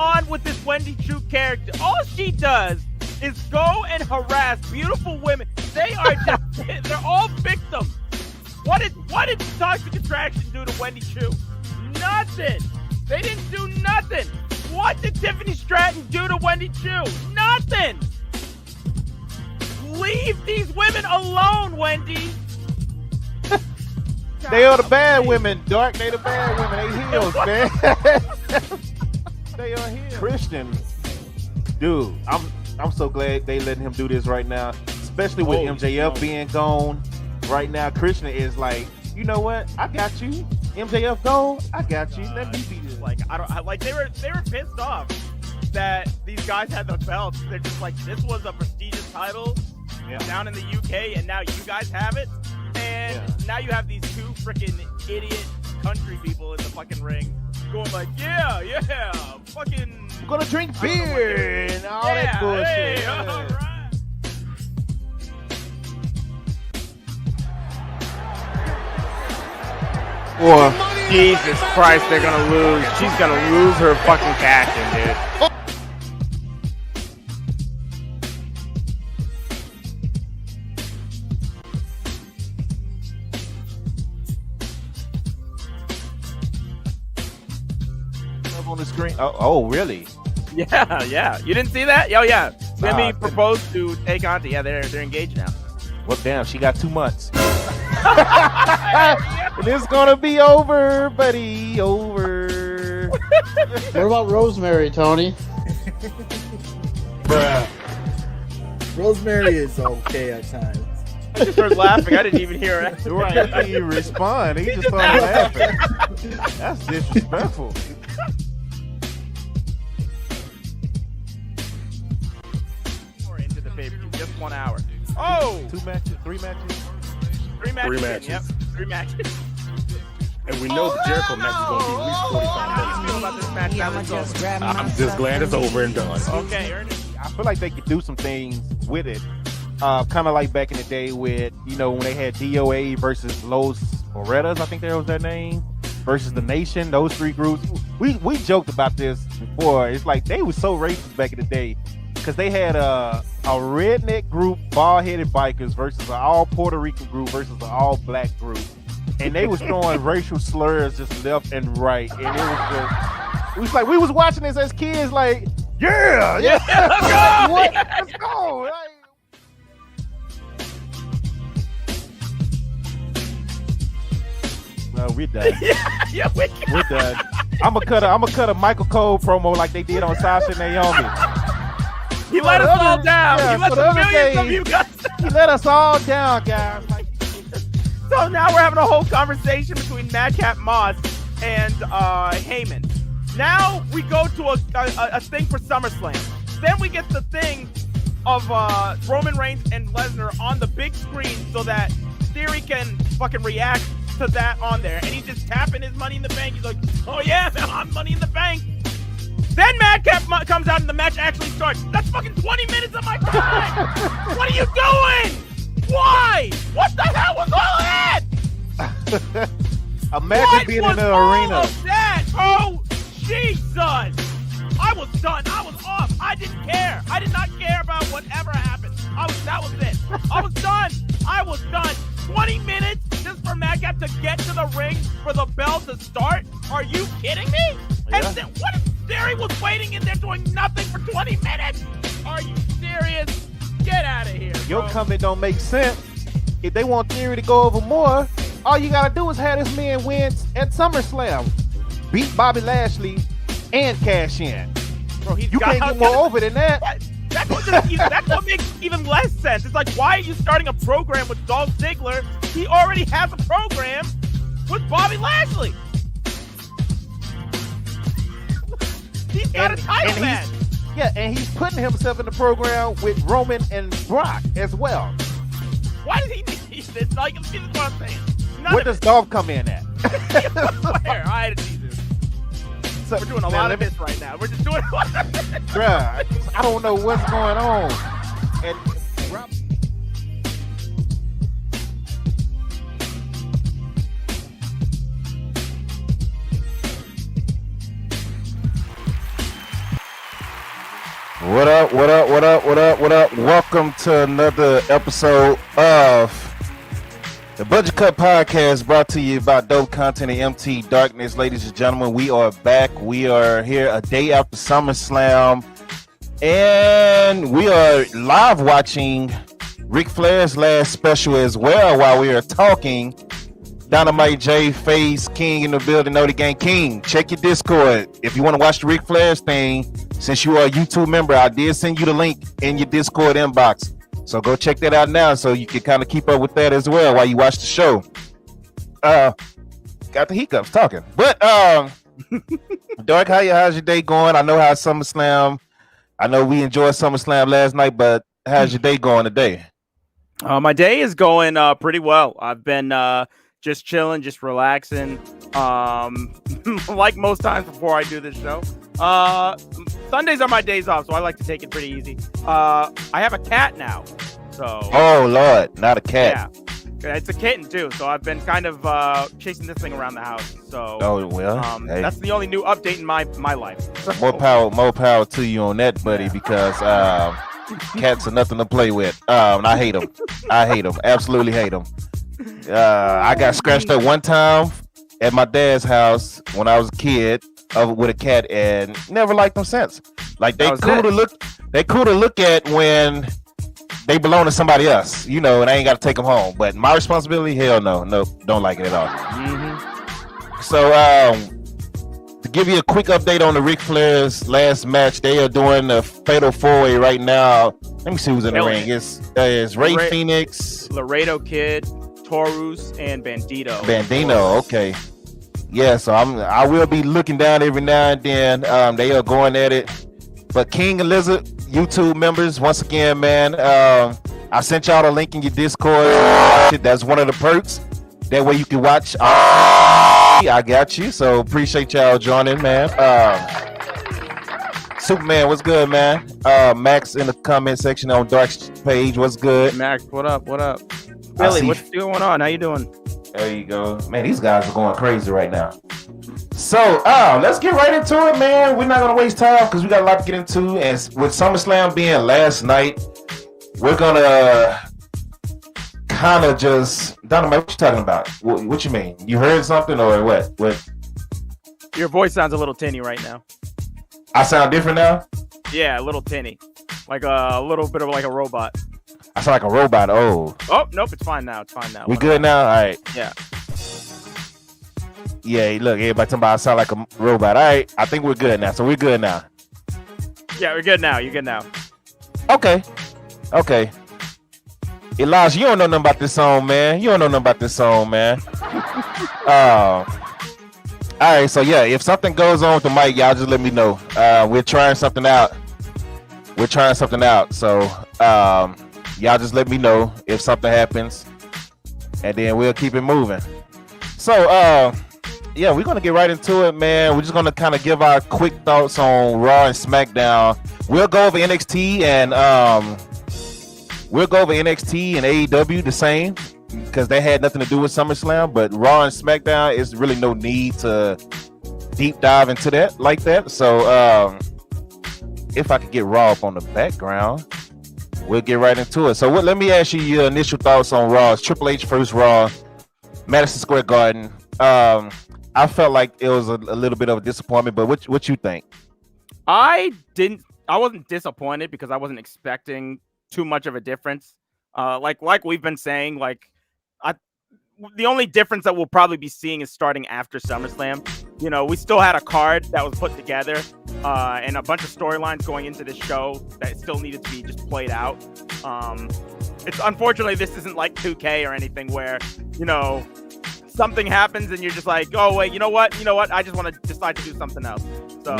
on with this Wendy Chu character? All she does is go and harass beautiful women. They are just, they're all victims. What did Toxic Attraction do to Wendy Chu? Nothing. They didn't do nothing. What did Tiffany Stratton do to Wendy Chu? Nothing. Leave these women alone, Wendy. They are the bad women, Dark. They the bad women. They heels, man. They are heels. Christian, dude, I'm so glad they letting him do this right now, especially with MJF being gone. Right now, Christian is like, you know what? I got you. MJF gone. I got you. Let me be this. Like they were pissed off that these guys had the belts. They're just like, this was a prestigious title down in the UK, and now you guys have it. And now you have these two freaking idiot country people in the fucking ring going like, yeah, fucking. I'm gonna drink beer and all that bullshit. Hey, all right. Or Jesus Christ, they're gonna lose. She's gonna lose her fucking cash-in, dude. On the screen. Oh, really? Yeah. You didn't see that? Oh, yeah. Simi proposed to take on. Yeah, they're engaged now. Well, damn, she got 2 months. And it's gonna be over, buddy. Over. What about Rosemary, Tony? Bruh. Rosemary is okay at times. I just heard laughing. I didn't even hear it. Right. He didn't even respond. He just started laughing. That's disrespectful. Into the pay-per-view, just 1 hour. Oh! 2 matches, 3 matches. 3 matches. 3 matches. Yep, 3 matches. And we know the Jericho match is going to be at least 45 How do you feel about this match now that it's over? I'm just glad it's over and done. Okay, Ernest. I feel like they could do some things with it. Kind of like back in the day with, when they had DOA versus Los Moretas, I think that was their name, versus the Nation, those 3 groups. We joked about this before. It's like they were so racist back in the day because they had a redneck group, bald-headed bikers versus an all Puerto Rican group versus an all black group. And they was throwing racial slurs just left and right. And it was like, we was watching this as kids like, yeah. Let's go! What? Let's go. No, we're done. We're done. I'm gonna cut a Michael Cole promo like they did on Sasha and Naomi. He let us all down. Yeah, He let the millions of you guys down. He let us all down, guys. So now we're having a whole conversation between Madcap Moss and Heyman. Now we go to a thing for SummerSlam. Then we get the thing of Roman Reigns and Lesnar on the big screen so that Theory can fucking react to that on there. And he's just tapping his Money in the Bank. He's like, oh yeah, man, I'm Money in the Bank. Then Madcap comes out and the match actually starts. That's fucking 20 minutes of my time. What are you doing? Why? What the hell was all that? Imagine being in the arena. What was all of that? Oh, Jesus. I was done. I was off. I didn't care. I did not care about whatever happened. That was it. I was done. I was done. 20 minutes just for Madcap to get to the ring for the bell to start? Are you kidding me? Yeah. And what if Theory was waiting in there doing nothing for 20 minutes? Are you serious? Get out of here, Your bro. comment don't make sense. If they want Theory to go over more, all you gotta do is have this man win at SummerSlam, beat Bobby Lashley, and cash in. Bro, You can't get more over than that. That's what makes even less sense. It's like, why are you starting a program with Dolph Ziggler? He already has a program with Bobby Lashley. He's got a title match. Yeah, and he's putting himself in the program with Roman and Brock as well. Why does he need this? Like, this is what I'm saying. Where does Dolph come in at? Where? I had to see this. So, We're doing a lot of this right now. We're just doing a lot of this. Bruh, I don't know what's going on. And What up, what up, what up, what up, what up? Welcome to another episode of the Budget Cut Podcast, brought to you by Dope Content and MT Darkness. Ladies and gentlemen, we are back. We are here a day after SummerSlam, and we are live watching Ric Flair's last special as well while we are talking. Dynamite J, Face, King in the building, Know the Gang. King, check your Discord. If you want to watch the Ric Flair's thing, since you are a YouTube member, I did send you the link in your Discord inbox. So go check that out now so you can kind of keep up with that as well while you watch the show. Got the hiccups talking. But, Dark, how's your day going? I know how SummerSlam, I know we enjoyed SummerSlam last night, but how's your day going today? My day is going pretty well. I've been just chilling, just relaxing. Like most times before I do this show. Sundays are my days off, so I like to take it pretty easy. I have a cat now, so. Oh Lord, not a cat. Yeah, it's a kitten too. So I've been kind of chasing this thing around the house. So. Oh well. Hey. That's the only new update in my life. More power to you on that, buddy, because cats are nothing to play with. I hate them. Absolutely hate them. I got scratched up one time at my dad's house when I was a kid with a cat, and never liked them since. Like they cool to look at when they belong to somebody else, and I ain't got to take them home. But my responsibility, hell no, don't like it at all. Mm-hmm. So to give you a quick update on the Ric Flair's last match, they are doing the Fatal 4-Way right now. Let me see who's in the ring. It's Ray Phoenix, Laredo Kid, Taurus, and Bandito. Okay. Yeah, so I will be looking down every now and then. They are going at it. But King and Lizard, YouTube members, once again, man, I sent y'all a link in your Discord. That's one of the perks. That way you can watch. I got you. So appreciate y'all joining, man. Superman, what's good, man? Max in the comment section on Dark's page. What's good? Max, what up? Billy, what's going on? How you doing? There you go. Man, these guys are going crazy right now. So, let's get right into it, man. We're not going to waste time because we got a lot to get into. And with SummerSlam being last night, we're going to kind of just... Dynamite, what you talking about? What you mean? You heard something or what? Your voice sounds a little tinny right now. I sound different now? Yeah, a little tinny. Like a little bit of like a robot. I sound like a robot. Oh, nope, it's fine now. We good now? All right. Yeah. Yeah, look, everybody talking about I sound like a robot. All right, I think we're good now. So we're good now. Yeah, we're good now. You're good now. Okay. Elijah, you don't know nothing about this song, man. All right, so yeah, if something goes on with the mic, y'all just let me know. We're trying something out. So, y'all just let me know if something happens, and then we'll keep it moving. So, yeah, we're going to get right into it, man. We're just going to kind of give our quick thoughts on Raw and SmackDown. We'll go over NXT and AEW the same because they had nothing to do with SummerSlam, but Raw and SmackDown is really no need to deep dive into that like that. So, if I could get Raw up on the background, we'll get right into it. So let me ask you your initial thoughts on Raw. It's Triple H first Raw, Madison Square Garden. I felt like it was a little bit of a disappointment, but what you think? I wasn't disappointed because I wasn't expecting too much of a difference. Like we've been saying, the only difference that we'll probably be seeing is starting after SummerSlam. We still had a card that was put together and a bunch of storylines going into this show that still needed to be just played out. It's unfortunately, this isn't like 2K or anything where, something happens and you're just like, oh, wait, you know what? I just want to decide to do something else. So,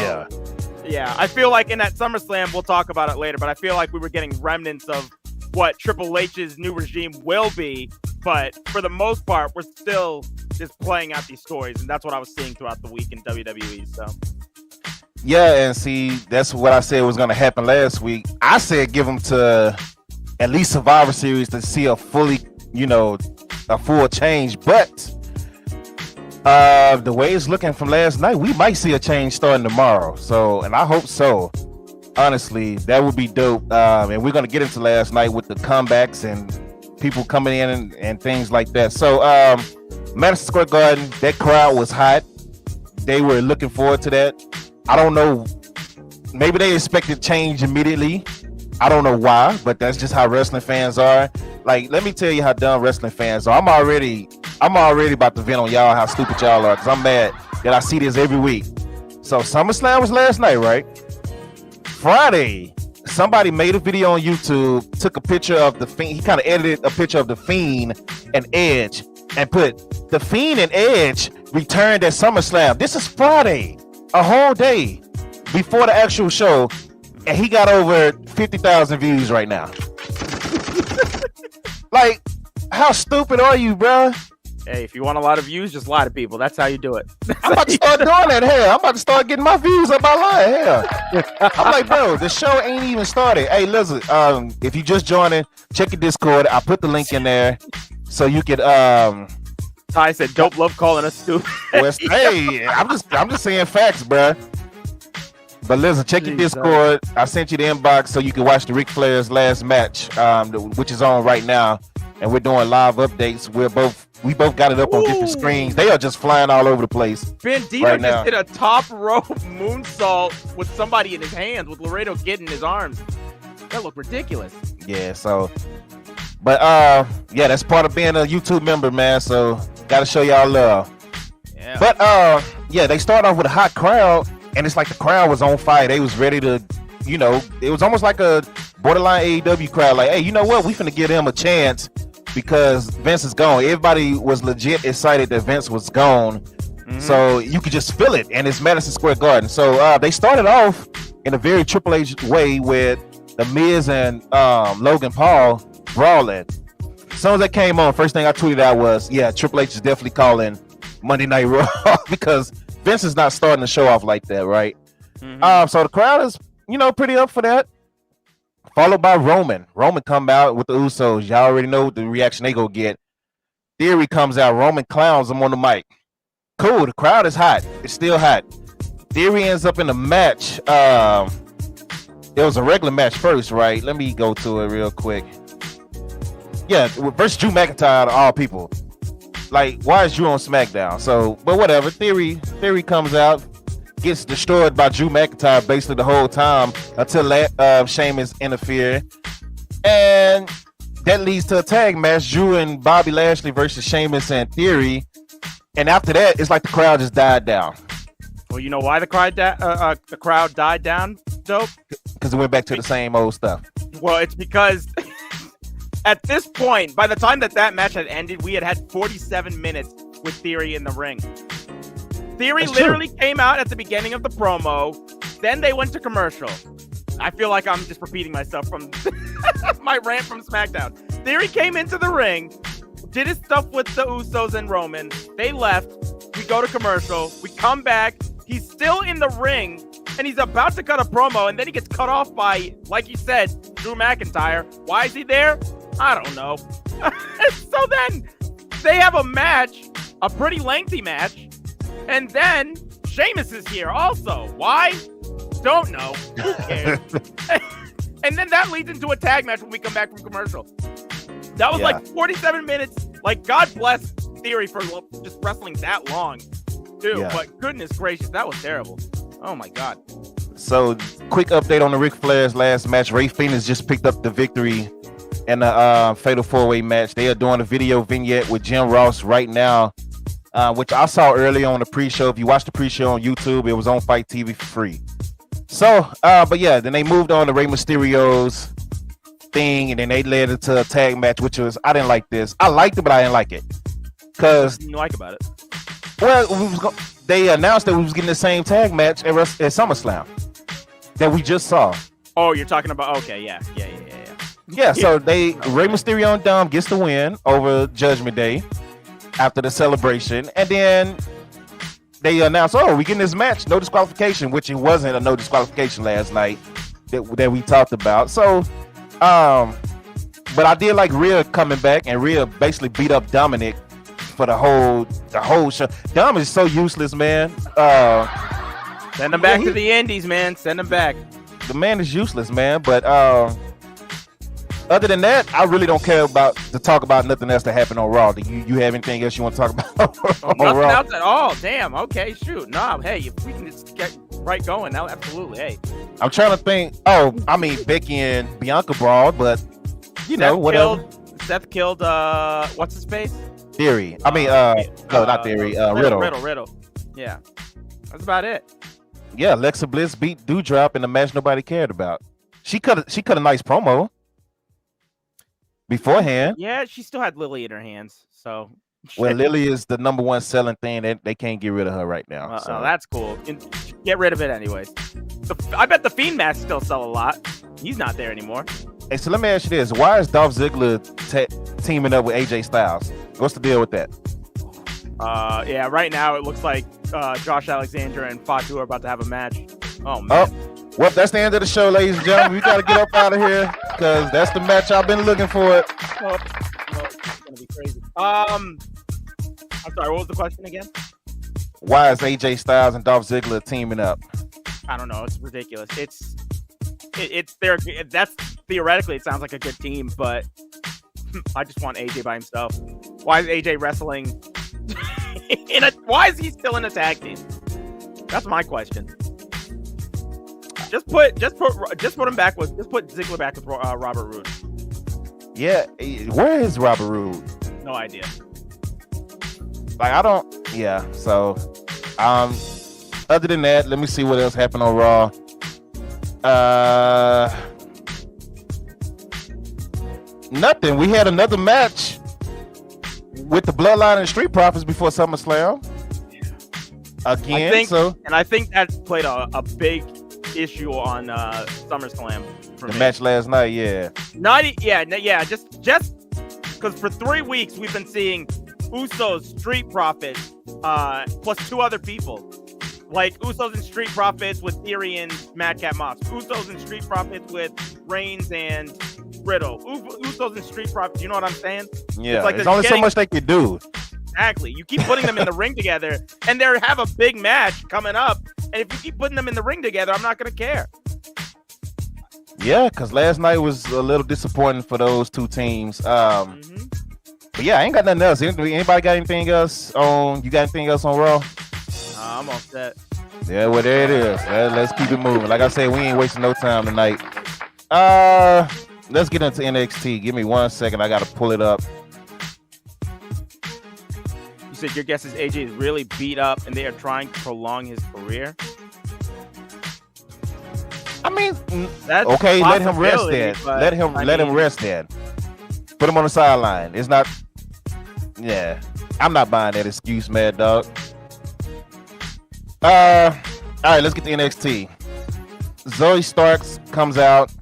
yeah, I feel like in that SummerSlam, we'll talk about it later, but I feel like we were getting remnants of what Triple H's new regime will be. But for the most part, we're still just playing out these stories. And that's what I was seeing throughout the week in WWE. So, yeah, and see, that's what I said was going to happen last week. I said give them to at least Survivor Series to see a full change. But the way it's looking from last night, we might see a change starting tomorrow. So, and I hope so. Honestly, that would be dope. And we're gonna get into last night with the comebacks and people coming in and things like that. So, Madison Square Garden, that crowd was hot. They were looking forward to that. I don't know. Maybe they expected change immediately. I don't know why, but that's just how wrestling fans are. Like, let me tell you how dumb wrestling fans are. I'm already about to vent on y'all how stupid y'all are, because I'm mad that I see this every week. So SummerSlam was last night, right? Friday, somebody made a video on YouTube, took a picture of the Fiend. He kind of edited a picture of the Fiend and Edge and put the Fiend and Edge returned at SummerSlam. This is Friday, a whole day before the actual show, and he got over 50,000 views right now. Like, how stupid are you, bro? Hey, if you want a lot of views, just lie to people. That's how you do it. I'm about to start doing that. Hell, I'm about to start getting my views up by lying. Hell, I'm like, bro, the show ain't even started. Hey, listen, if you just joining, check your Discord. I put the link in there so you could. Ty said, "Don't love calling us stupid." Hey, I'm just saying facts, bro. But listen, check your Discord. I sent you the inbox so you can watch the Ric Flair's last match, which is on right now, and we're doing live updates. We both got it up on different screens. They are just flying all over the place. Bandito right just now. did a top rope moonsault with somebody in his hands, with Laredo Kid in his arms. That looked ridiculous. Yeah, so, but yeah, that's part of being a YouTube member, man. So gotta show y'all love. Yeah. But yeah, they start off with a hot crowd, and it's like the crowd was on fire. They was ready to, you know, it was almost like a borderline AEW crowd. Like, hey, you know what? We finna give him a chance because Vince is gone. Everybody was legit excited that Vince was gone. Mm-hmm. So you could just feel it, and it's Madison Square Garden. So they started off in a very Triple H way with The Miz and Logan Paul brawling. As soon as that came on, first thing I tweeted out was, yeah, Triple H is definitely calling Monday Night Raw because Vince is not starting the show off like that, right? Mm-hmm. So the crowd is, you know, pretty up for that. Followed by Roman. Roman come out with the Usos. Y'all already know the reaction they go get. Theory comes out. Roman clowns him on the mic. Cool. The crowd is hot. It's still hot. Theory ends up in a match. It was a regular match first, right? Let me go to it real quick. Yeah, versus Drew McIntyre to all people. Like, why is Drew on SmackDown? So, but whatever. Theory comes out, gets destroyed by Drew McIntyre basically the whole time until Sheamus interfered. And that leads to a tag match, Drew and Bobby Lashley versus Sheamus and Theory. And after that, it's like the crowd just died down. Well, you know why the crowd died down, Dope? Because it went back to the same old stuff. Well, it's because at this point, by the time that match had ended, we had 47 minutes with Theory in the ring. Theory literally came out at the beginning of the promo. Then they went to commercial. I feel like I'm just repeating myself from my rant from SmackDown. Theory came into the ring, did his stuff with the Usos and Roman. They left. We go to commercial. We come back. He's still in the ring, and he's about to cut a promo, and then he gets cut off by, like you said, Drew McIntyre. Why is he there? I don't know. So then they have a match, a pretty lengthy match. And then Sheamus is here also. Why? Don't know. Who cares? And then that leads into a tag match when we come back from commercial. That was like 47 minutes. Like, God bless Theory for just wrestling that long, too. Yeah. But goodness gracious, that was terrible. Oh, my God. So, quick update on the Ric Flair's last match. Rey Fenix just picked up the victory in the Fatal 4-Way match. They are doing a video vignette with Jim Ross right now. Which I saw earlier on the pre-show. If you watch the pre-show on YouTube, it was on Fight TV for free. So, but yeah, then they moved on to Rey Mysterio's thing, and then they led it to a tag match, which was, I didn't like this. I liked it, but I didn't like it. What did you like about it? Well, they announced that we was getting the same tag match at SummerSlam that we just saw. Oh, you're talking about, okay, yeah. Yeah, so Rey Mysterio and Dom gets the win over Judgment Day after the celebration, and then they announced, oh, we getting this match, no disqualification, which it wasn't a no disqualification last night that we talked about. So, but I did like Rhea coming back, and Rhea basically beat up Dominic for the whole show. Dom is so useless, man. Send him back to the Indies, man. Send him back. the man is useless, man. But other than that, I really don't care to talk about nothing else that happened on Raw. Do you have anything else you want to talk about on Nothing Raw? else at all. Damn. Okay. Shoot. No. Hey, if we can just get right going now, absolutely. Hey. I'm trying to think. Oh, I mean Becky and Bianca brawled, but whatever. Seth killed what's his face? Theory. I mean no, not Theory. Riddle. Yeah. That's about it. Yeah, Alexa Bliss beat Doudrop in a match nobody cared about. She cut a nice promo beforehand. Yeah, she still had Lily in her hands. So well, Lily is the number one selling thing. They can't get rid of her right now. So that's cool. Get rid of it anyways. I bet the Fiend match still sell a lot. He's not there anymore. Hey, so let me ask you this: why is Dolph Ziggler teaming up with AJ Styles? What's the deal with that? Yeah, right now it looks like Josh Alexander and Fatu are about to have a match. Oh man. Oh, well, that's the end of the show, ladies and gentlemen. We got to get up out of here because that's the match I've been looking for. It's gonna be crazy. I'm sorry. What was the question again? Why is AJ Styles and Dolph Ziggler teaming up? I don't know. It's ridiculous. It's there. That's theoretically it sounds like a good team, but I just want AJ by himself. Why is AJ wrestling? Why is he still in a tag team? That's my question. Just put him back with. Just put Ziggler back with Robert Roode. Yeah, where is Robert Roode? No idea. Like I don't. Yeah. So, other than that, let me see what else happened on Raw. Nothing. We had another match with the Bloodline and Street Profits before SummerSlam. Again, I think that played a big issue on SummerSlam. The match last night, yeah. Just because for 3 weeks we've been seeing Usos, Street Profits, plus 2 other people. Like Usos and Street Profits with Theory and Madcap Moss. Usos and Street Profits with Reigns and Riddle. Usos and Street Profits. You know what I'm saying? Yeah, there's only so much they can do. Exactly. You keep putting them in the ring together, and they have a big match coming up. And if you keep putting them in the ring together, I'm not gonna care. Yeah, because last night was a little disappointing for those 2 teams. But yeah, I ain't got nothing else. Anybody got anything else on? You got anything else on Raw? I'm all set. Yeah, well, there it is. Let's keep it moving. Like I said, we ain't wasting no time tonight. Let's get into NXT. Give me 1 second. I got to pull it up. You said your guess is AJ is really beat up and they are trying to prolong his career? I mean, that's okay, let him rest there. Let him rest there. Put him on the sideline. It's not. Yeah, I'm not buying that excuse, Mad Dog. All right, let's get to NXT. Zoe Starks comes out,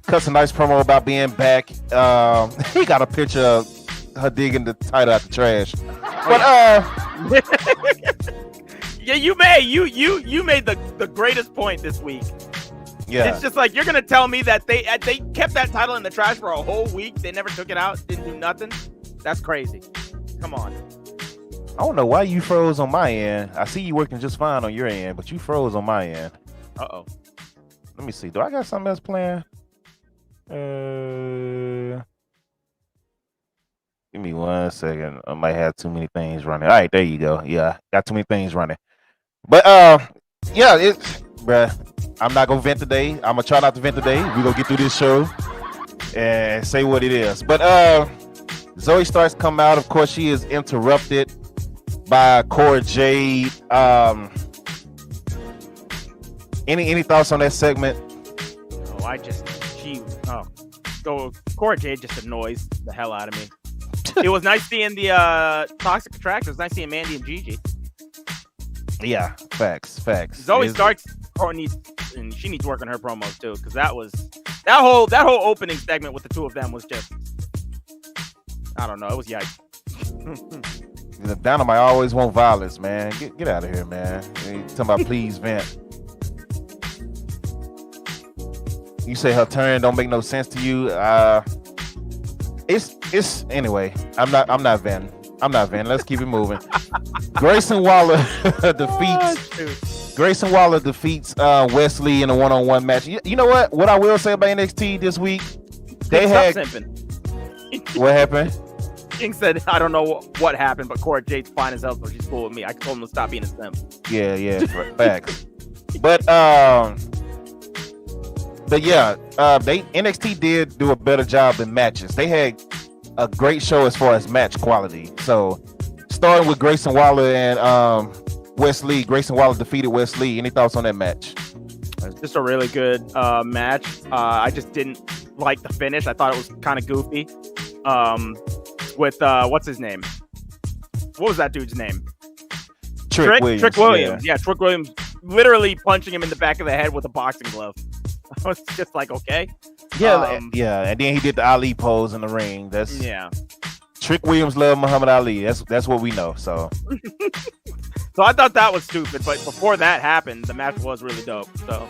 cuts a nice promo about being back. He got a picture of her digging the title out the trash. But yeah, you made the greatest point this week. Yeah, it's just like you're gonna tell me that they kept that title in the trash for a whole week. They never took it out, didn't do nothing. That's crazy. Come on. I don't know why you froze on my end. I see you working just fine on your end, but you froze on my end. Uh-oh. Let me see. Do I got something else playing? Give me 1 second. I might have too many things running. All right, there you go. Yeah, got too many things running. But yeah, bruh, I'm not gonna vent today. I'm gonna try not to vent today. We're gonna get through this show and say what it is. But Zoe Starks come out. Of course, she is interrupted by Cora Jade. Any thoughts on that segment? Cora Jade just annoys the hell out of me. It was nice seeing the Toxic Attraction. It was nice seeing Mandy and Gigi. Yeah, facts. Zoe Starks needs work on her promos too, because that whole opening segment with the 2 of them was just, I don't know, it was yikes. The Dynamite always want violence, man. Get out of here, man. You talking about please vent. You say her turn don't make no sense to you. It's anyway. I'm not venting. Let's keep it moving. Grayson Waller defeats Grayson Waller defeats Wesley in a one-on-one match. You know what? What I will say about NXT this week, they had what happened? King said, "I don't know what happened, but Cora Jade's fine as hell, so she's cool with me." I told him to stop being a simp. Yeah, facts. But yeah, they NXT did do a better job in matches. They had a great show as far as match quality. So starting with Grayson Waller and Wesley. Grayson Waller defeated Wesley. Any thoughts on that match? It's just a really good match. I just didn't like the finish. I thought it was kind of goofy. With what's his name? What was that dude's name? Trick Williams. Trick Williams. Yeah, Trick Williams literally punching him in the back of the head with a boxing glove. I was just like, okay. Yeah, and then he did the Ali pose in the ring. Trick Williams loved Muhammad Ali. That's what we know. So so I thought that was stupid, but before that happened, the match was really dope. So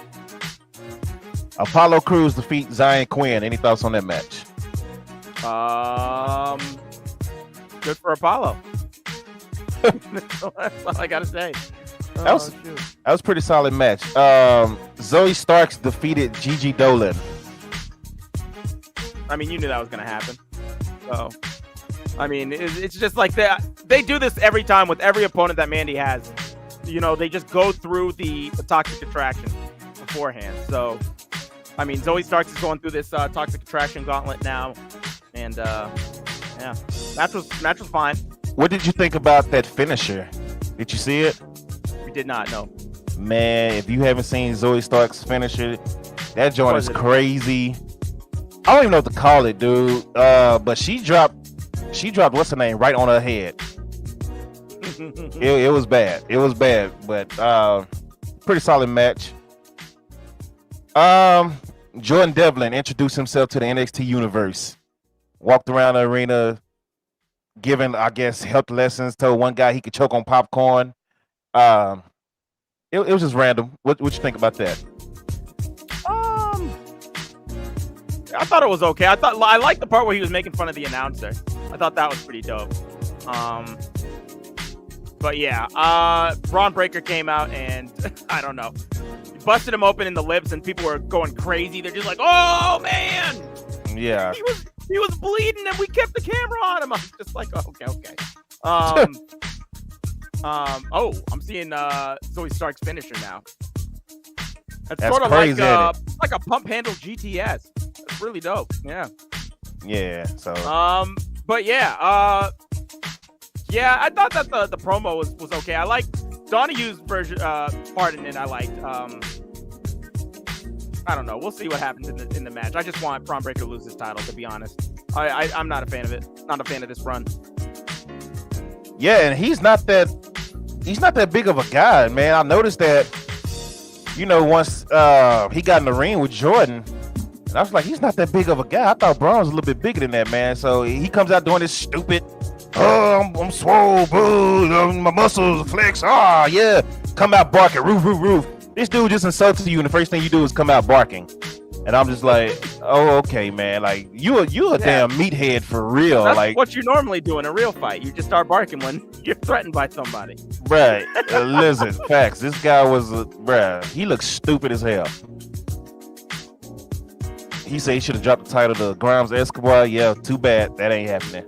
Apollo Crews defeat Zion Quinn. Any thoughts on that match? Good for Apollo. That's all I gotta say. That was pretty solid match. Zoe Starks defeated Gigi Dolan. I mean, you knew that was gonna happen. So, I mean, it's just like they do this every time with every opponent that Mandy has. You know, they just go through the toxic attraction beforehand. So, I mean, Zoe Starks is going through this toxic attraction gauntlet now, and yeah, match was fine. What did you think about that finisher? Did you see it? We did not know. Man, if you haven't seen Zoe Starks' finisher, that joint is crazy. I don't even know what to call it, dude. But she dropped what's her name right on her head. It was bad. It was bad, but pretty solid match. Jordan Devlin introduced himself to the NXT universe. Walked around the arena, giving, I guess, health lessons. Told one guy he could choke on popcorn. It was just random. What you think about that? I thought it was okay. I liked the part where he was making fun of the announcer. I thought that was pretty dope. But yeah, Braun Breaker came out and I don't know, busted him open in the lips, and people were going crazy. They're just like, "Oh man, yeah, he was bleeding, and we kept the camera on him." I'm just like, oh, okay. I'm seeing Zoe Stark's finisher now. That's sort of crazy, like a pump handle GTS. That's really dope. Yeah. Yeah. So. But yeah. I thought that the promo was okay. I liked Donahue's version part in it. I liked. I don't know. We'll see what happens in the match. I just want Braun Breaker to lose his title, to be honest. I'm not a fan of it. Not a fan of this run. Yeah, and he's not that big of a guy, man. I noticed that, once he got in the ring with Jordan, and I was like, he's not that big of a guy. I thought Braun was a little bit bigger than that, man. So he comes out doing this stupid, I'm swole, boo, my muscles flex, yeah. Come out barking, roof, roof, roof. This dude just insulted you, and the first thing you do is come out barking. And I'm just like, oh, okay, man. Like, you a damn meathead for real. That's like what you normally do in a real fight. You just start barking when you're threatened by somebody. Right. Listen, facts. This guy was, he looks stupid as hell. He said he should have dropped the title to Grimes Escobar. Yeah, too bad. That ain't happening.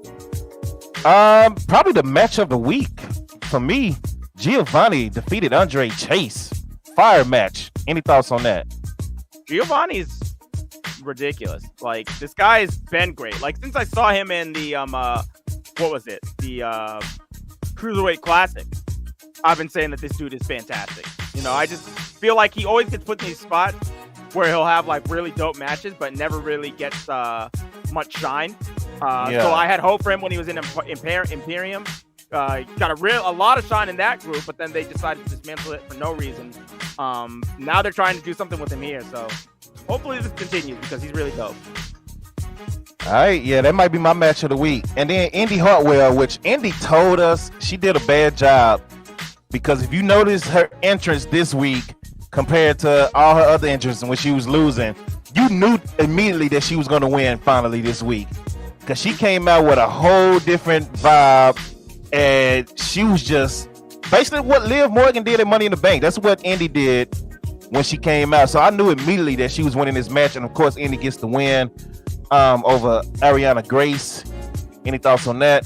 Probably the match of the week for me. Giovanni defeated Andre Chase. Fire match. Any thoughts on that? Giovanni's ridiculous. Like, this guy's been great. Like, since I saw him in the what was it? The Cruiserweight Classic, I've been saying that this dude is fantastic. I just feel like he always gets put in these spots where he'll have like really dope matches, but never really gets much shine. So I had hope for him when he was in Imperium. Got a lot of shine in that group, but then they decided to dismantle it for no reason. Now they're trying to do something with him here, so hopefully this continues because he's really dope. All right, yeah, that might be my match of the week. And then Indy Hartwell, which Indy told us she did a bad job, because if you notice her entrance this week compared to all her other entrances when she was losing, you knew immediately that she was going to win finally this week, because she came out with a whole different vibe, and she was just basically what Liv Morgan did at Money in the Bank. That's what Indy did when she came out. So I knew immediately that she was winning this match, and of course, Indy gets the win over Ariana Grace. Any thoughts on that?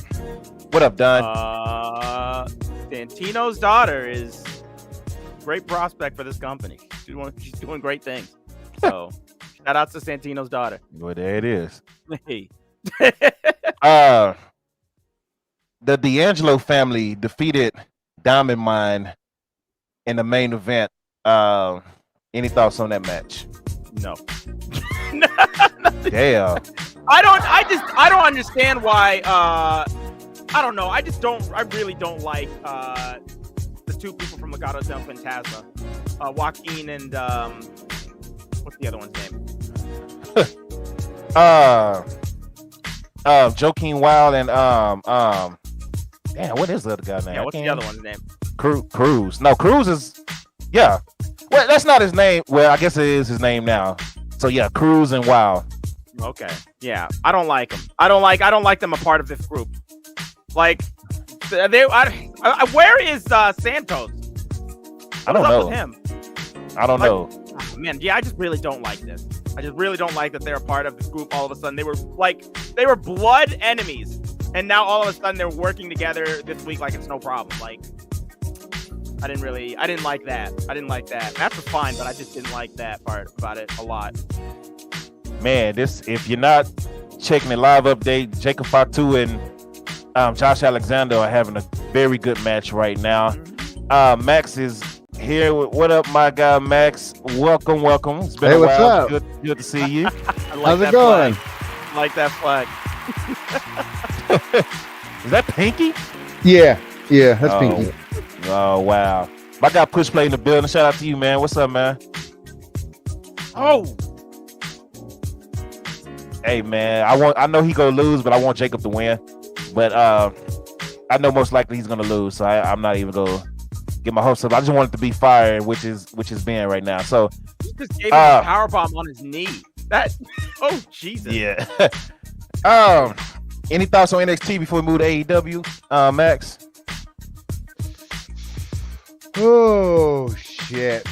What up, Don? Santino's daughter is a great prospect for this company. She's doing great things. So shout out to Santino's daughter. Well, there it is. Hey. The D'Angelo family defeated Diamond Mine in the main event. Any thoughts on that match? No. Damn. I don't understand why. I don't know. I really don't like the two people from Legado del Fantasma, Joaquin and what's the other one's name? Joaquin Wild and damn, what is the other guy's name? Yeah, what's the other one's name? Cruz. No, Cruz is well, that's not his name. Well, I guess it is his name now. So yeah, Cruz and Wild. Okay. Yeah, I don't like them. I don't like them a part of this group. Like, where is Santos? I don't know. With him? I don't know. Man, yeah, I just really don't like this. I just really don't like that they're a part of this group. All of a sudden, they were blood enemies, and now all of a sudden they're working together this week like it's no problem. Like, I didn't like that. That's fine, but I just didn't like that part about it a lot. Man, if you're not checking the live update, Jacob Fatu and Josh Alexander are having a very good match right now. Max is here. What up, my guy Max? Welcome. It's been a what's while. up? Good to see you. How's it going? I like that flag. Is that Pinky? Yeah, that's Pinky. Oh wow. My guy Push Play in the building. Shout out to you, man. What's up, man? Oh. Hey man, I know he gonna lose, but I want Jacob to win. But I know most likely he's gonna lose, so I'm not even gonna get my hopes up. I just want it to be fire, which is being right now. So he just gave him a powerbomb on his knee. Oh Jesus. Yeah. Any thoughts on NXT before we move to AEW, Max? Oh shit.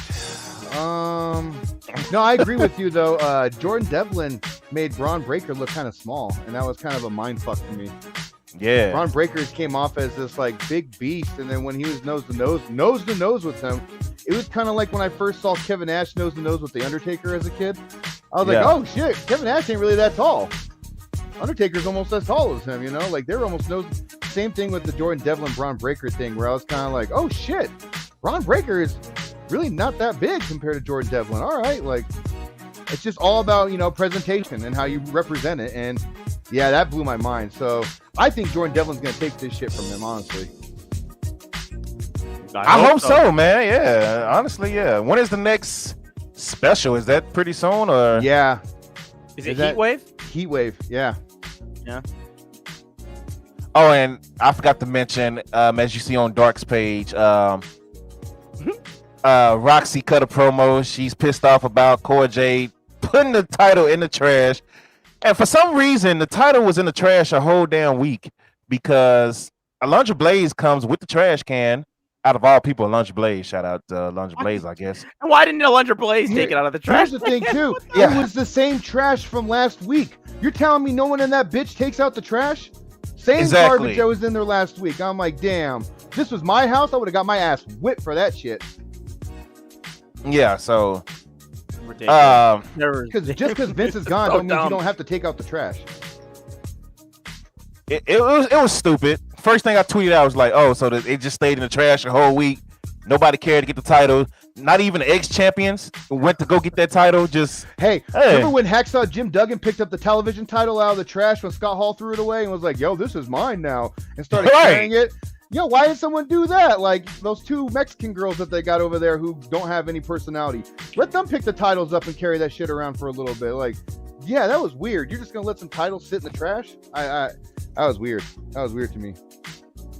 No, I agree with you though. Jordan Devlin made Braun Breaker look kind of small, and that was kind of a mind fuck to me. Yeah. Braun Breaker came off as this like big beast, and then when he was nose to nose with him, it was kind of like when I first saw Kevin Nash nose to nose with the Undertaker as a kid. I was like, oh shit, Kevin Nash ain't really that tall. Undertaker's almost as tall as him, you know? Like they're almost nose. Same thing with the Jordan Devlin Braun Breaker thing, where I was kind of like, oh shit, Braun Breaker is really not that big compared to Jordan Devlin. All right, like it's just all about, you know, presentation and how you represent it. And yeah, that blew my mind. So I think Jordan Devlin's gonna take this shit from him, honestly. I hope so, man. Yeah, honestly, yeah. When is the next special? Is that pretty soon, or yeah? Is it Heat Wave? Heat Wave, yeah. Oh, and I forgot to mention, as you see on Dark's page, Roxy cut a promo. She's pissed off about Cora Jade putting the title in the trash. And for some reason, the title was in the trash a whole damn week because Alundra Blaze comes with the trash can. Out of all people, Alundra Blaze. Shout out to Alundra Blaze, I guess. And why didn't Alundra Blaze take it out of the trash? Here's the thing, too. It was the same trash from last week. You're telling me no one in that bitch takes out the trash? Same garbage that was in there last week. I'm like, damn. This was my house. I would have got my ass whipped for that shit. Yeah, so because just because Vince is gone don't mean you don't have to take out the trash. It was stupid. First thing I tweeted out was like, oh, so it just stayed in the trash a whole week. Nobody cared to get the title. Not even the ex-champions went to go get that title. Just hey, remember when Hacksaw Jim Duggan picked up the television title out of the trash when Scott Hall threw it away and was like, yo, this is mine now, and started carrying it? Yo, why did someone do that? Like those two Mexican girls that they got over there who don't have any personality. Let them pick the titles up and carry that shit around for a little bit. Like, yeah, that was weird. You're just gonna let some titles sit in the trash? That was weird. That was weird to me.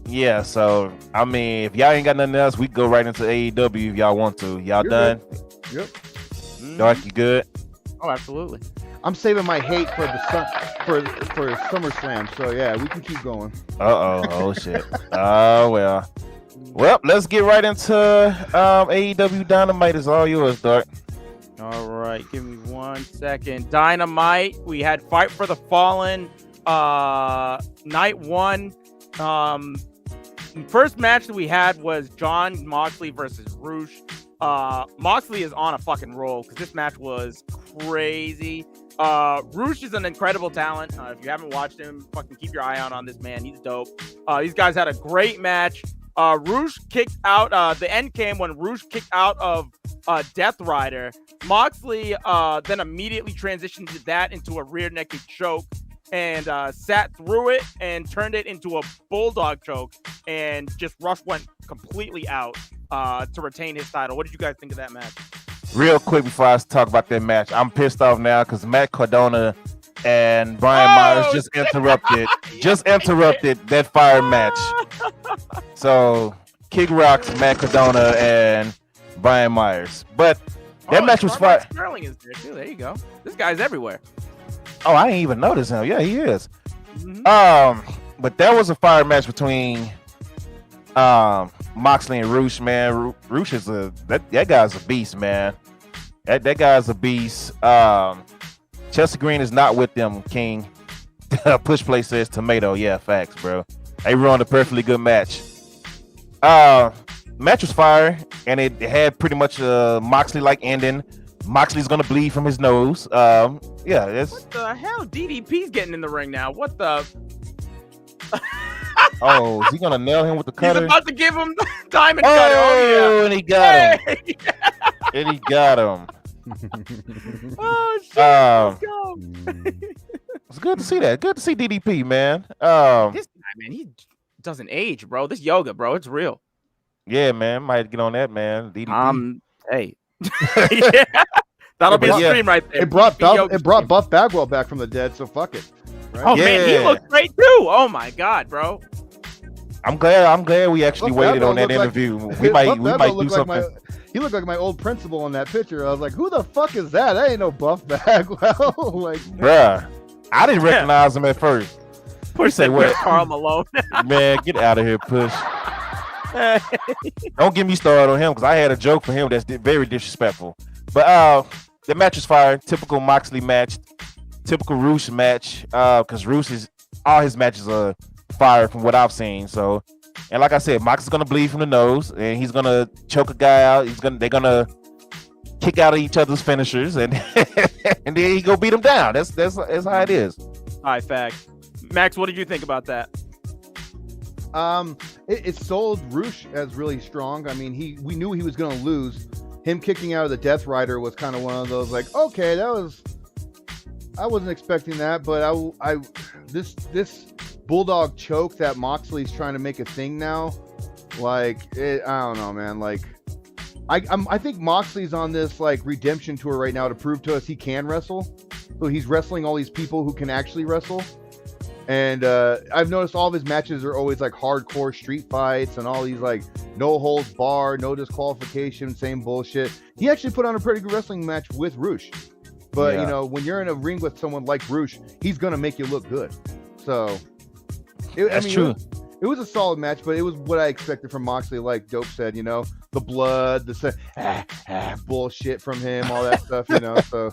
Yeah, so I mean, if y'all ain't got nothing else, we can go right into AEW if y'all want to. Y'all done? Good. Yep. Dark, you good? Oh, absolutely. I'm saving my hate for SummerSlam, so yeah, we can keep going. Oh shit. Oh well. Well, let's get right into AEW Dynamite. Is all yours, Dark. All right, give me 1 second. Dynamite. We had Fight for the Fallen. Night 1. First match that we had was Jon Moxley versus Roosh. Moxley is on a fucking roll because this match was crazy. Roosh is an incredible talent. If you haven't watched him, fucking keep your eye out on this man. He's dope. These guys had a great match. Roosh kicked out. The end came when Roosh kicked out of Death Rider. Moxley then immediately transitioned to that into a rear naked choke and sat through it and turned it into a bulldog choke, and just Rush went completely out to retain his title. What did you guys think of that match? Real quick before I talk about that match, I'm pissed off now because Matt Cardona and Brian Myers just interrupted that fire match. So kick rocks, Matt Cardona and Brian Myers. But that match was fire. Sterling is there too. There you go. This guy's everywhere. Oh, I didn't even notice him. Yeah, he is. Mm-hmm. But that was a fire match between Moxley and Roosh, man. Roosh is that guy's a beast, man. That guy's a beast. Chelsea Green is not with them, King. Push play says tomato. Yeah, facts, bro. They run a perfectly good match. Match was fire, and it had pretty much a Moxley-like ending. Moxley's gonna bleed from his nose. Yeah, it's. What the hell? DDP's getting in the ring now. What the? Oh, is he gonna nail him with the cutter? He's about to give him the diamond cutter. Oh, yeah. And he got him. And he got him. Oh shit! Let's go. It's good to see that. Good to see DDP, man. This guy, man, he doesn't age, bro. This yoga, bro, it's real. Yeah, man. Might get on that, man. DDP. Hey. Yeah. That'll be a stream right there. It brought Buff Bagwell back from the dead, so fuck it. Right? Oh man, he looks great too. Oh my god, bro. I'm glad we actually waited on that interview. We might do something. He looked like my old principal in that picture. I was like, who the fuck is that? That ain't no Buff Bagwell. Like, bruh, I didn't recognize him at first. Push said, "Where's Karl Malone?" Man, get out of here, Push. Don't get me started on him because I had a joke for him that's very disrespectful. But the match was fire. Typical Moxley match. Typical Roosh match. Because Roosh is all his matches are fire from what I've seen. So, and like I said, Mox is gonna bleed from the nose, and he's gonna choke a guy out. They're gonna kick out of each other's finishers, and and then he go beat him down. That's how it is. All right, fact. Max, what did you think about that? It sold Roosh as really strong. I mean, we knew he was gonna lose. Him kicking out of the Death Rider was kind of one of those like, okay, I wasn't expecting that, but this bulldog choke that Moxley's trying to make a thing now, like I don't know, man. Like I think Moxley's on this like redemption tour right now to prove to us he can wrestle. So he's wrestling all these people who can actually wrestle. And I've noticed all of his matches are always like hardcore street fights and all these like no holds barred, no disqualification, same bullshit. He actually put on a pretty good wrestling match with Roosh. But, you know, when you're in a ring with someone like Roosh, he's going to make you look good. So, that's true. It was a solid match, but it was what I expected from Moxley. Like Dope said, you know, the blood, the bullshit from him, all that stuff, you know, so.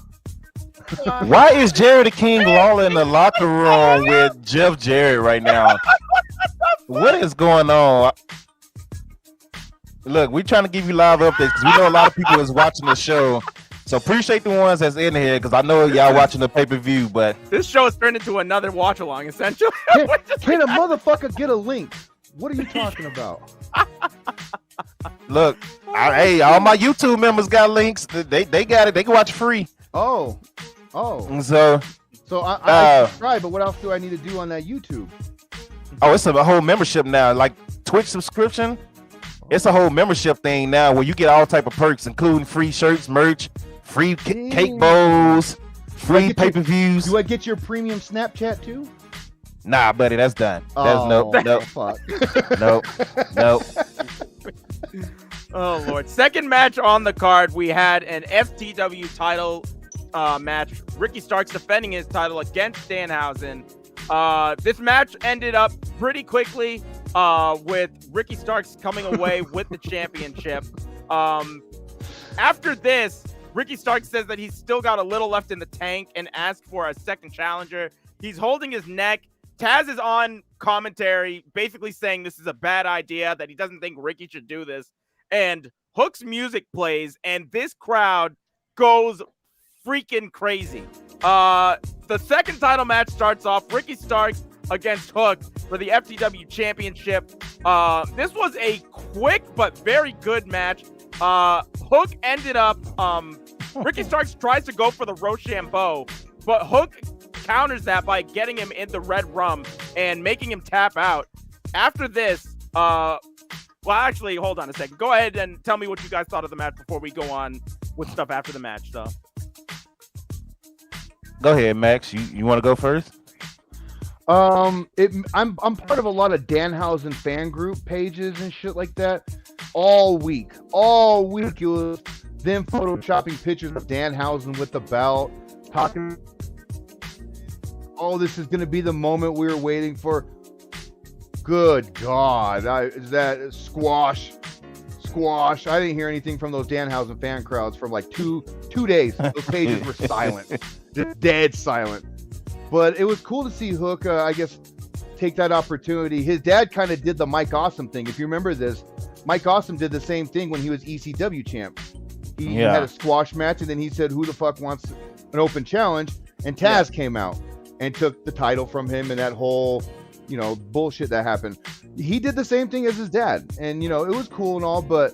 Why is Jerry the King Lawler in the locker room with Jeff Jarrett right now? What is going on? Look, we're trying to give you live updates because we know a lot of people is watching the show. So appreciate the ones that's in here because I know y'all watching the pay-per-view, but this show has turned into another watch-along, essentially. Can a motherfucker get a link? What are you talking about? Look, hey, all my YouTube members got links. They got it. They can watch free. Oh. So I subscribe, but what else do I need to do on that YouTube? Oh, it's a whole membership now, like Twitch subscription. It's a whole membership thing now where you get all type of perks, including free shirts, merch, free cake bowls, free pay-per-views. Do I get your premium Snapchat too? Nah, buddy, that's done. That's nope. Fuck. Nope. Oh Lord! Second match on the card, we had an FTW title match. Ricky Starks defending his title against Danhausen. This match ended up pretty quickly. with Ricky Starks coming away with the championship. After this, Ricky Starks says that he's still got a little left in the tank and asks for a second challenger. He's holding his neck. Taz is on commentary, basically saying this is a bad idea, that he doesn't think Ricky should do this. And Hook's music plays, and this crowd goes freaking crazy. The second title match starts off, Ricky Starks against Hook for the FTW Championship. This was a quick but very good match. Hook ended up, Ricky Starks tries to go for the Rochambeau, but Hook counters that by getting him in the red rum and making him tap out. After this, well, actually, hold on a second. Go ahead and tell me what you guys thought of the match before we go on with stuff after the match, though. Go ahead, Max. You want to go first? I'm part of a lot of Danhausen fan group pages and shit like that. All week it was them photoshopping pictures of Danhausen with the belt, talking. Oh, this is going to be the moment we were waiting for. Good God, is that squash? I didn't hear anything from those Danhausen fan crowds from like two days. Those pages were silent, just dead silent. But it was cool to see Hook, I guess, take that opportunity. His dad kind of did the Mike Awesome thing. If you remember this, Mike Awesome did the same thing when he was ECW champ. He had a squash match, and then he said, "Who the fuck wants an open challenge?" And Taz came out and took the title from him, and that whole, bullshit that happened. He did the same thing as his dad, and it was cool and all, but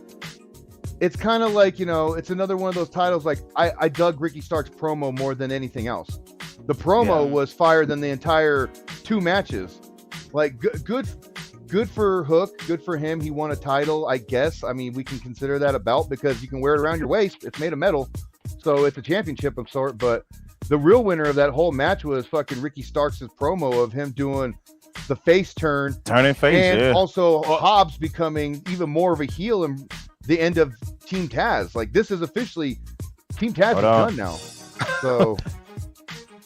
it's kind of like, it's another one of those titles. Like I dug Ricky Stark's promo more than anything else. The promo was fire than the entire two matches. Like good for Hook, good for him. He won a title, I guess. I mean, we can consider that a belt because you can wear it around your waist. It's made of metal, so it's a championship of sort. But the real winner of that whole match was fucking Ricky Starks' promo of him doing the face turning face, and also Hobbs becoming even more of a heel in the end of Team Taz. Like, this is officially Team Taz is done now. So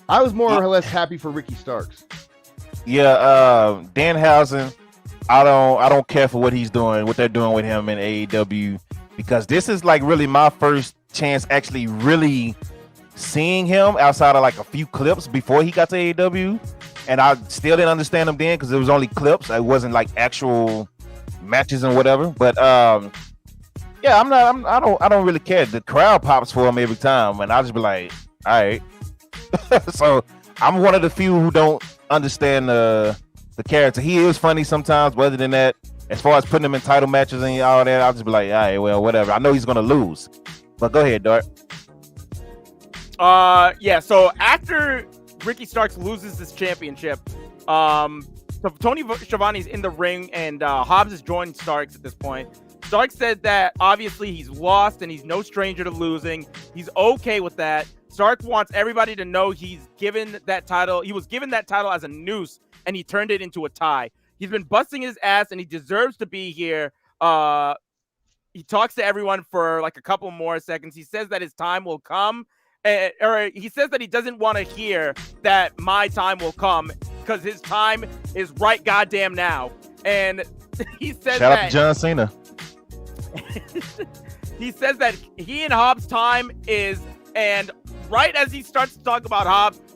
I was more or less happy for Ricky Starks. Yeah, Danhausen, I don't care for what they're doing with him in AEW, because this is like really my first chance actually really seeing him outside of like a few clips before he got to AEW. And I still didn't understand him then because it was only clips. It wasn't like actual matches and whatever. But I don't really care. The crowd pops for him every time, and I'll just be like, all right. So I'm one of the few who don't understand the character. He is funny sometimes, but other than that, as far as putting him in title matches and all that, I'll just be like, all right, well, whatever. I know he's gonna lose. But go ahead, Dart. So after Ricky Starks loses this championship, so Tony Schiavone's in the ring, and Hobbs has joined Starks at this point. Starks said that obviously he's lost and he's no stranger to losing. He's okay with that. Starks wants everybody to know he's given that title. He was given that title as a noose, and he turned it into a tie. He's been busting his ass, and he deserves to be here. He talks to everyone for like a couple more seconds. He says that his time will come. Or he says that he doesn't want to hear that my time will come because his time is right goddamn now. And he says shout out to John Cena. He says that he and Hobbs' time is, and right as he starts to talk about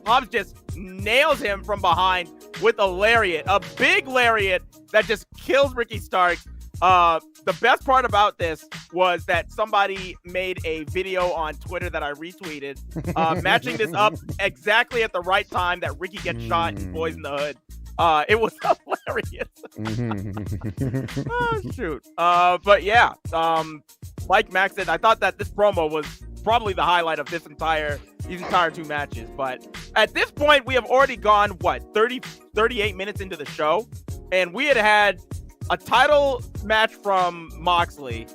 Hobbs just nails him from behind with a lariat, a big lariat that just kills Ricky Starks. The best part about this was that somebody made a video on Twitter that I retweeted, matching this up exactly at the right time that Ricky gets shot in Boys in the Hood. It was hilarious. Oh, shoot. But yeah, like Max said, I thought that this promo was probably the highlight of these entire two matches. But at this point, we have already gone, 38 minutes into the show, and we had a title match from Moxley,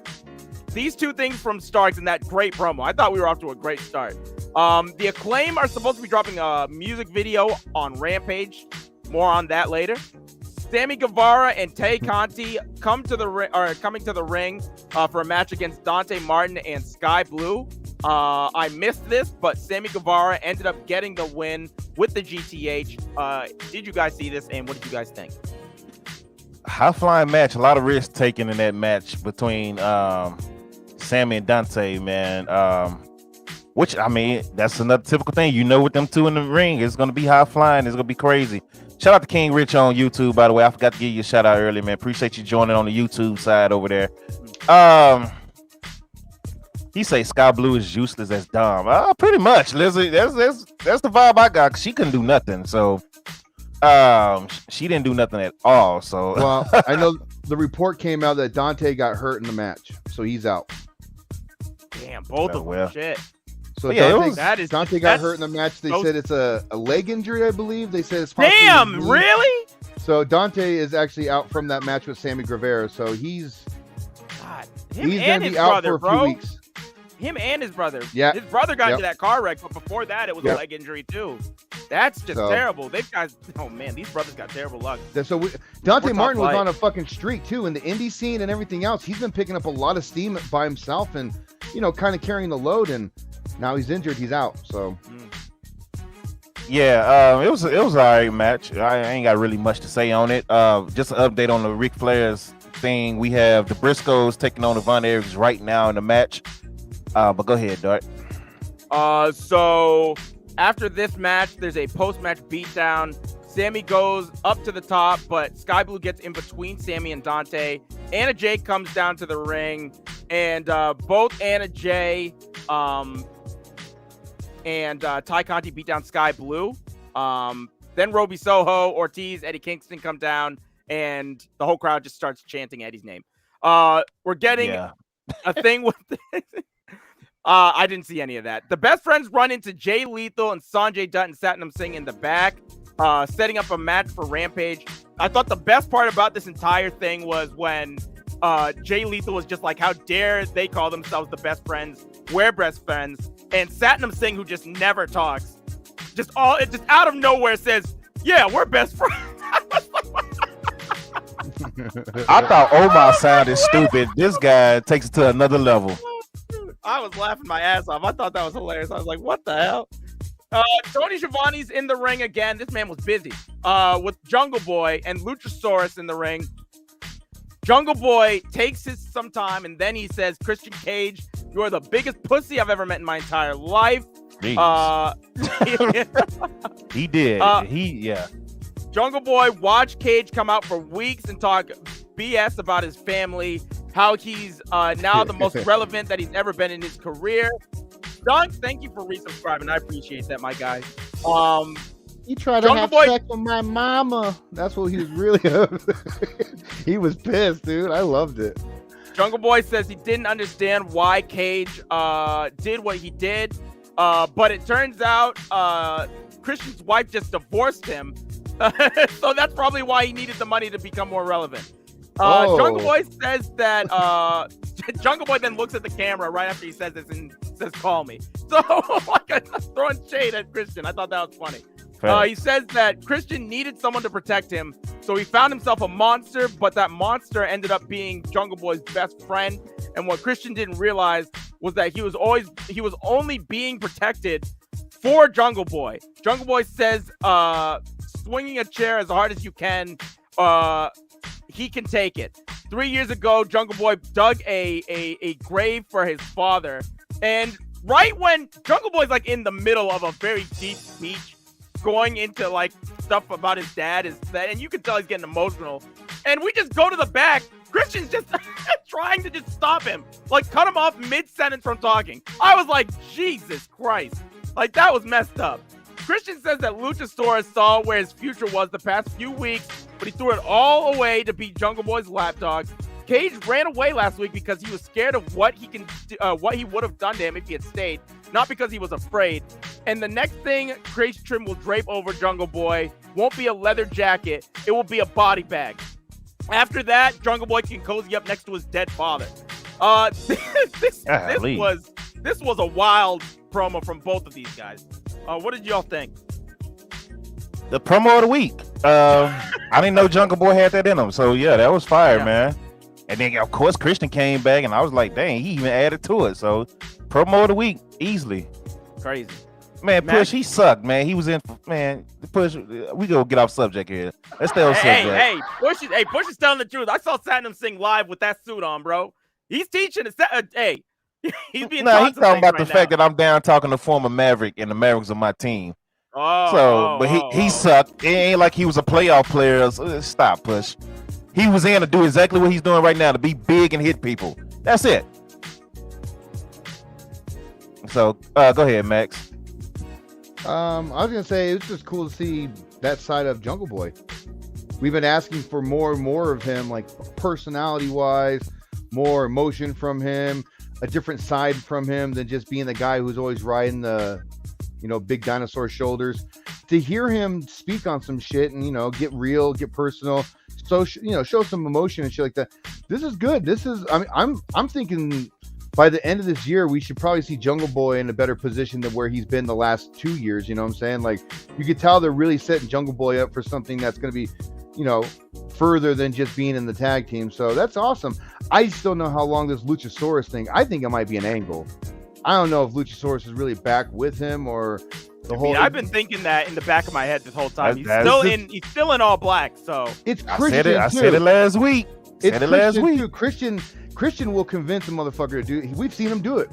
these two things from Starks, and that great promo. I thought we were off to a great start. The Acclaim are supposed to be dropping a music video on Rampage. More on that later. Sammy Guevara and Tay Conti coming to the ring for a match against Dante Martin and Sky Blue. I missed this, but Sammy Guevara ended up getting the win with the GTH. Did you guys see this, and what did you guys think? high flying match. A lot of risk taken in that match between Sammy and Dante, man. Which I mean, that's another typical thing. You know, with them two in the ring, it's gonna be high flying. It's gonna be crazy. Shout out to King Rich on YouTube, by the way. I forgot to give you a shout out earlier, man. Appreciate you joining on the YouTube side over there. He say Sky Blue is useless as Dom. Pretty much, Lizzie. That's the vibe I got. 'Cause she couldn't do nothing, so she didn't do nothing at all. So well, I know the report came out that Dante got hurt in the match, so he's out. Damn, both of them. Shit. So yeah, Dante got hurt in the match. They said it's a leg injury, I believe. They said it's damn, really? So Dante is actually out from that match with Sammy Guevara. So he's gonna be out for a few weeks. Him and his brother. Yeah. His brother got into that car wreck, but before that, it was a leg injury too. That's just terrible. They've got, oh man, these brothers got terrible luck. So Dante Martin was on a fucking streak too in the indie scene and everything else. He's been picking up a lot of steam by himself and, you know, kind of carrying the load. And now he's injured. He's out. So. Yeah, it was all right match. I ain't got really much to say on it. Just an update on the Ric Flair's thing. We have the Briscoes taking on the Von Erichs right now in the match. But go ahead, Dart. So after this match, there's a post-match beatdown. Sammy goes up to the top, but Sky Blue gets in between Sammy and Dante. Anna Jay comes down to the ring, and both Anna Jay and Ty Conti beat down Sky Blue. Then Roby Soho, Ortiz, Eddie Kingston come down, and the whole crowd just starts chanting Eddie's name. We're getting a thing with this. I didn't see any of that. The Best Friends run into Jay Lethal and Sanjay Dutt and Satnam Singh in the back, setting up a match for Rampage. I thought the best part about this entire thing was when Jay Lethal was just like, how dare they call themselves the Best Friends? We're best friends. And Satnam Singh, who just never talks, just out of nowhere says, yeah, we're best friends. I thought Omar sounded stupid. This guy takes it to another level. I was laughing my ass off. I thought that was hilarious. I was like, what the hell? Tony Schiavone's in the ring again. This man was busy with Jungle Boy and Luchasaurus in the ring. Jungle Boy takes some time, and then he says, Christian Cage, you are the biggest pussy I've ever met in my entire life. He did. Jungle Boy watched Cage come out for weeks and talk BS about his family, how he's now the most relevant that he's ever been in his career. Dunk, thank you for resubscribing. I appreciate that, my guy. He tried to have sex with my mama. That's what he was really. He was pissed, dude. I loved it. Jungle Boy says he didn't understand why Cage did what he did, but it turns out Christian's wife just divorced him, so that's probably why he needed the money to become more relevant. Jungle Boy says that Jungle Boy then looks at the camera right after he says this and says, call me. So like throwing shade at Christian. I thought that was funny. He says that Christian needed someone to protect him, so he found himself a monster, but that monster ended up being Jungle Boy's best friend. And what Christian didn't realize was that he was only being protected for Jungle Boy. Jungle Boy says, swinging a chair as hard as you can, he can take it. 3 years ago, Jungle Boy dug a grave for his father, and right when Jungle Boy's like in the middle of a very deep speech, going into like stuff about his dad, and you can tell he's getting emotional. And we just go to the back. Christian's just trying to just stop him, like cut him off mid-sentence from talking. I was like, Jesus Christ. Like, that was messed up. Christian says that Luchasaurus saw where his future was the past few weeks, but he threw it all away to beat Jungle Boy's lapdog. Cage ran away last week because he was scared of what he would have done to him if he had stayed, not because he was afraid. And the next thing Cage Trim will drape over Jungle Boy won't be a leather jacket, it will be a body bag. After that, Jungle Boy can cozy up next to his dead father. This was a wild promo from both of these guys. What did y'all think? The promo of the week. I didn't know Jungle Boy had that in him, so yeah, that was fire, man. And then of course Christian came back, and I was like, dang, he even added to it. So promo of the week, easily. Crazy. Man, Push, he sucked, man. He was in, man. Push, we go get off subject here. Let's stay on subject. Push is telling the truth. I saw Satnam sing live with that suit on, bro. He's teaching. Hey, he's being. No, he's talking about the fact that I'm down talking to former Maverick, and the Mavericks are my team. He sucked. It ain't like he was a playoff player. Stop, Push. He was in to do exactly what he's doing right now, to be big and hit people. That's it. So, go ahead, Max. I was gonna say it's just cool to see that side of Jungle Boy. We've been asking for more and more of him, like personality-wise, more emotion from him, a different side from him than just being the guy who's always riding the, big dinosaur shoulders. To hear him speak on some shit and get real, get personal, so show some emotion and shit like that. This is good. I'm thinking. By the end of this year, we should probably see Jungle Boy in a better position than where he's been the last 2 years. You know what I'm saying? Like, you could tell they're really setting Jungle Boy up for something that's going to be, further than just being in the tag team. So that's awesome. I just don't know how long this Luchasaurus thing, I think it might be an angle. I don't know if Luchasaurus is really back with him or the whole. I've been thinking that in the back of my head this whole time. He's still in all black. So it's Christian. I said it last week. Christian will convince a motherfucker to do it. We've seen him do it.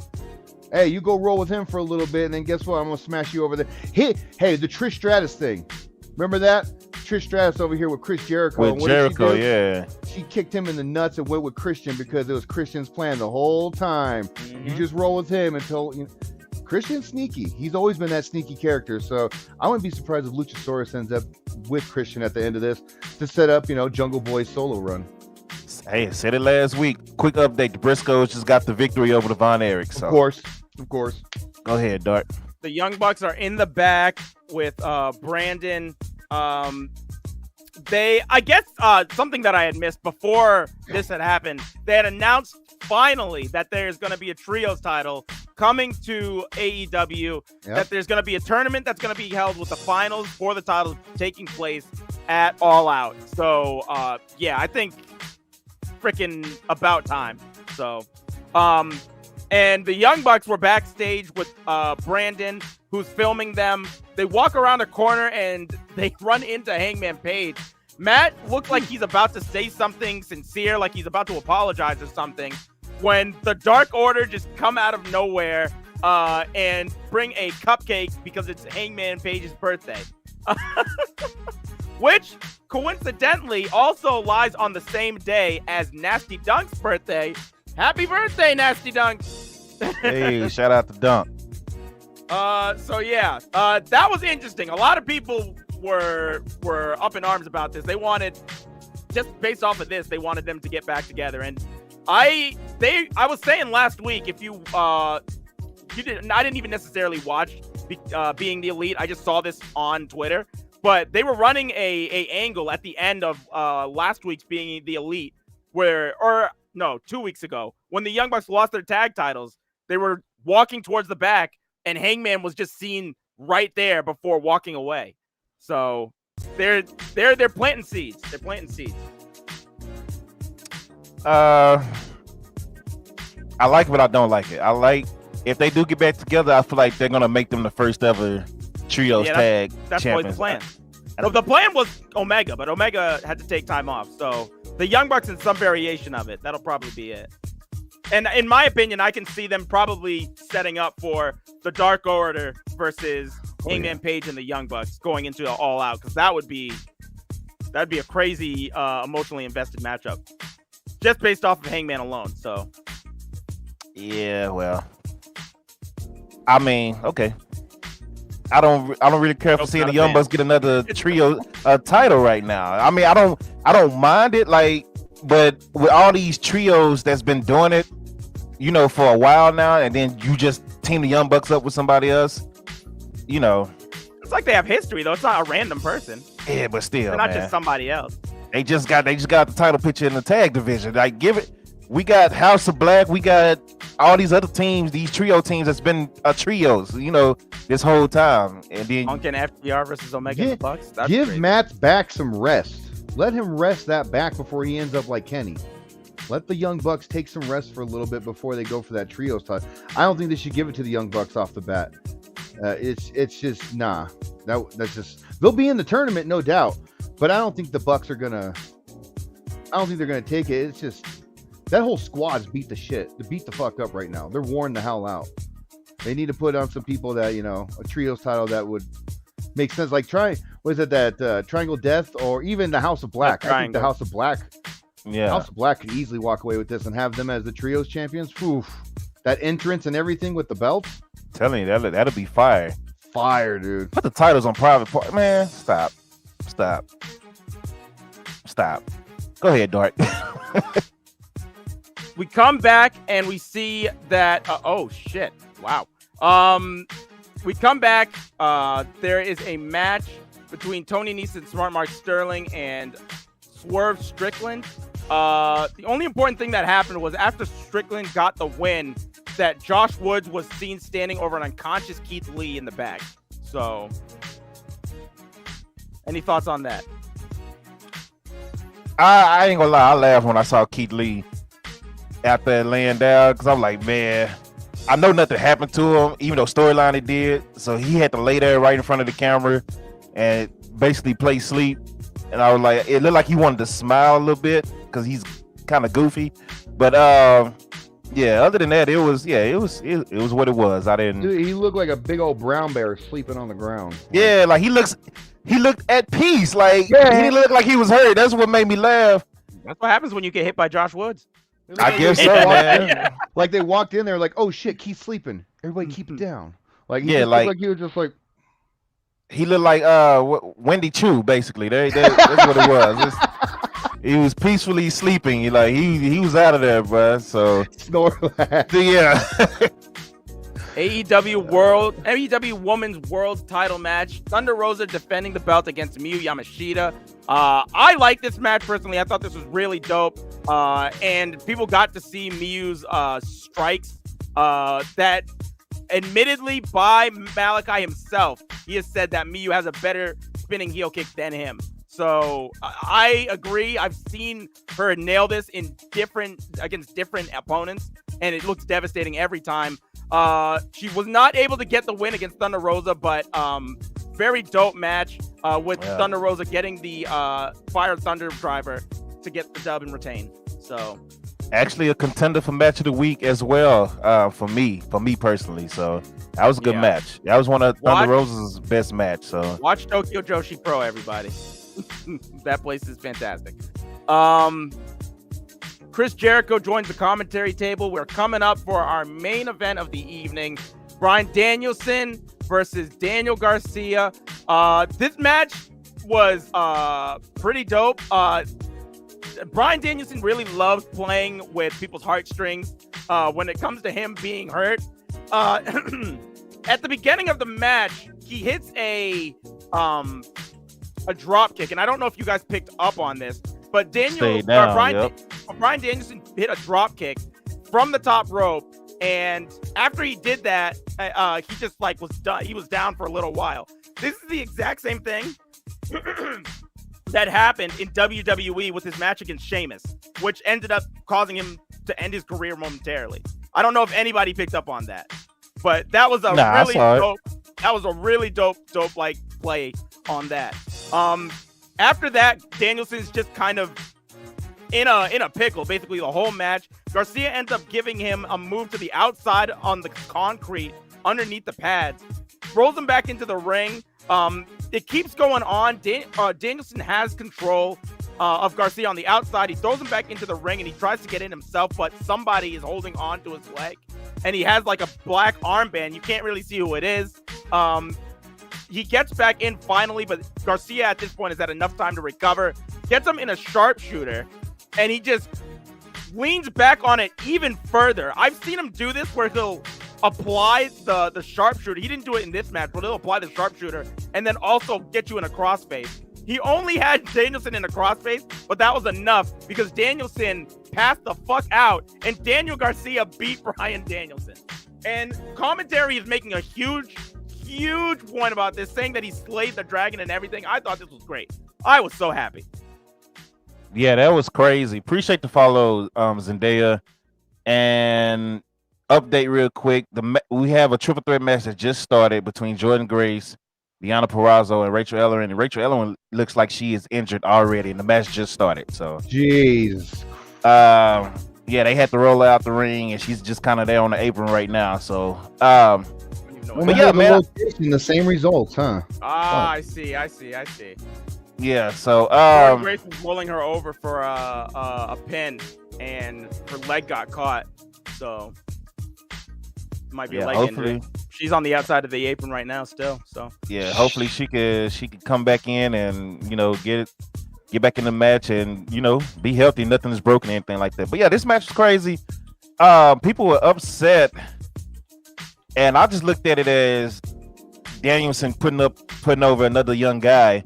Hey, you go roll with him for a little bit, and then guess what? I'm gonna smash you over there. Hey, the Trish Stratus thing. Remember that? Trish Stratus over here with Chris Jericho. With Jericho, yeah. She kicked him in the nuts and went with Christian because it was Christian's plan the whole time. Mm-hmm. You just roll with him until Christian's sneaky. He's always been that sneaky character. So I wouldn't be surprised if Luchasaurus ends up with Christian at the end of this to set up, Jungle Boy's solo run. Hey, I said it last week. Quick update: the Briscoes just got the victory over the Von Erichs. So. Of course. Go ahead, Dart. The Young Bucks are in the back with Brandon. I guess something that I had missed before this had happened, they had announced finally that there's going to be a trios title coming to AEW, that there's going to be a tournament that's going to be held with the finals for the title taking place at All Out. So, I think freaking about time. So, and the Young Bucks were backstage with Brandon, who's filming them. They walk around a corner and they run into Hangman Page. Matt looked like he's about to say something sincere, like he's about to apologize or something, when the Dark Order just come out of nowhere and bring a cupcake because it's Hangman Page's birthday. Which, coincidentally, also lies on the same day as Nasty Dunk's birthday. Happy birthday, Nasty Dunk! Hey, shout out to Dunk. That was interesting. A lot of people were up in arms about this. They wanted, just based off of this, they wanted them to get back together. And I was saying last week, if I didn't even necessarily watch Being the Elite. I just saw this on Twitter. But they were running a angle at the end of last week's Being the Elite, 2 weeks ago, when the Young Bucks lost their tag titles. They were walking towards the back, and Hangman was just seen right there before walking away. So they're planting seeds. They're planting seeds. I like it, but I don't like it. I like if they do get back together. I feel like they're gonna make them the first ever trios tag that's champions. The plan. The plan was Omega, but Omega had to take time off. So the Young Bucks in some variation of it. That'll probably be it. And in my opinion, I can see them probably setting up for the Dark Order versus Hangman Page and the Young Bucks going into an All Out, because that'd be a crazy emotionally invested matchup, just based off of Hangman alone. So yeah, well, I mean, okay. I don't really care for seeing the Young Bucks get another trio title right now. I mean, I don't mind it, but with all these trios that's been doing it, for a while now, and then you just team the Young Bucks up with somebody else, it's like they have history though. It's not a random person. Yeah, but still, they're not just somebody else. They just got the title picture in the tag division. We got House of Black, we got all these other teams, these trio teams that's been trios, this whole time. And then Punk and FTR versus Omega and the Bucks. Give crazy. Matt's back some rest. Let him rest that back before he ends up like Kenny. Let the Young Bucks take some rest for a little bit before they go for that trios title. I don't think they should give it to the Young Bucks off the bat. It's just nah. That's just they'll be in the tournament, no doubt, but I don't think the Bucks are gonna. I don't think they're gonna take it. It's just that whole squad's beat the fuck up right now. They're worn the hell out. They need to put on some people that a trios title that would make sense. Like that Triangle Death or even the House of Black. I think the House of Black. Yeah, House of Black could easily walk away with this and have them as the trios champions. Oof. That entrance and everything with the belts. Telling you that'll be fire. Fire, dude. Put the titles on private part. Man, stop. Go ahead, Dart. We come back and we see that. Oh shit! Wow. We come back. There is a match between Tony Nese, Smart Mark Sterling, and Swerve Strickland. The only important thing that happened was after Strickland got the win, that Josh Woods was seen standing over an unconscious Keith Lee in the back. So, any thoughts on that? I ain't gonna lie, I laughed when I saw Keith Lee after laying down because I'm like, man, I know nothing happened to him, even though storyline it did. So he had to lay there right in front of the camera and basically play sleep. And I was like, it looked like he wanted to smile a little bit because he's kind of goofy. But yeah, other than that, it was what it was. I didn't. Dude, he looked like a big old brown bear sleeping on the ground. Yeah, like he looked at peace. Like he Yeah. didn't look like he was hurt. That's what made me laugh. That's what happens when you get hit by Josh Woods. I guess so, They walked man. in, like they walked in there, like, oh shit, Keith's sleeping. Everybody keep it down. Like he Yeah, just looked like he was just like. He looked like Wendy Chu, basically. That's what it was. He was peacefully sleeping. He was out of there, bro. So Snorlax. yeah. AEW Women's World Title match. Thunder Rosa defending the belt against Miyu Yamashita. I like this match personally. I thought this was really dope. And people got to see Miyu's strikes. That admittedly by Malachi himself, he has said that Miyu has a better spinning heel kick than him. So I agree. I've seen her nail this against different opponents, and it looks devastating every time. She was not able to get the win against Thunder Rosa, but very dope match with Thunder Rosa getting the Fire Thunder driver to get the dub and retain. So Actually a contender for match of the week as well, for me personally. So that was a good match. That was one of Thunder Rosa's best match. So watch Tokyo Joshi Pro, everybody. That place is fantastic. Chris Jericho joins the commentary table. We're coming up for our main event of the evening. Bryan Danielson versus Daniel Garcia. This match was pretty dope. Bryan Danielson really loves playing with people's heartstrings when it comes to him being hurt. At the beginning of the match, he hits a drop kick, and I don't know if you guys picked up on this, but Bryan Danielson hit a drop kick from the top rope, and after he did that, he just was done. He was down for a little while. This is the exact same thing that happened in WWE with his match against Sheamus, which ended up causing him to end his career momentarily. I don't know if anybody picked up on that, but that was a really dope play on that. After that, Danielson's just kind of in a pickle basically the whole match. Garcia ends up giving him a move to the outside on the concrete underneath the pads, throws him back into the ring. It keeps going on. Danielson has control of Garcia on the outside. He throws him back into the ring and he tries to get in himself, but somebody is holding on to his leg, and he has like a black armband. You can't really see who it is. He gets back in finally, but Garcia at this point has had enough time to recover, gets him in a sharpshooter, and he just leans back on it even further. I've seen him do this where he'll apply the sharpshooter. He didn't do it in this match, but he'll apply the sharpshooter and then also get you in a crossface. He only had Danielson in a crossface, but that was enough because Danielson passed the fuck out and Daniel Garcia beat Bryan Danielson. And commentary is making a huge point about this, saying that he slayed the dragon and everything. I thought this was great. I was so happy. Yeah, that was crazy. Appreciate the follow, Zendaya. And update real quick. We have a triple threat match that just started between Jordan Grace, Deonna Purrazzo, and Rachel Ellering. And Rachel Ellering looks like she is injured already, and the match just started. So, jeez. Yeah, they had to roll her out the ring, and she's just kind of there on the apron right now. So, Well, but yeah, man, the same results, huh? I see. yeah. So, Jordan Grace was rolling her over for a pin, and her leg got caught. So, might be a leg injury. She's on the outside of the apron right now, still. So, yeah, hopefully she could come back in and get back in the match and be healthy. Nothing is broken, anything like that. But yeah, this match was crazy. People were upset, and I just looked at it as Danielson putting over another young guy.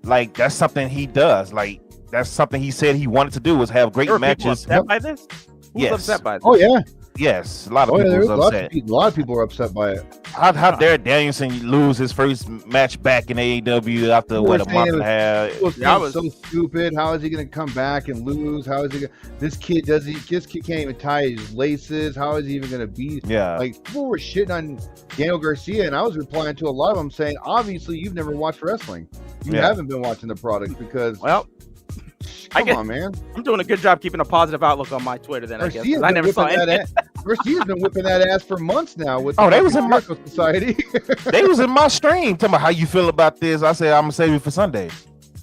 Like, that's something he does. Like, that's something he said he wanted to do, was have great matches. Upset by this? Who's upset by this? Oh yeah. Yes, a lot of people were upset. A lot of people are upset by it. How dare Danielson lose his first match back in AEW after a month and a half? It was so stupid. How is he going to come back and lose? How is he? This kid can't even tie his laces. How is he even going to beat? Yeah, like people were shitting on Daniel Garcia, and I was replying to a lot of them saying, obviously you've never watched wrestling. You haven't been watching the product because Come on, man. I'm doing a good job keeping a positive outlook on my Twitter. Then I guess I never saw it. Garcia's been whipping that ass for months now. With they was in my society. They was in my stream. Talking about how you feel about this. I said I'm gonna save it for Sunday.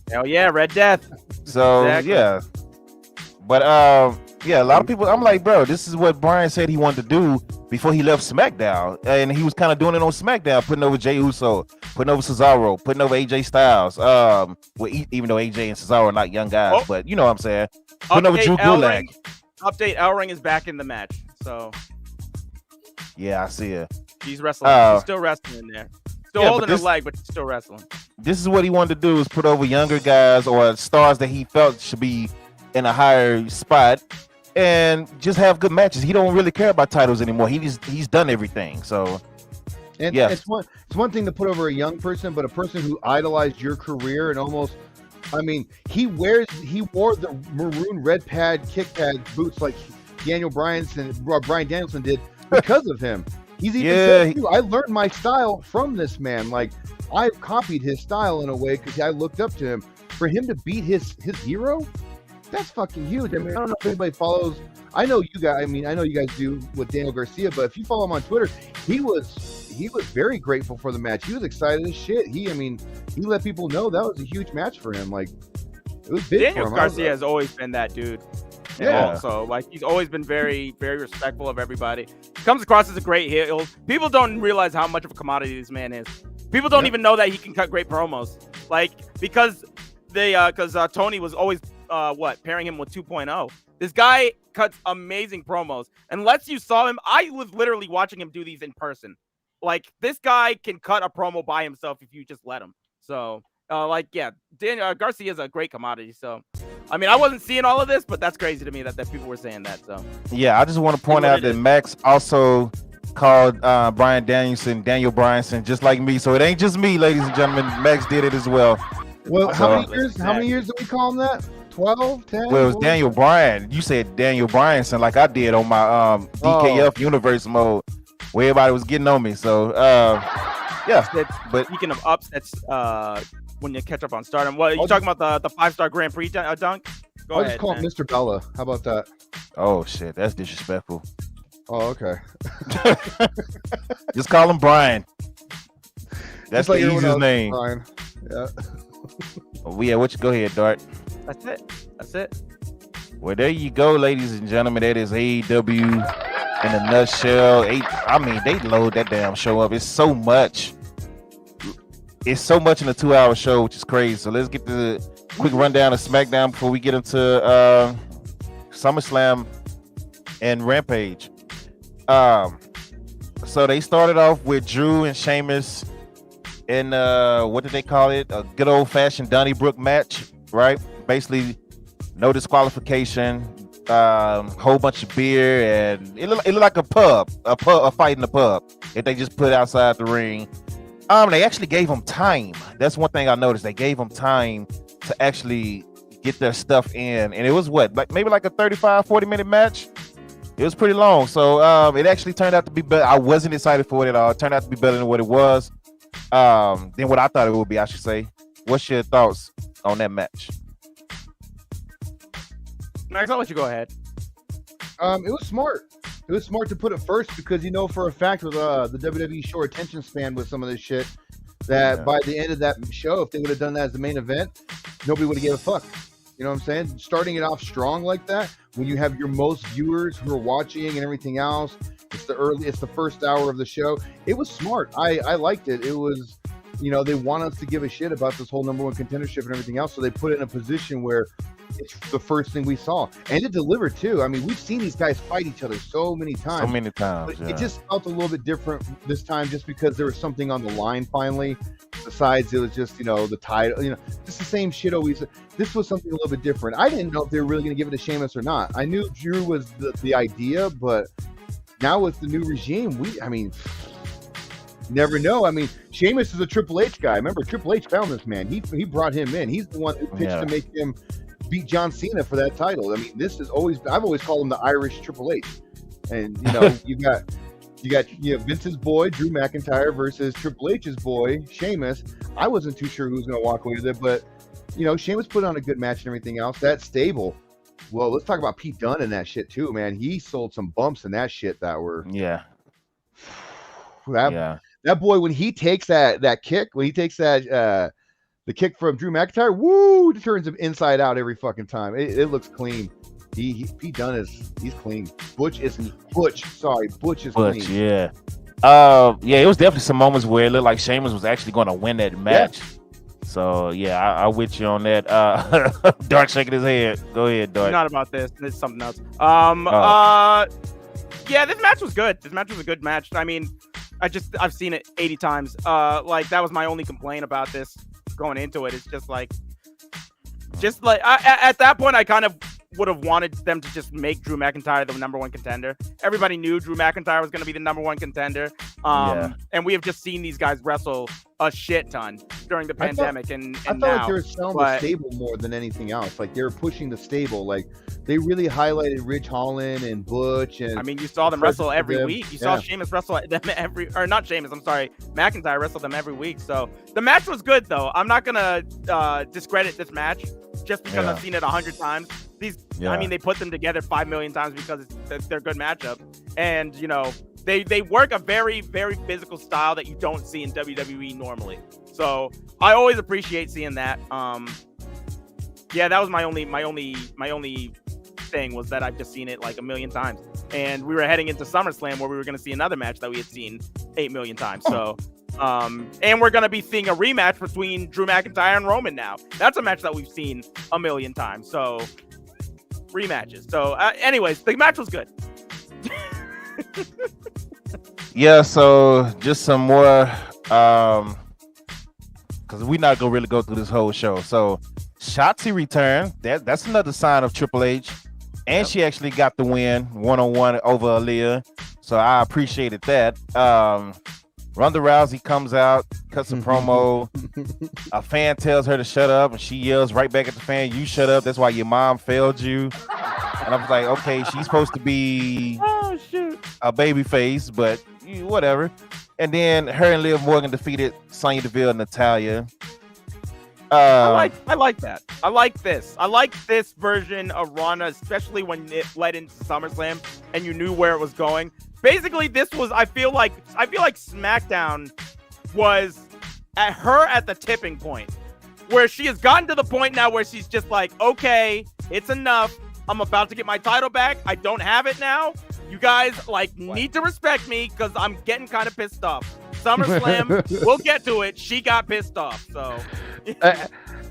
Hell yeah, Red Death. So yeah, but a lot of people. I'm like, bro, this is what Bryan said he wanted to do before he left SmackDown, and he was kind of doing it on SmackDown, putting over Jey Uso, putting over Cesaro, putting over AJ Styles. Even though AJ and Cesaro are not young guys, but you know what I'm saying. Putting over Drew Gulak. Update: Ellering is back in the match. So yeah, I see it. She's wrestling. She's still wrestling in there. Still holding her leg, but she's still wrestling. This is what he wanted to do: is put over younger guys or stars that he felt should be in a higher spot, and just have good matches. He don't really care about titles anymore. He's done everything. So, and it's one thing to put over a young person, but a person who idolized your career and almost, I mean, he wore the maroon red pad kick pad boots like Bryan Danielson did because of him. He's even said, I learned my style from this man. Like, I copied his style in a way because I looked up to him. For him to beat his hero, that's fucking huge. I mean, I don't know if anybody follows. I know you guys. I mean, I know you guys do with Daniel Garcia, but if you follow him on Twitter, he was very grateful for the match. He was excited as shit. He let people know that was a huge match for him. Like, it was big Daniel for him. Garcia has always been that dude. Yeah. Also, like, he's always been very, very respectful of everybody. Comes across as a great heel. People don't realize how much of a commodity this man is. People don't even know that he can cut great promos. Like, because Tony was always pairing him with 2.0. This guy cuts amazing promos. Unless you saw him, I was literally watching him do these in person. Like, this guy can cut a promo by himself if you just let him. So, Daniel Garcia is a great commodity. So, I mean, I wasn't seeing all of this, but that's crazy to me that people were saying that. So, yeah, I just want to point out that Max also called Bryan Danielson Daniel Bryanson, just like me. So it ain't just me, ladies and gentlemen. Max did it as well. Well, how many years did we call him that? 12, 10? Well, it was Daniel Bryan. You said Daniel Bryanson like I did on my DKF Universe mode, where everybody was getting on me. So, but speaking of upsets, when you catch up on Stardom, what are you talking about? The 5-star Grand Prix dunk? Go ahead. I'll just call him Mr. Bella. How about that? Oh shit, that's disrespectful. Oh, okay. Just call him Brian. That's the easiest name. Brian. Yeah. Go ahead, Dart. That's it. Well, there you go, ladies and gentlemen. That is AEW in a nutshell. They load that damn show up. It's so much. It's so much in a 2-hour show, which is crazy. So let's get the quick rundown of SmackDown before we get into SummerSlam and Rampage. So they started off with Drew and Sheamus in what did they call it? A good old fashioned Donnybrook match, right? Basically, no disqualification, whole bunch of beer, and it looked like a fight in the pub if they just put outside the ring. They actually gave them time. That's one thing I noticed. They gave them time to actually get their stuff in, and it was maybe like a 35-40 minute match. It was pretty long, so it actually turned out to be better. I wasn't excited for it at all. It turned out to be better than what it was. Than what I thought it would be, I should say. What's your thoughts on that match? Max, I'll let you go ahead. It was smart. It was smart to put it first because you know for a fact with the WWE short attention span with some of this shit that by the end of that show, if they would have done that as the main event, nobody would have gave a fuck. You know what I'm saying? Starting it off strong like that, when you have your most viewers who are watching and everything else, it's the first hour of the show. It was smart. I liked it. It was, you know, they want us to give a shit about this whole number one contendership and everything else, so they put it in a position where it's the first thing we saw, and it delivered too. I mean, we've seen these guys fight each other so many times. But it just felt a little bit different this time, just because there was something on the line finally. Besides, it was just, you know, the title, you know, just the same shit always. This was something a little bit different. I didn't know if they were really going to give it to Sheamus or not. I knew Drew was the idea, but now with the new regime, never know. I mean, Sheamus is a Triple H guy. Remember, Triple H found this man. He brought him in. He's the one who pitched to make him beat John Cena for that title. I mean, I've always called him the Irish Triple H. And you know, you got Vince's boy Drew McIntyre versus Triple H's boy Sheamus. I wasn't too sure who was going to walk away with it, but you know, Sheamus put on a good match and everything else. That stable. Well, let's talk about Pete Dunne and that shit too, man. He sold some bumps in that shit that were that boy, when he takes that kick, when he takes that the kick from Drew McIntyre, woo, it turns him inside out every fucking time. It looks clean. Pete Dunne he's clean. Butch is clean. Yeah. It was definitely some moments where it looked like Sheamus was actually going to win that match. Yeah. So yeah, I with you on that. Dark shaking his head. Go ahead, Dark. Not about this. It's something else. Yeah, this match was good. This match was a good match. I mean, I've seen it 80 times. Like that was my only complaint about this going into it. It's just like at that point, I kind of would have wanted them to just make Drew McIntyre the number one contender. Everybody knew Drew McIntyre was going to be the number one contender. And we have just seen these guys wrestle a shit ton during the pandemic. I felt like they were selling the stable more than anything else. Like they were pushing the stable. Like they really highlighted Ridge Holland and Butch. And I mean, you saw them wrestle every week. You saw Sheamus wrestle them McIntyre wrestle them every week. So the match was good though. I'm not going to discredit this match just because I've seen it 100 times. I mean, they put them together 5 million times because they're good matchup. And, you know, they work a very, very physical style that you don't see in WWE normally. So I always appreciate seeing that. That was my only thing was that I've just seen it like a million times. And we were heading into SummerSlam where we were going to see another match that we had seen 8 million times. So, and we're going to be seeing a rematch between Drew McIntyre and Roman now. That's a match that we've seen a million times. So rematches. So anyways, the match was good. So just some more because we're not gonna really go through this whole show. So Shotzi returned. That's another sign of Triple H, and she actually got the win 1-on-1 over Aaliyah. So I appreciated that. Ronda Rousey comes out, cuts a promo. A fan tells her to shut up, and she yells right back at the fan, "You shut up. That's why your mom failed you." And I was like, okay, she's supposed to be a baby face, but whatever. And then her and Liv Morgan defeated Sonya Deville and Natalya. I like that. I like this. I like this version of Ronda, especially when it led into SummerSlam and you knew where it was going. Basically, this was I feel like SmackDown was at the tipping point where she has gotten to the point now where she's just like, okay, it's enough. I'm about to get my title back. I don't have it now. You guys need to respect me because I'm getting kind of pissed off. SummerSlam, we'll get to it. She got pissed off. So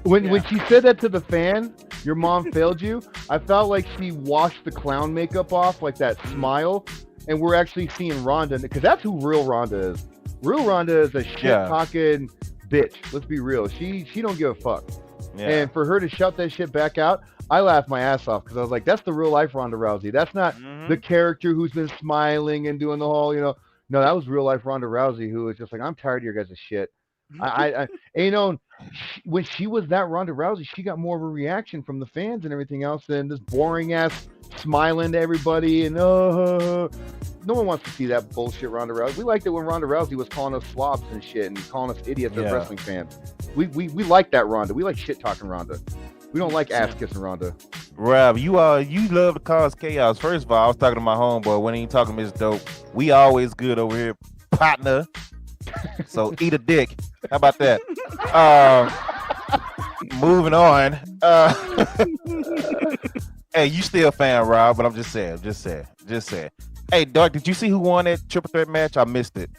when she said that to the fan, your mom failed you, I felt like she washed the clown makeup off, like that smile, and we're actually seeing Ronda, because that's who real Ronda is. Real Ronda is a shit-talking bitch. Let's be real. She don't give a fuck. Yeah. And for her to shout that shit back out, I laughed my ass off because I was like, that's the real life Ronda Rousey. That's not the character who's been smiling and doing the whole, no, that was real life Ronda Rousey who was just like, I'm tired of your guys' shit. And, you know, when she was that Ronda Rousey, she got more of a reaction from the fans and everything else than this boring ass smiling to everybody and no one wants to see that bullshit Ronda Rousey. We liked it when Ronda Rousey was calling us slobs and shit and calling us idiots as wrestling fans. We like that Ronda. We like shit talking Ronda. We don't like ass kissing Ronda. Rob, you love to cause chaos. First of all, I was talking to my homeboy when he talking Miss Dope. We always good over here, partner. So eat a dick. How about that? Moving on. Hey, you still a fan, Rob? But I'm just saying. Hey, Doug, did you see who won that triple threat match? I missed it.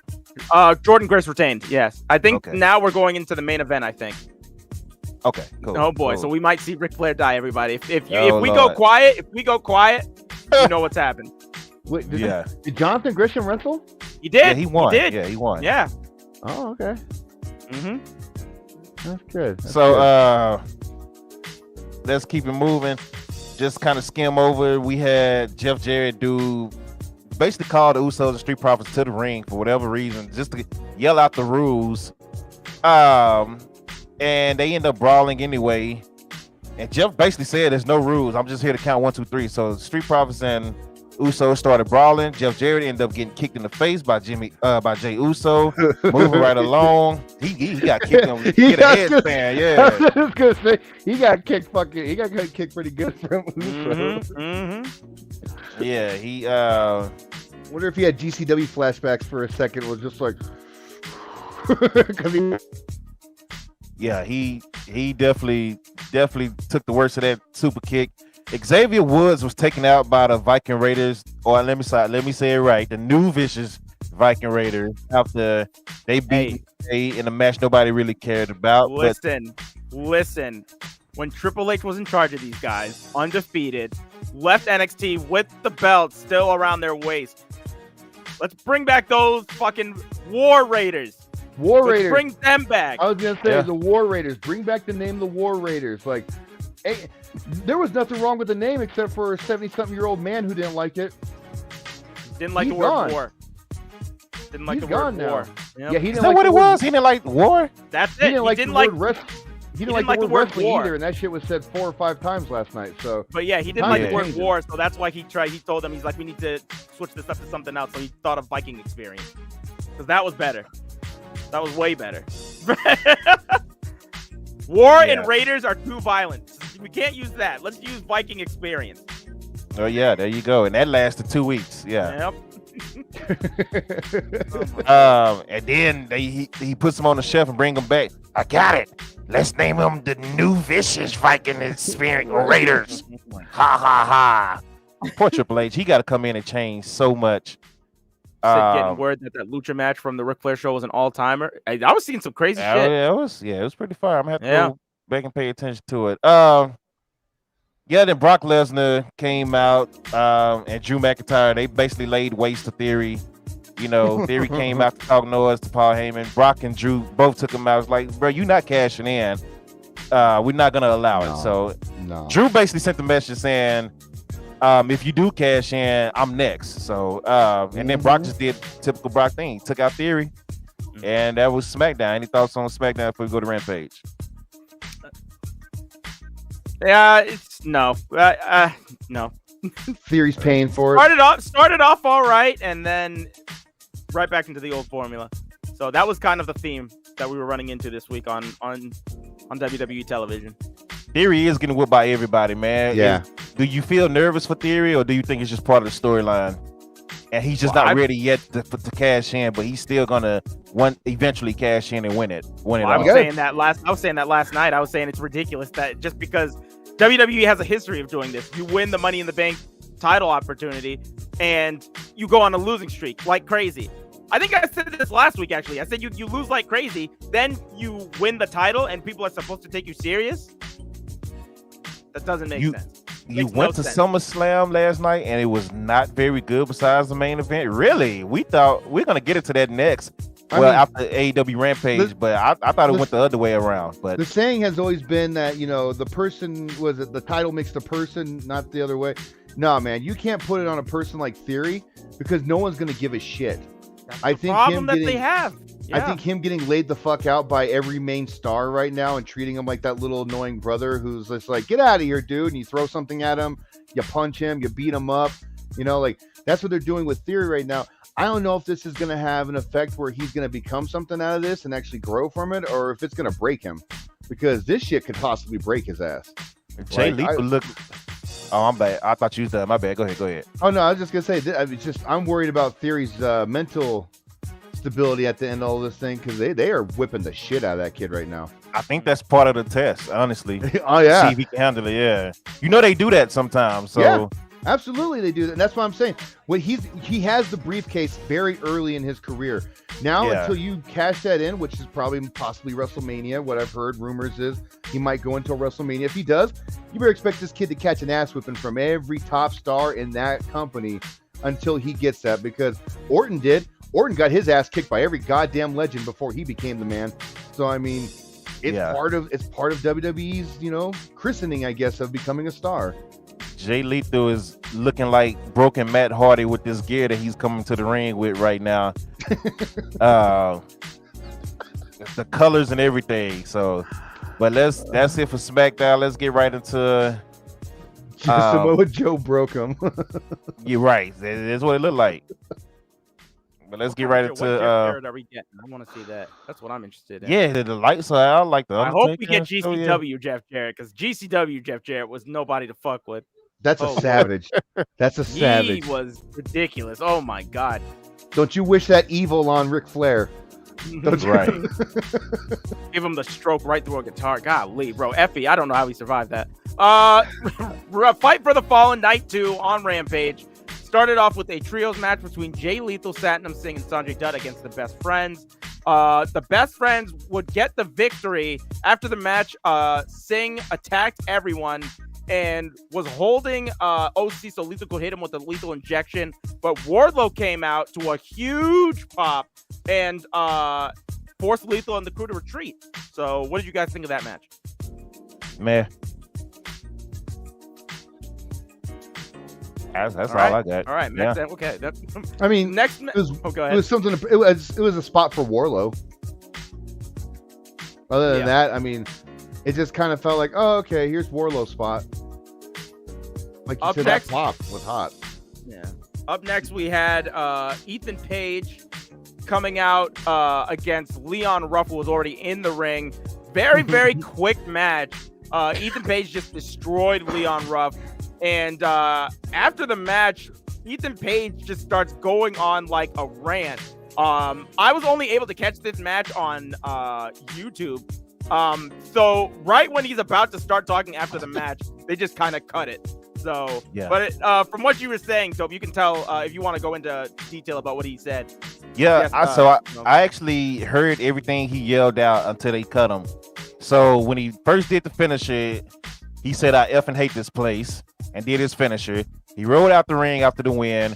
Jordan Grace retained. Yes, I think now we're going into the main event. I think. Okay, cool. Oh boy, cool. so we might see Ric Flair die, everybody. If we go quiet, you know what's happened. Wait, did Jonathan Gresham wrestle? He did. Yeah, he won. He did. Yeah, he won. Yeah. Oh, okay. That's good. Let's keep it moving. Just kind of skim over. We had Jeff Jarrett basically call the Usos and Street Profits to the ring for whatever reason, just to yell out the rules. And they end up brawling anyway. And Jeff basically said, "There's no rules. I'm just here to count 1, 2, 3." So Street Profits and Usos started brawling. Jeff Jarrett ended up getting kicked in the face by Jay Uso. Moving right along. He got kicked on. He got a headband. Yeah. I was gonna say he got kicked pretty good from Uso. Yeah, he Wonder if he had GCW flashbacks for a second. It was just like he definitely took the worst of that super kick. Xavier Woods was taken out by the Viking Raiders, or let me say it right, the new vicious Viking Raiders, after they beat in a match nobody really cared about. Listen. When Triple H was in charge of these guys, undefeated, left NXT with the belt still around their waist. Let's bring back those fucking War Raiders. Let's bring them back. I was gonna say the War Raiders. Bring back the name the War Raiders. Like, hey, there was nothing wrong with the name except for a 70-something-year-old man who didn't like it. Didn't like the word war. Didn't like the word war. Yep. Yeah, he didn't. Is that what it was? He didn't like war. That's it. He didn't like the word wrestling war either, and that shit was said 4 or 5 times last night. So, but yeah, he didn't like the word war, so that's why he told them, he's like, we need to switch this up to something else. So he thought of Viking Experience, because that was better. That was way better. War and Raiders are too violent. We can't use that. Let's use Viking Experience. Oh yeah, there you go. And that lasted 2 weeks. Yeah. Yep. And then he puts him on the shelf and bring him back. I got it. Let's name him the New Vicious Viking Experience Raiders. Ha ha ha. Poor Triple H. He got to come in and change so much. Getting word that Lucha match from the Ric Flair show was an all-timer. I was seeing some crazy shit. Yeah, it was pretty fire. I'm gonna have to go back and pay attention to it. Then Brock Lesnar came out, and Drew McIntyre. They basically laid waste to Theory. You know, Theory came out to talk noise to Paul Heyman. Brock and Drew both took him out. It's like, bro, you're not cashing in. We're not gonna allow it. So Drew basically sent the message saying, if you do cash in, I'm next. So, and then Brock just did typical Brock thing. He took out Theory, and that was SmackDown. Any thoughts on SmackDown before we go to Rampage? Yeah, it's no. Theory's paying for it. Started off all right, and then right back into the old formula. So that was kind of the theme that we were running into this week on WWE television. Theory is getting whipped by everybody, man. Yeah. Do you feel nervous for Theory, or do you think it's just part of the storyline? And he's just not ready yet to cash in, but he's still gonna eventually cash in and win it. I was saying that last night. I was saying it's ridiculous that just because WWE has a history of doing this, you win the Money in the Bank title opportunity and you go on a losing streak like crazy. I think I said this last week, actually. I said you lose like crazy, then you win the title and people are supposed to take you serious. That doesn't make sense. You went to SummerSlam last night and it was not very good besides the main event. Really? We thought we're going to get into that next. After AEW Rampage, but I thought it went the other way around. But the saying has always been that, the title makes the person, not the other way. No, man, you can't put it on a person like Theory because no one's going to give a shit. I think problem that they have. I Yeah. think him getting laid the fuck out by every main star right now and treating him like that little annoying brother who's just like, get out of here, dude. And you throw something at him, you punch him, you beat him up. You know, like that's what they're doing with Theory right now. I don't know if this is going to have an effect where he's going to become something out of this and actually grow from it, or if it's going to break him, because this shit could possibly break his ass. Jay Lethal look. Oh, I'm bad. I thought you was done. My bad. Go ahead. Oh no, I was just gonna say, I'm worried about Theory's mental stability at the end of all this thing, because they are whipping the shit out of that kid right now. I think that's part of the test, honestly. Oh yeah, see if he can handle it. Yeah, you know they do that sometimes. So yeah, absolutely they do that. And that's what I'm saying. When he has the briefcase very early in his career. Now until you cash that in, which is probably possibly WrestleMania. What I've heard rumors is he might go until WrestleMania. If he does, you better expect this kid to catch an ass whipping from every top star in that company until he gets that, because Orton did. Orton got his ass kicked by every goddamn legend before he became the man. So I mean, it's part of WWE's, christening, I guess, of becoming a star. Jay Lethal is looking like broken Matt Hardy with this gear that he's coming to the ring with right now. The colors and everything. So, but that's it for SmackDown. Let's get right into Samoa Joe broke him. You're right. That's what it looked like. But let's get right into. What Jeff Jarrett are we getting? I want to see that. That's what I'm interested in. Yeah, the lights are out like the. I hope we get GCW Jeff Jarrett, because GCW Jeff Jarrett was nobody to fuck with. That's a savage. That's a savage. He was ridiculous. Oh my god. Don't you wish that evil on Ric Flair? Right. Give him the stroke right through a guitar. Golly, bro. Effie, I don't know how he survived that. Fight for the Fallen Night 2 on Rampage. Started off with a trios match between Jay Lethal, Satnam Singh, and Sanjay Dutt against the Best Friends. The Best Friends would get the victory. After the match, Singh attacked everyone and was holding OC so Lethal could hit him with a lethal injection. But Wardlow came out to a huge pop and forced Lethal and the crew to retreat. So what did you guys think of that match? Man. That's all I got. All right, yeah. Okay. I mean, next. Go ahead. It was something. It was a spot for Wardlow. Other than that, I mean, it just kind of felt like, oh, okay, here's Wardlow's spot. Like you said, that pop was hot. Yeah. Up next, we had Ethan Page coming out against Leon Ruff, who was already in the ring. Very, very quick match. Ethan Page just destroyed Leon Ruff. And after the match, Ethan Page just starts going on like a rant. I was only able to catch this match on YouTube. So right when he's about to start talking after the match, they just kind of cut it. So, yeah. But from what you were saying, Dope, you can tell if you want to go into detail about what he said. Yeah, I actually heard everything he yelled out until they cut him. So when he first did the finisher, he said, "I effing hate this place," and did his finisher. He rolled out the ring after the win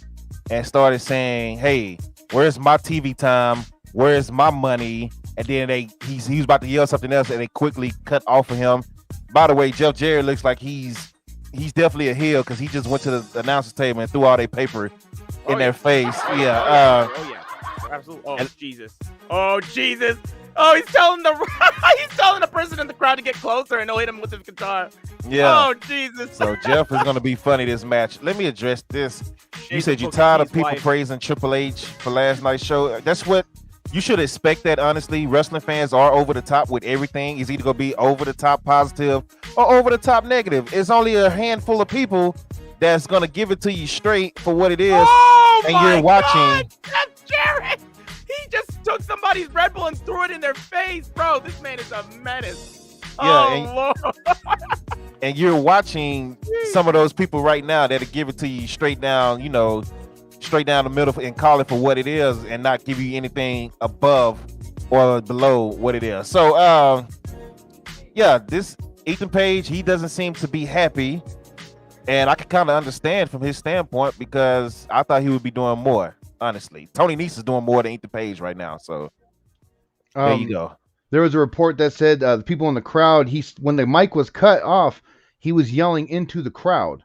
and started saying, "Hey, where's my TV time? Where's my money?" And then he was about to yell something else, and they quickly cut off of him. By the way, Jeff Jarrett looks like he's definitely a heel, because he just went to the announcer's table and threw all their paper in their face. Yeah. Absolutely. Oh, Jesus. Oh, he's telling the person in the crowd to get closer, and they'll hit him with his guitar. Yeah. Oh, Jesus. So Jeff is going to be funny this match. Let me address this. You said you're tired of people praising Triple H for last night's show. That's what you should expect. That honestly, wrestling fans are over the top with everything. It's either going to be over the top positive or over the top negative. It's only a handful of people that's going to give it to you straight for what it is. Oh, and you're watching. God, Jeff Jarrett. He just took somebody's Red Bull and threw it in their face, bro. This man is a menace. Yeah, Lord. And you're watching some of those people right now that'll give it to you straight down, straight down the middle and call it for what it is and not give you anything above or below what it is. So, this Ethan Page, he doesn't seem to be happy. And I can kind of understand from his standpoint, because I thought he would be doing more. Honestly, Tony Nese is doing more than Ethan Page right now. So there you go. There was a report that said the people in the crowd, when the mic was cut off, he was yelling into the crowd.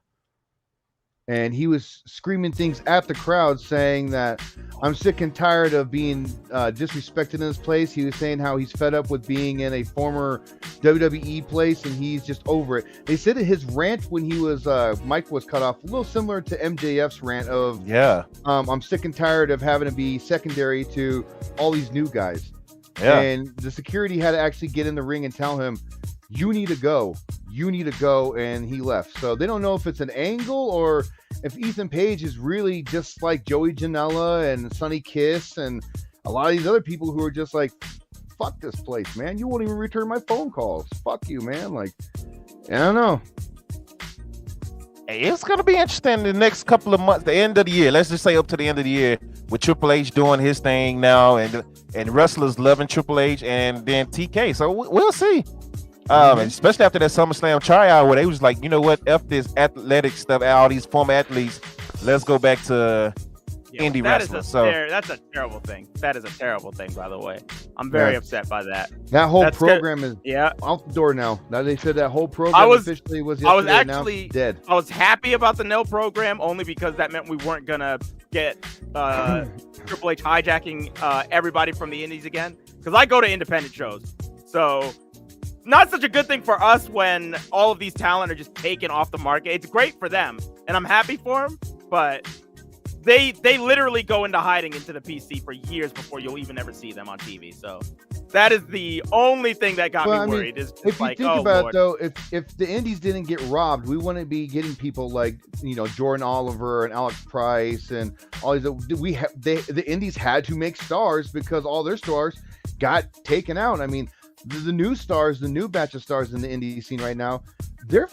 and he was screaming things at the crowd saying that I'm sick and tired of being disrespected in this place. He was saying how he's fed up with being in a former WWE place and he's just over it. They said that his rant when he was Mike was cut off, a little similar to MJF's rant of I'm sick and tired of having to be secondary to all these new guys. Yeah. And the security had to actually get in the ring and tell him, you need to go, and he left. So they don't know if it's an angle or if Ethan Page is really just like Joey Janela and Sonny Kiss and a lot of these other people who are just like, fuck this place, man. You won't even return my phone calls. Fuck you, man. Like, I don't know. Hey, it's gonna be interesting the next couple of months, the end of the year. Let's just say up to the end of the year, with Triple H doing his thing now, and wrestlers loving Triple H, and then TK. So we'll see. And especially after that SummerSlam tryout, where they was like, you know what, F this athletic stuff, all these former athletes, let's go back to indie wrestling. That's a terrible thing. That is a terrible thing, by the way. I'm very upset by that. That whole program is out the door now. Now they said that whole program officially was yesterday, dead. I was happy about the no program only because that meant we weren't gonna get Triple H hijacking everybody from the indies again. Because I go to independent shows, so not such a good thing for us when all of these talent are just taken off the market. It's great for them, and I'm happy for them, but they literally go into hiding into the PC for years before you'll even ever see them on TV. So that is the only thing that got me worried. Is if you think about it, though, if the indies didn't get robbed, we wouldn't be getting people like Jordan Oliver and Alex Price and all these. The indies had to make stars because all their stars got taken out. I mean, the new stars, the new batch of stars in the indie scene right now, they're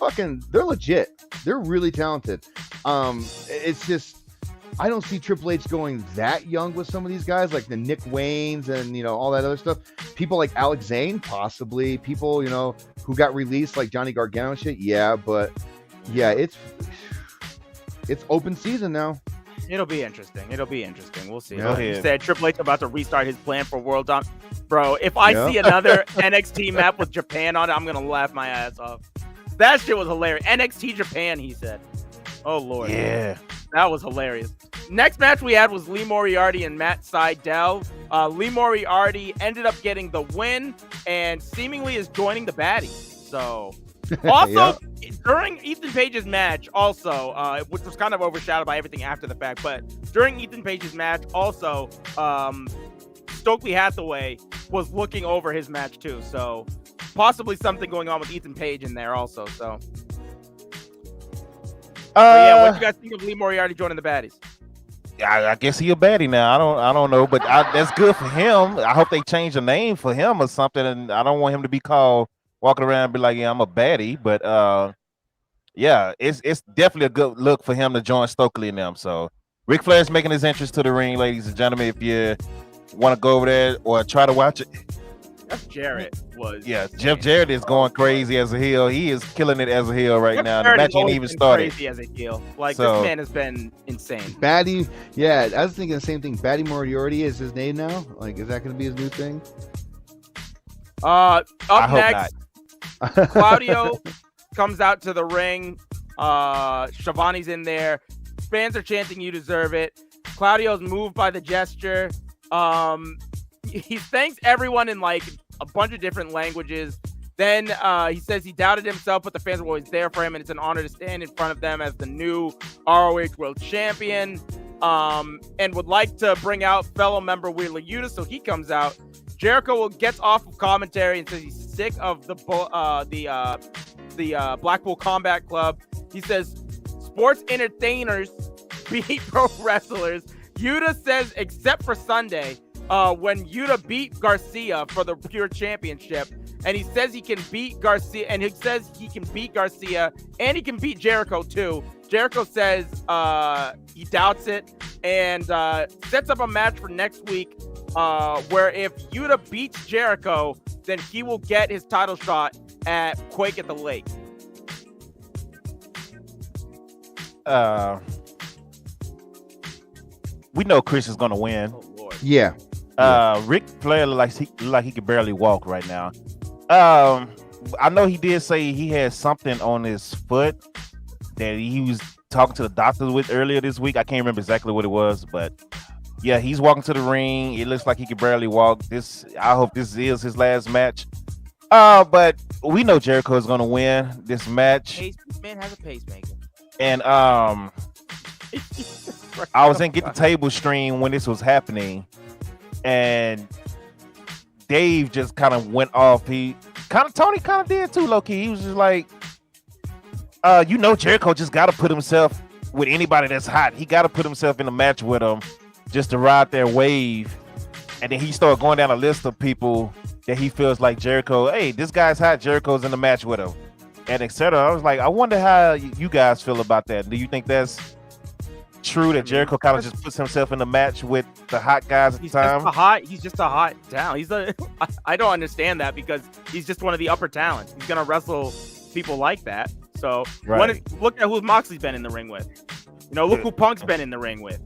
legit. They're really talented. It's just, I don't see Triple H going that young with some of these guys, like the Nick Waynes and, all that other stuff. People like Alex Zane, possibly. People, who got released like Johnny Gargano and shit. Yeah, but yeah, it's open season now. It'll be interesting. We'll see. Like you said, Triple H about to restart his plan for World Dom. Bro, if I see another NXT map with Japan on it, I'm going to laugh my ass off. That shit was hilarious. NXT Japan, he said. Oh, Lord. Yeah. That was hilarious. Next match we had was Lee Moriarty and Matt Sydal. Lee Moriarty ended up getting the win and seemingly is joining the baddies. So, also, during Ethan Page's match, also, which was kind of overshadowed by everything after the fact, but during Ethan Page's match, also, Stokely Hathaway was looking over his match too. So, possibly something going on with Ethan Page in there also. So, what do you guys think of Lee Moriarty joining the baddies? I guess he a baddie now. I don't know, but that's good for him. I hope they change the name for him or something. And I don't want him to be called walking around and be like, yeah, I'm a baddie. But it's definitely a good look for him to join Stokely and them. So Ric Flair's making his entrance to the ring, ladies and gentlemen. If you want to go over there or try to watch it. Jeff Jarrett was. Yeah, Jeff Jarrett is going crazy as a heel. He is killing it as a heel right now. The match ain't even started. Crazy as a heel. Like, this man has been insane. Baddie, I was thinking the same thing. Baddie Moriarty is his name now. Like, is that going to be his new thing? Up next, Claudio comes out to the ring. Shivani's in there. Fans are chanting, "You deserve it." Claudio's moved by the gesture. He thanks everyone in like a bunch of different languages. Then he says he doubted himself, but the fans were always there for him, and it's an honor to stand in front of them as the new ROH World Champion. And would like to bring out fellow member Wheeler Yuta, so he comes out. Jericho gets off of commentary and says he's sick of the Blackpool Combat Club. He says sports entertainers beat pro wrestlers. Yuta says except for Sunday, when Yuta beat Garcia for the Pure Championship, and he says he can beat Garcia, and he says he can beat Garcia, and he can beat Jericho too. Jericho says he doubts it, and sets up a match for next week, where if Yuta beats Jericho, then he will get his title shot at Quake at the Lake. We know Chris is gonna win. Oh, Lord. Yeah. Ric Flair looks like he can barely walk right now. I know he did say he had something on his foot that he was talking to the doctors with earlier this week. I can't remember exactly what it was, but yeah, he's walking to the ring. It looks like he can barely walk. I hope this is his last match. But we know Jericho is going to win this match. Man has a pacemaker. And I was in Get the Table stream when this was happening, and Dave just kind of went off. Tony kind of did too, low key. He was just like, Jericho just got to put himself with anybody that's hot. He got to put himself in a match with them just to ride their wave. And then he started going down a list of people that he feels like Jericho, hey, this guy's hot, Jericho's in the match with him, and etc. I was like, I wonder how you guys feel about that. Do you think that's true that Jericho kind of just puts himself in the match with the hot guys at the time? He's just a hot talent. I don't understand that because he's just one of the upper talents. He's gonna wrestle people like that. So look at who Moxley's been in the ring with. Look who Punk's been in the ring with.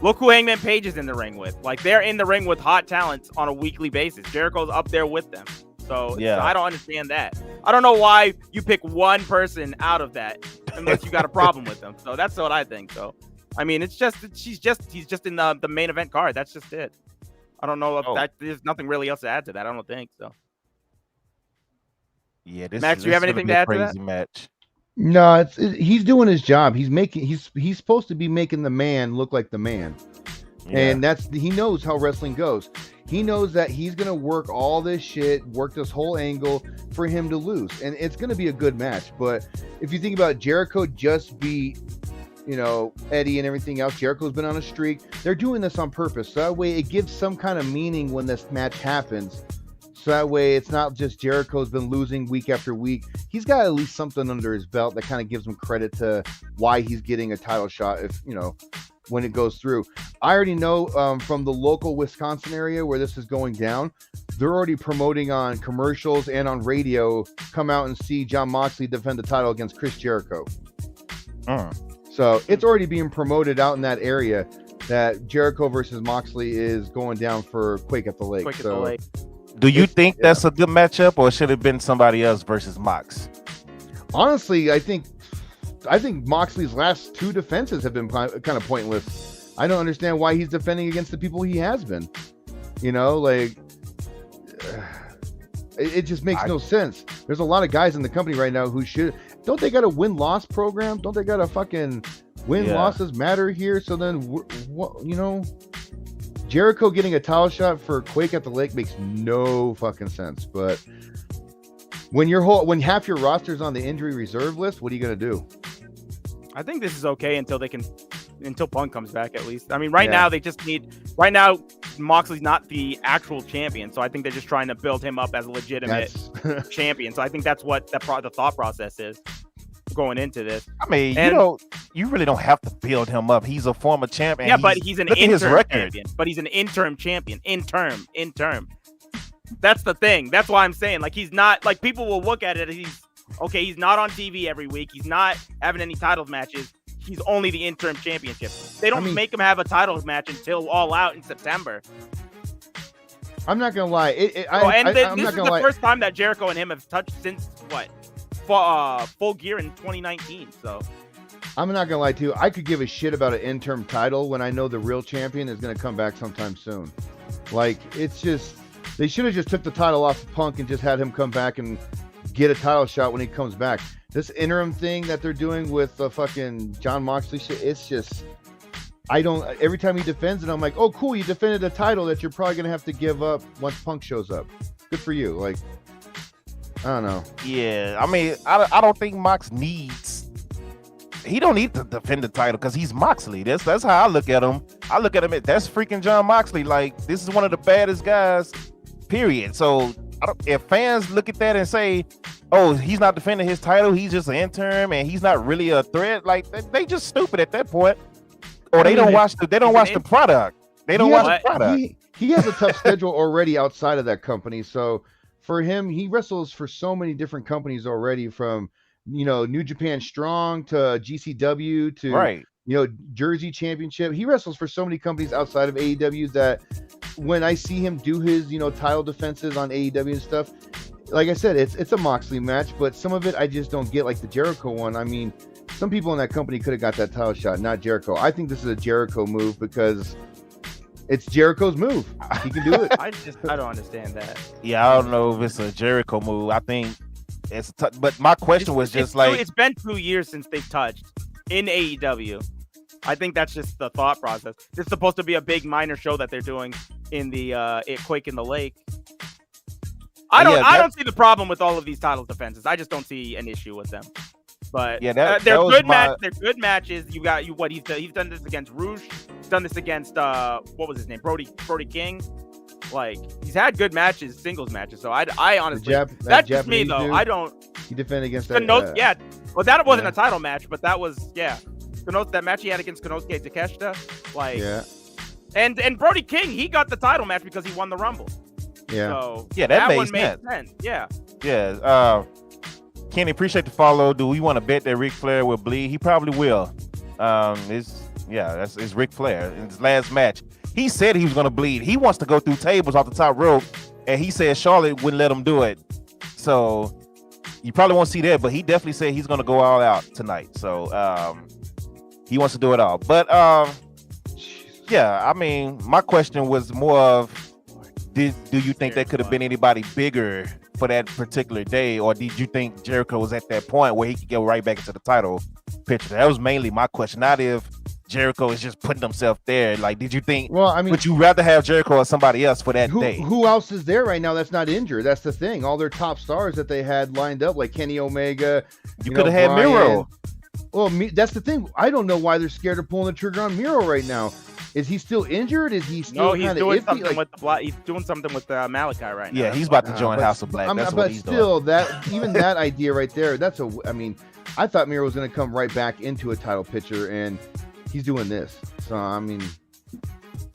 Look who Hangman Page is in the ring with. Like, they're in the ring with hot talents on a weekly basis. Jericho's up there with them. So I don't understand that. I don't know why you pick one person out of that unless you got a problem with them. So that's what I think. So, I mean, he's just in the main event card. That's just it. I don't know if there's nothing really else to add to that. I don't think so. Yeah, Max, do you have anything to add to that? Match. No, he's doing his job. He's supposed to be making the man look like the man. Yeah. And he knows how wrestling goes. He knows that he's going to work all this shit, work this whole angle for him to lose. And it's going to be a good match. But if you think about Jericho just beat, Eddie and everything else, Jericho's been on a streak. They're doing this on purpose. So that way it gives some kind of meaning when this match happens. So that way it's not just Jericho's been losing week after week. He's got at least something under his belt that kind of gives him credit to why he's getting a title shot when it goes through. I already know from the local Wisconsin area where this is going down, they're already promoting on commercials and on radio, come out and see Jon Moxley defend the title against Chris Jericho. So it's already being promoted out in that area that Jericho versus Moxley is going down for Quake at the Lake. Do you think that's a good matchup, or should it have been somebody else versus Mox? Honestly, I think Moxley's last two defenses have been kind of pointless. I don't understand why he's defending against the people he has been. It just makes no sense. There's a lot of guys in the company right now who don't they got a win-loss program? Don't they got a fucking win-losses matter here? So then, Jericho getting a title shot for Quake at the Lake makes no fucking sense. But when half your roster's on the injury reserve list, what are you gonna do? I think this is okay until Punk comes back, at least. I mean, now they just need. Right now, Moxley's not the actual champion, so I think they're just trying to build him up as a legitimate champion. So I think that's what the thought process is going into this. I mean, you really don't have to build him up. He's a former champion. Yeah, but he's an interim champion. But he's an interim champion. Interim. That's the thing. That's why I'm saying, like, he's not, like, people will look at it as he's not on TV every week. He's not having any title matches. He's only the interim championship. They don't make him have a title match until All Out in September. I'm not gonna lie. This is the first time that Jericho and him have touched since Full Gear in 2019. So I'm not gonna lie to you. I could give a shit about an interim title when I know the real champion is gonna come back sometime soon. Like, it's just, they should have just took the title off of Punk and just had him come back and get a title shot when he comes back. This interim thing that they're doing with the fucking Jon Moxley shit, it's just, every time he defends it, I'm like, oh, cool, you defended a title that you're probably going to have to give up once Punk shows up. Good for you. Like, I don't know. Yeah, I mean, I don't think Mox he don't need to defend the title because he's Moxley. That's how I look at him. I look at him, that's freaking Jon Moxley. Like, this is one of the baddest guys, period. So if fans look at that and say, oh, he's not defending his title, he's just an interim and he's not really a threat, like, they just stupid at that point. Or they don't watch the product. They don't watch the product. He has a tough schedule already outside of that company. So for him, he wrestles for so many different companies already, from New Japan Strong to GCW to Jersey Championship. He wrestles for so many companies outside of AEW that when I see him do his title defenses on AEW and stuff, like I said, it's a Moxley match, but some of it I just don't get, like the Jericho one. I mean, Some people in that company could have got that title shot, not Jericho. I think this is a Jericho move because it's Jericho's move. He can do it. I don't understand that. Yeah, I don't know if it's a Jericho move. I think it's but my question was just like, it's been 2 years since they've touched in AEW. I think that's just the thought process. This is supposed to be a big minor show that they're doing in the Quake in the Lake. I don't see the problem with all of these title defenses. I just don't see an issue with them. But yeah, they're good They're good matches. He's done this against Rouge. He's done this against what was his name? Brody King. Like, he's had good matches, singles matches. So I honestly, that's just me though. I don't. He defended against that. Yeah. Well, that wasn't a title match, but that was that match he had against Konosuke Takeshita. Like, yeah. And Brody King, he got the title match because he won the Rumble. Yeah. So yeah, that made one made sense. Yeah. Yeah. Kenny, appreciate the follow. Do we want to bet that Ric Flair will bleed? He probably will. It's Ric Flair in his last match. He said he was going to bleed. He wants to go through tables off the top rope, and he said Charlotte wouldn't let him do it. So you probably won't see that, but he definitely said he's going to go all out tonight. So he wants to do it all. But yeah, I mean, my question was more of, do you think there could have been anybody bigger for that particular day, or did you think Jericho was at that point where he could go right back into the title picture? That was mainly my question. Not if Jericho is just putting himself there. Like, did you think? Well, I mean, would you rather have Jericho or somebody else for that day? Who else is there right now that's not injured? That's the thing. All their top stars that they had lined up, like Kenny Omega. You could have had Miro. Well, that's the thing. I don't know why they're scared of pulling the trigger on Miro right now. Is he still injured? Is he still? No, he's doing something with he's doing something with Malachi right now. Yeah, he's about to join House of Black. That's what he's doing. Even that idea right there. I mean, I thought Miro was going to come right back into a title picture, and he's doing this. So I mean,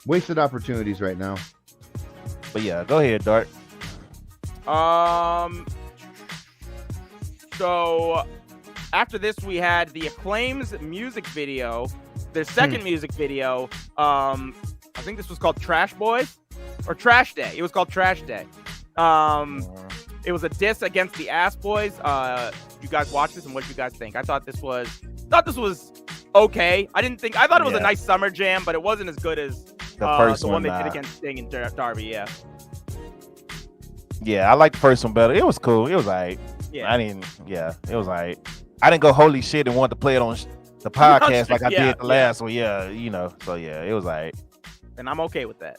wasted opportunities right now. But yeah, go ahead, Dart. So after this, we had the Acclaim's music video. Their second music video, I think this was called Trash Boys or Trash Day. It was called Trash Day. It was a diss against the Ass Boys. You guys watch this, and what did you guys think? I thought this was okay. I thought it was a nice summer jam, but it wasn't as good as the one they did against Sting and Darby. Yeah. Yeah, I like the first one better. It was cool. It was alright. Yeah. It was alright. I didn't go holy shit and want to play it on the podcast like I did the last one. Yeah, so yeah, it was alright. And I'm okay with that.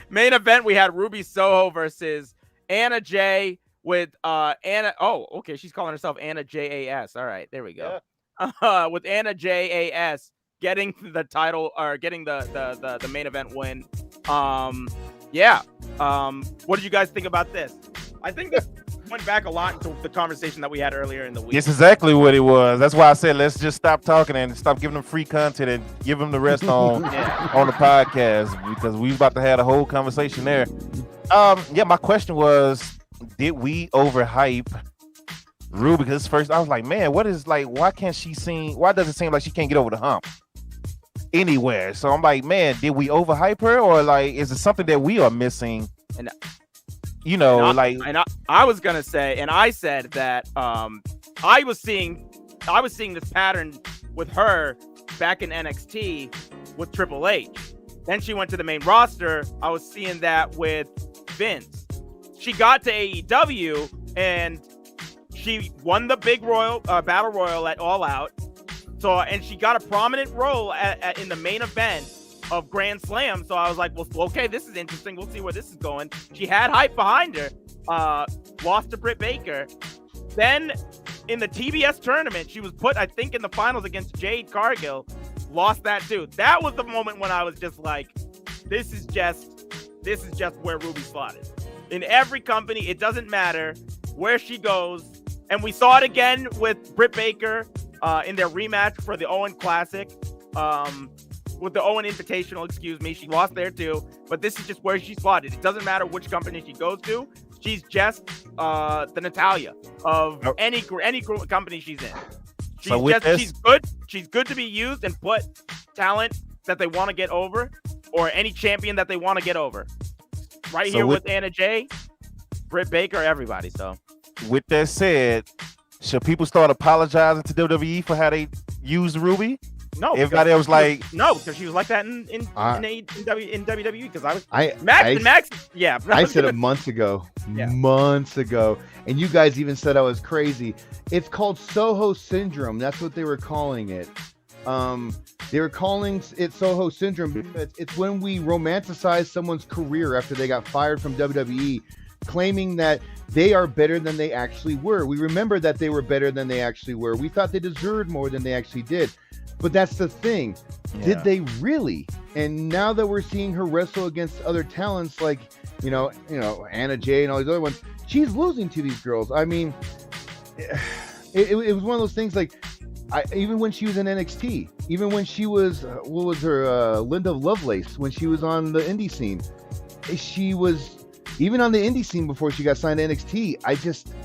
Main event, we had Ruby Soho versus Anna Jay with Anna. Oh, okay, she's calling herself Anna JAS. All right, there we go. Yeah. With Anna JAS getting the title or getting the main event win. What did you guys think about this? I think this went back a lot into the conversation that we had earlier in the week. It's exactly what it was. That's why I said let's just stop talking and stop giving them free content and give them the rest on on the podcast, because we about to have a whole conversation there. My question was, did we overhype Ruby? Because first I was like, man, why does it seem like she can't get over the hump anywhere? So I'm like, man, did we overhype her, or like is it something that we are missing? And I was gonna say, and I said that I was seeing this pattern with her back in NXT with Triple H. Then she went to the main roster. I was seeing that with Vince. She got to AEW and she won the big battle royal at All Out. So, and she got a prominent role in the main event of Grand Slam. So I was like, well, okay, this is interesting. We'll see where this is going. She had hype behind her. Lost to Britt Baker. Then in the TBS tournament, she was put, I think, in the finals against Jade Cargill. Lost that too. That was the moment when I was just like, this is just where Ruby Slot is. In every company, it doesn't matter where she goes. And we saw it again with Britt Baker in their rematch for the Owen Classic. With the Owen Invitational, she lost there too. But this is just where she's slotted. It doesn't matter which company she goes to. She's just the Natalya of any company she's in. She's good. She's good to be used and put talent that they want to get over, or any champion that they want to get over. Right here with Anna Jay, Britt Baker, everybody. So with that said, should people start apologizing to WWE for how they used Ruby? No, Everybody else like no, because she was like that in WWE. Because I Max, yeah. I said it months ago, and you guys even said I was crazy. It's called Soho syndrome. That's what they were calling it. They were calling it Soho syndrome. It's when we romanticize someone's career after they got fired from WWE, claiming that they are better than they actually were. We remember that they were better than they actually were. We thought they deserved more than they actually did. But that's the thing. Yeah. Did they really? And now that we're seeing her wrestle against other talents like, you know, Anna Jay and all these other ones, she's losing to these girls. I mean, it was one of those things like, even when she was in NXT, even when she was, what was her, Linda Lovelace, when she was on the indie scene, she was, even on the indie scene before she got signed to NXT,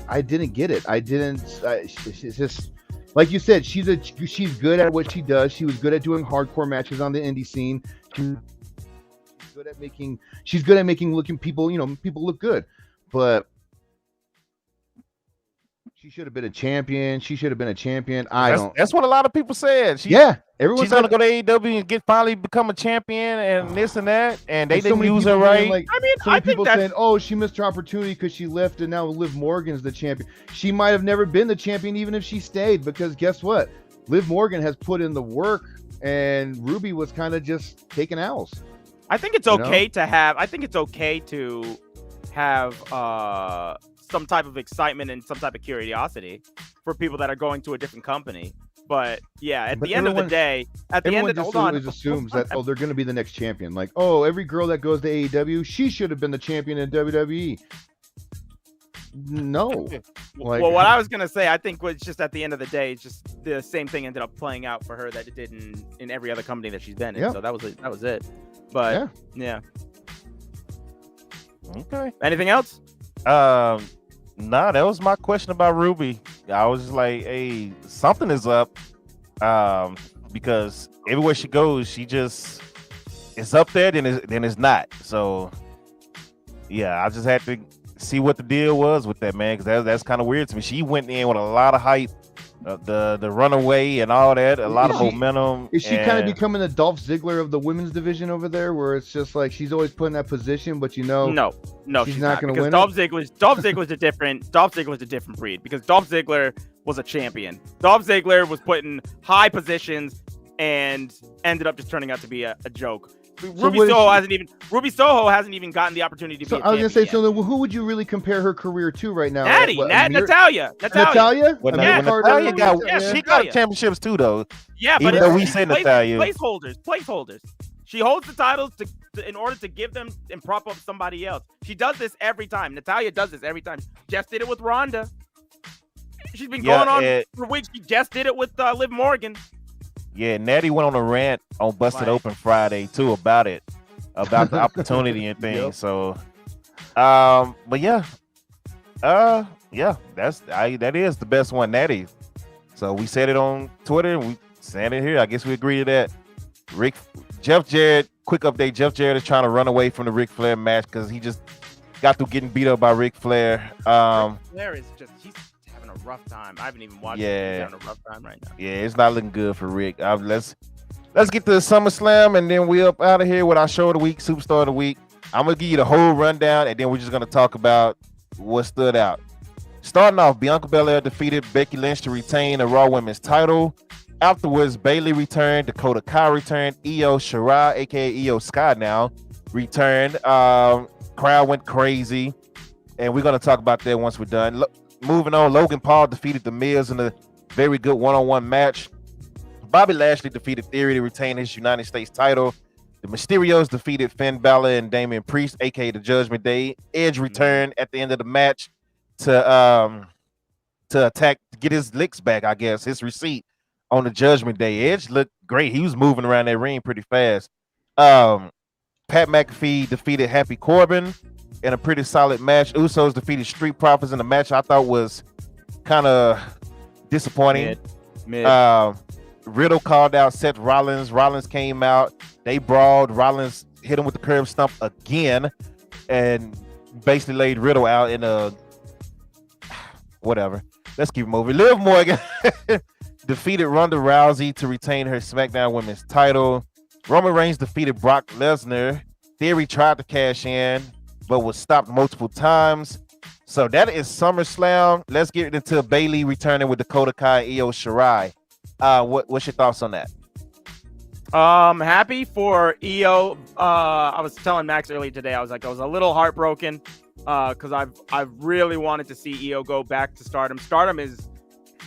I didn't get it. It's just, like you said, she's good at what she does. She was good at doing hardcore matches on the indie scene. She's good at making looking people look good. But she should have been a champion. That's what a lot of people said. Everyone's gonna go to AEW and finally become a champion and this and that, and they didn't use her right. Like, I think people saying, "Oh, she missed her opportunity because she left, and now Liv Morgan's the champion." She might have never been the champion even if she stayed, because guess what? Liv Morgan has put in the work, and Ruby was kind of just taking L's. I think it's okay to have. I think it's okay to have some type of excitement and some type of curiosity for people that are going to a different company. But yeah, at the end of the day, everyone assumes that they're going to be the next champion. Like, oh, every girl that goes to AEW, she should have been the champion in WWE. No. Well, what I was gonna say, I think was just at the end of the day, it's just the same thing ended up playing out for her that it did in every other company that she's been in. Yeah. So that was it. But yeah. Okay. Anything else? Nah, that was my question about Ruby. I was just like, hey, something is up. Because everywhere she goes, she just is up there, then it's not. So yeah, I just had to see what the deal was with that, man, because that's kind of weird to me. She went in with a lot of hype, the runaway and all that, a lot of momentum. Is she kind of becoming the Dolph Ziggler of the women's division over there, where it's just like she's always put in that position, but no, she's not going to win. Dolph Ziggler was a different breed, because Dolph Ziggler was a champion. Dolph Ziggler was put in high positions and ended up just turning out to be a joke. Ruby Soho hasn't even gotten the opportunity to be a champion. I was going to say, so who would you really compare her career to right now? Natalia. Natalia? She got championships too, though. Yeah, but even though we say Natalia. Placeholders. She holds the titles in order to give them and prop up somebody else. She does this every time. Natalia does this every time. Just did it with Ronda. She's been going on for weeks. She just did it with Liv Morgan. Yeah, Natty went on a rant on Busted Open Friday too about the opportunity and things. Yep. So, but yeah, that is the best one, Natty. So we said it on Twitter, and we said it here. I guess we agree to that. Jeff Jarrett, quick update. Jeff Jarrett is trying to run away from the Ric Flair match because he just got through getting beat up by Ric Flair. Ric Flair is he's having a rough time. I haven't even watched him. He's having a rough time right now. Yeah, it's not looking good for Rick. Let's get to the SummerSlam, and then we're up out of here with our show of the week, Superstar of the Week. I'm going to give you the whole rundown, and then we're just going to talk about what stood out. Starting off, Bianca Belair defeated Becky Lynch to retain the Raw Women's title. Afterwards, Bayley returned, Dakota Kai returned, Io Shirai, aka Io Sky now, returned. Crowd went crazy, and we're going to talk about that once we're done. Moving on, Logan Paul defeated The Miz in a very good one-on-one match. Bobby Lashley defeated Theory to retain his United States title. The Mysterios defeated Finn Balor and Damian Priest, aka the Judgment Day. Edge returned at the end of the match to attack, to get his licks back, I guess, his receipt on the Judgment Day. Edge looked great. He was moving around that ring pretty fast. Pat McAfee defeated Happy Corbin in a pretty solid match. Usos defeated Street Profits in a match I thought was kind of disappointing. Mid. Riddle called out Seth Rollins. Rollins came out. They brawled. Rollins hit him with the curb stomp again and basically laid Riddle out in a whatever. let's keep moving. Liv Morgan defeated Ronda Rousey to retain her SmackDown Women's title. Roman Reigns defeated Brock Lesnar. Theory tried to cash in, but was stopped multiple times. So that is SummerSlam. Let's get into Bayley returning with Dakota Kai and Io Shirai. What's your thoughts on that? Happy for Io. I was telling Max earlier today, I was a little heartbroken because I've really wanted to see Io go back to Stardom. Stardom is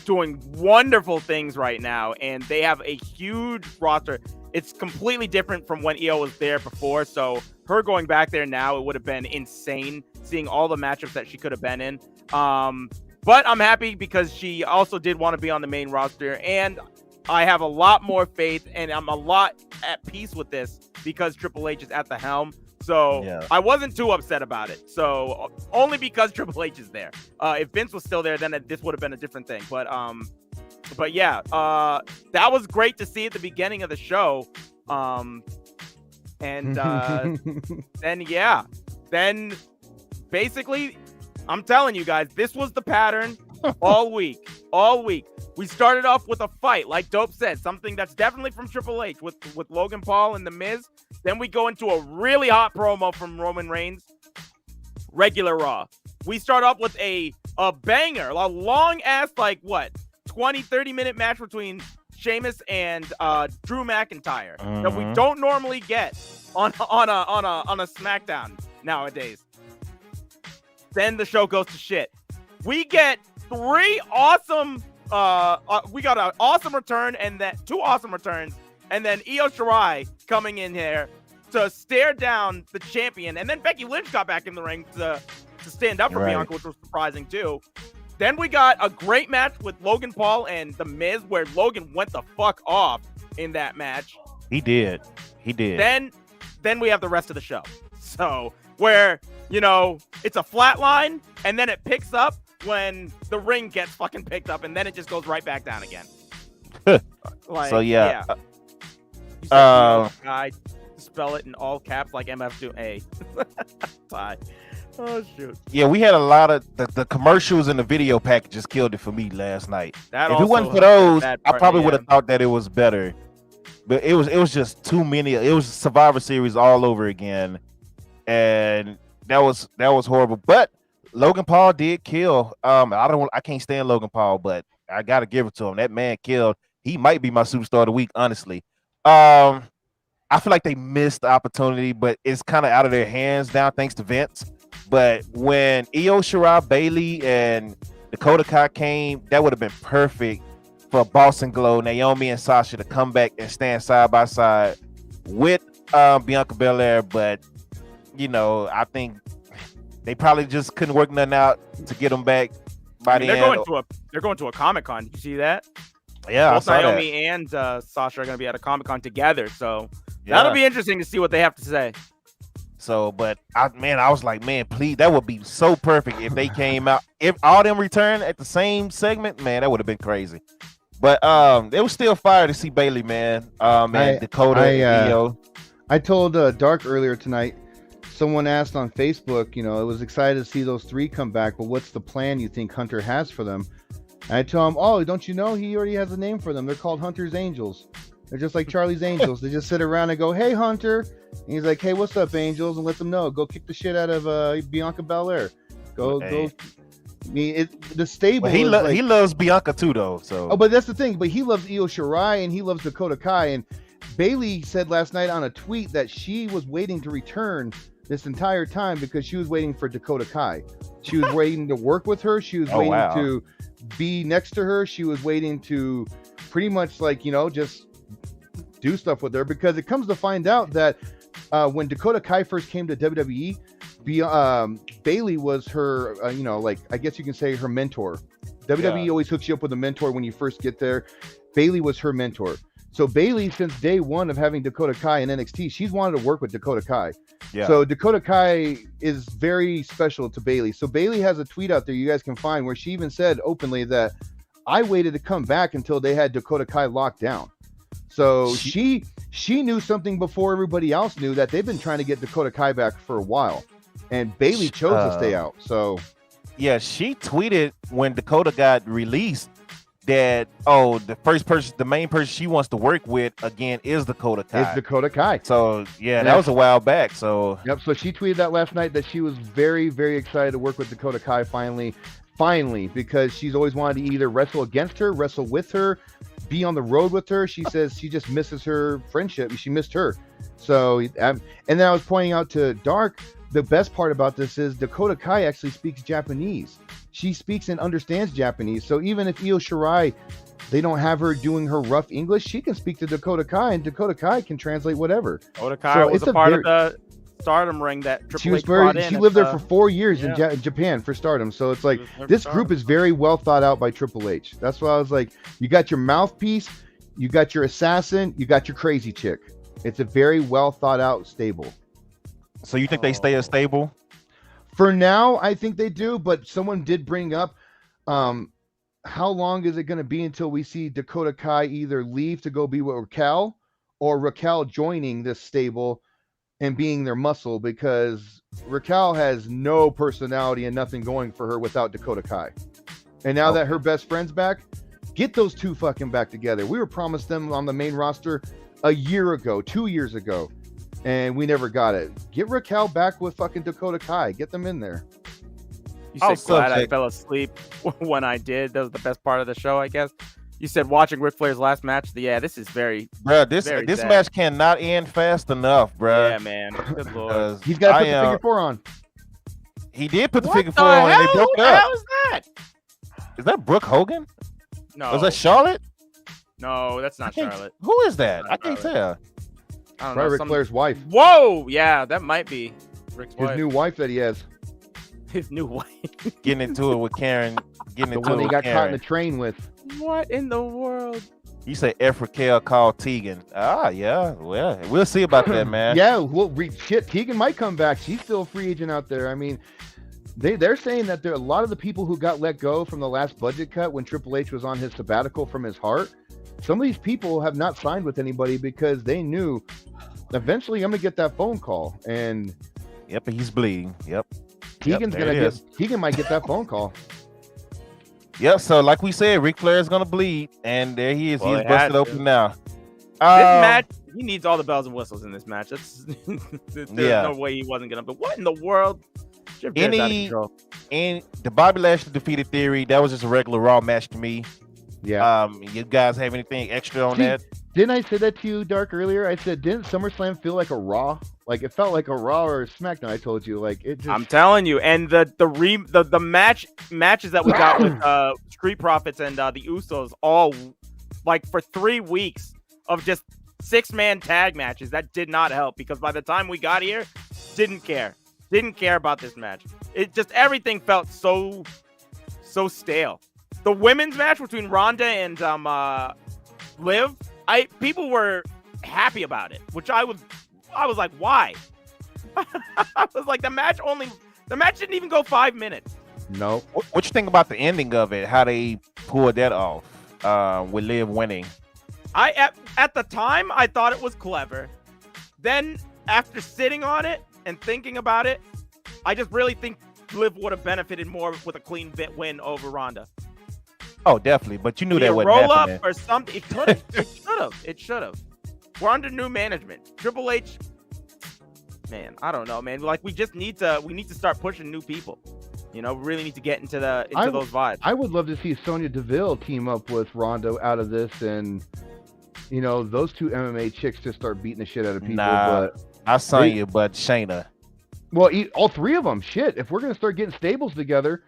doing wonderful things right now, and they have a huge roster. It's completely different from when Io was there before, so her going back there now, it would have been insane seeing all the matchups that she could have been in. But I'm happy because she also did want to be on the main roster, and I have a lot more faith, and I'm a lot at peace with this because Triple H is at the helm. So yeah. I wasn't too upset about it. So only because Triple H is there. If Vince was still there, then this would have been a different thing. But yeah, that was great to see at the beginning of the show. Then basically, I'm telling you guys, this was the pattern all week. We started off with a fight, like Dope said, something that's definitely from Triple H with Logan Paul and The Miz. Then we go into a really hot promo from Roman Reigns, regular Raw. We start off with a banger, a long-ass, 20-30-minute match between Sheamus and Drew McIntyre that we don't normally get on a SmackDown nowadays. Then the show goes to shit. We get three awesome. We got an awesome return and two awesome returns, and then Io Shirai coming in here to stare down the champion, and then Becky Lynch got back in the ring to stand up for Bianca, which was surprising too. Then we got a great match with Logan Paul and The Miz, where Logan went the fuck off in that match. He did. Then we have the rest of the show. So where, it's a flat line, and then it picks up when the ring gets fucking picked up, and then it just goes right back down again. So yeah. I spell it in all caps like MF2A. Bye. Oh shoot. Yeah, we had a lot of the commercials and the video packages killed it for me last night. If it wasn't for those, I probably would have thought that it was better. But it was just too many. It was Survivor Series all over again, and that was horrible. But Logan Paul did kill. I can't stand Logan Paul, but I gotta give it to him. That man killed. He might be my superstar of the week, honestly. I feel like they missed the opportunity, but it's kind of out of their hands now, thanks to Vince. But when Io Shirai, Bayley, and Dakota Kai came, that would have been perfect for Boss and Glow, Naomi and Sasha to come back and stand side by side with Bianca Belair. But I think they probably just couldn't work nothing out to get them back by the end. They're going to a Comic-Con. Did you see that? Yeah, both Naomi and Sasha are going to be at a Comic-Con together. So that'll be interesting to see what they have to say. So, but I was like, man, please, that would be so perfect if they came out. If all them returned at the same segment, man, that would have been crazy. But it was still fire to see Bayley, man. And Dakota and Io. I told Dark earlier tonight, someone asked on Facebook, it was excited to see those three come back, but what's the plan you think Hunter has for them? And I told him, oh, don't you know he already has a name for them? They're called Hunter's Angels. They're just like Charlie's Angels. They just sit around and go, hey, Hunter. And he's like, hey, what's up, Angels? And let them know. Go kick the shit out of Bianca Belair. Go. I mean, the stable. Well, he loves Bianca too, though. So. Oh, but that's the thing. But he loves Io Shirai and he loves Dakota Kai. And Bayley said last night on a tweet that she was waiting to return this entire time because she was waiting for Dakota Kai. She was waiting to work with her. She was waiting to be next to her. She was waiting to pretty much just do stuff with her, because it comes to find out that when Dakota Kai first came to WWE, Bayley was her, I guess you can say her mentor. WWE always hooks you up with a mentor when you first get there. Bayley was her mentor. So Bayley, since day one of having Dakota Kai in NXT, she's wanted to work with Dakota Kai. Yeah. So Dakota Kai is very special to Bayley. So Bayley has a tweet out there you guys can find where she even said openly that I waited to come back until they had Dakota Kai locked down. So she knew something before everybody else knew, that they've been trying to get Dakota Kai back for a while, and Bayley chose to stay out. So Yeah, she tweeted when Dakota got released that the main person she wants to work with again is Dakota Kai. Is Dakota Kai. So yeah, that was a while back. So yep. So she tweeted that last night that she was very, very excited to work with Dakota Kai finally, because she's always wanted to either wrestle against her, wrestle with her, be on the road with her. She says she just misses her friendship. She missed her. So, and then I was pointing out to Dark, the best part about this is Dakota Kai actually speaks Japanese. She speaks and understands Japanese. So even if Io Shirai, they don't have her doing her rough English, she can speak to Dakota Kai, and Dakota Kai can translate whatever. Dakota Kai was a part of the Stardom ring that Triple H brought in. She lived there for 4 years in Japan for Stardom. So it's like this group is very well thought out by Triple H. That's why I was like, you got your mouthpiece, you got your assassin, you got your crazy chick. It's a very well thought out stable. So you think they stay as stable? For now, I think they do, but someone did bring up how long is it going to be until we see Dakota Kai either leave to go be with Raquel or Raquel joining this stable and being their muscle, because Raquel has no personality and nothing going for her without Dakota Kai. And now that her best friend's back, get those two fucking back together. We were promised them on the main roster a year ago, 2 years ago, and we never got it. Get Raquel back with fucking Dakota Kai. Get them in there. You said glad I fell asleep when I did. That was the best part of the show, I guess. You said watching Ric Flair's last match. Yeah, this is very, bro. This sad. match cannot end fast enough, bro. Yeah, man. Good lord. He's got to put the figure four on. He did put the figure four on, and they broke up. What the hell is that? Is that Brooke Hogan? No. Was that Charlotte? No, that's not Charlotte. Who is that? I can't tell. I don't know. Ric Flair's wife. Whoa, yeah, that might be Ric's wife. His new wife that he has. His new wife. Getting into it with Karen. The one he got caught in the train with. What in the world? You say F. Raquel called Tegan. Ah, yeah. Well, we'll see about that, man. Yeah, well, shit, Tegan might come back. She's still a free agent out there. I mean, they're saying that there are a lot of the people who got let go from the last budget cut when Triple H was on his sabbatical from his heart. Some of these people have not signed with anybody because they knew eventually I'm gonna get that phone call. And yep, he's bleeding. Yep. Tegan might get that phone call. Yep. So like we said, Ric Flair is gonna bleed, and there he is. Well, he's busted open now. This match, he needs all the bells and whistles in this match. There's no way he wasn't gonna. But what in the world? And the Bobby Lashley defeated Theory, that was just a regular Raw match to me. Yeah. You guys have anything extra on that? Didn't I say that to you, Dark, earlier? I said, didn't SummerSlam feel like a Raw? Like it felt like a Raw or a SmackDown. I told you, like it. I'm telling you, and the matches that we got with Street Profits and the Usos, all like for 3 weeks of just 6-man tag matches, that did not help, because by the time we got here, didn't care about this match. It just, everything felt so stale. The women's match between Ronda and Liv, people were happy about it, which I was like, why? I was like, the match didn't even go 5 minutes. No. What you think about the ending of it? How they pulled that off with Liv winning? At the time, I thought it was clever. Then after sitting on it and thinking about it, I just really think Liv would have benefited more with a clean win over Ronda. Oh, definitely. But you knew that would roll happen. Up or something. It should have. We're under new management. Triple H, man, I don't know, man. Like we need to start pushing new people. You know, we really need to get into those vibes. I would love to see Sonya Deville team up with Ronda out of this, and you know, those two MMA chicks just start beating the shit out of people. Nah, I saw you, but Shayna. Well, all three of them. Shit, if we're gonna start getting stables together,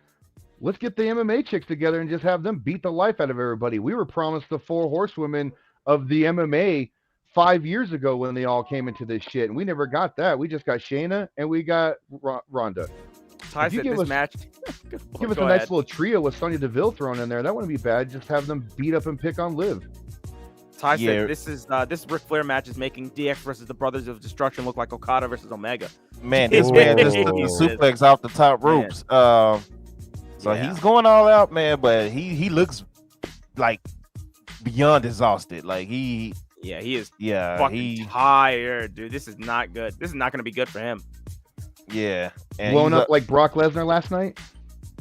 let's get the MMA chicks together and just have them beat the life out of everybody. We were promised the 4 horsewomen of the MMA 5 years ago when they all came into this shit, and we never got that. We just got Shayna and we got Ronda. Ty said this match. Give us a nice little trio with Sonya Deville thrown in there. That wouldn't be bad. Just have them beat up and pick on Liv. Ty said this Ric Flair match is making DX versus the Brothers of Destruction look like Okada versus Omega. Man, this man just took the suplex off the top ropes. So he's going all out, man, but he looks like beyond exhausted. Like he is fucking tired, dude. This is not good. This is not going to be good for him. Yeah. And blown up like Brock Lesnar last night?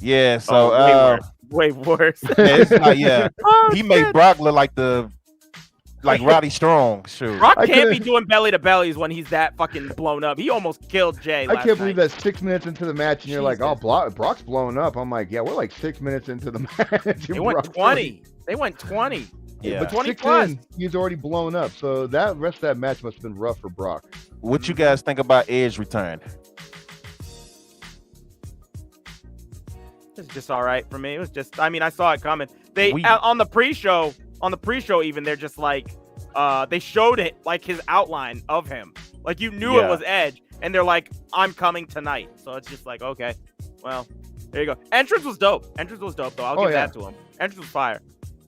Yeah, so way worse. yeah, it's like, yeah, Oh, he made shit. Brock look like Roddy Strong. Shoot. Brock I can't could've- be doing belly to bellies when he's that fucking blown up. He almost killed Jay. I can't believe that 6 minutes into the match and you're like, oh, Brock's blowing up. I'm like, yeah, we're like 6 minutes into the match. They went 20. They went 20. Yeah. But 20 6 plus. in, he's already blown up. So that rest of that match must have been rough for Brock. What you guys think about Edge return? It's just all right for me. It was just, I mean, I saw it coming. They We- on the pre-show, even they're just like, they showed it like his outline of him, like you knew Yeah. it was Edge, and they're like, I'm coming tonight. So it's just like, okay, well, there you go. Entrance was dope. Though. I'll give that to him. Entrance was fire,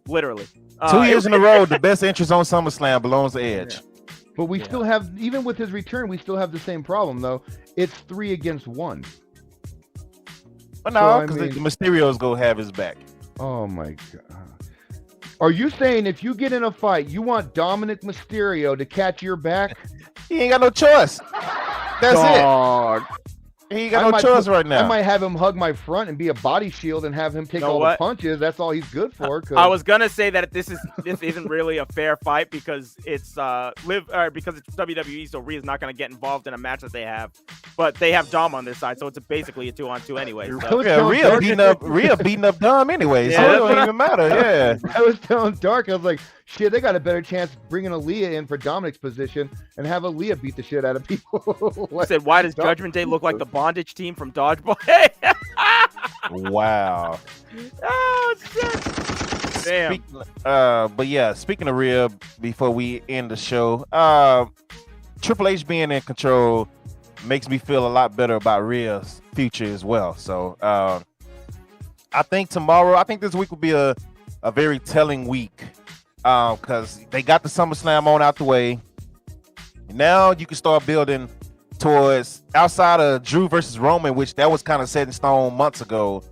literally. 2 years in a row, the best entrance on SummerSlam belongs to Edge. But we still have, even with his return, we still have the same problem, though. It's 3 against 1. But So, no, I because mean- the Mysterios go have his back. Oh, my God. Are you saying if you get in a fight, you want Dominic Mysterio to catch your back? He ain't got no choice. That's Dog. it. He ain't got no choice right now. I might have him hug my front and be a body shield and have him take You know all what? the punches. That's all he's good for. 'cause- I was gonna say that this isn't really a fair fight because it's because it's WWE, so Rhea's not gonna get involved in a match that they have, but they have Dom on their side, so it's basically a 2-on-2 anyway. I So. was Yeah, telling Rhea beating up Dom anyway, so Yeah, it that's don't what even matter. Yeah. I was telling Dark, I was like, shit, they got a better chance bringing Aaliyah in for Dominic's position and have Aaliyah beat the shit out of people. I said, why does Dom- Judgment Day look like the bondage team from Dodgeball? Hey! Wow. Oh shit! Damn. But yeah, speaking of Rhea, before we end the show, Triple H being in control makes me feel a lot better about Rhea's future as well. So I think this week will be a very telling week because they got the SummerSlam on out the way. Now you can start building towards, outside of Drew versus Roman, which that was kind of set in stone months ago.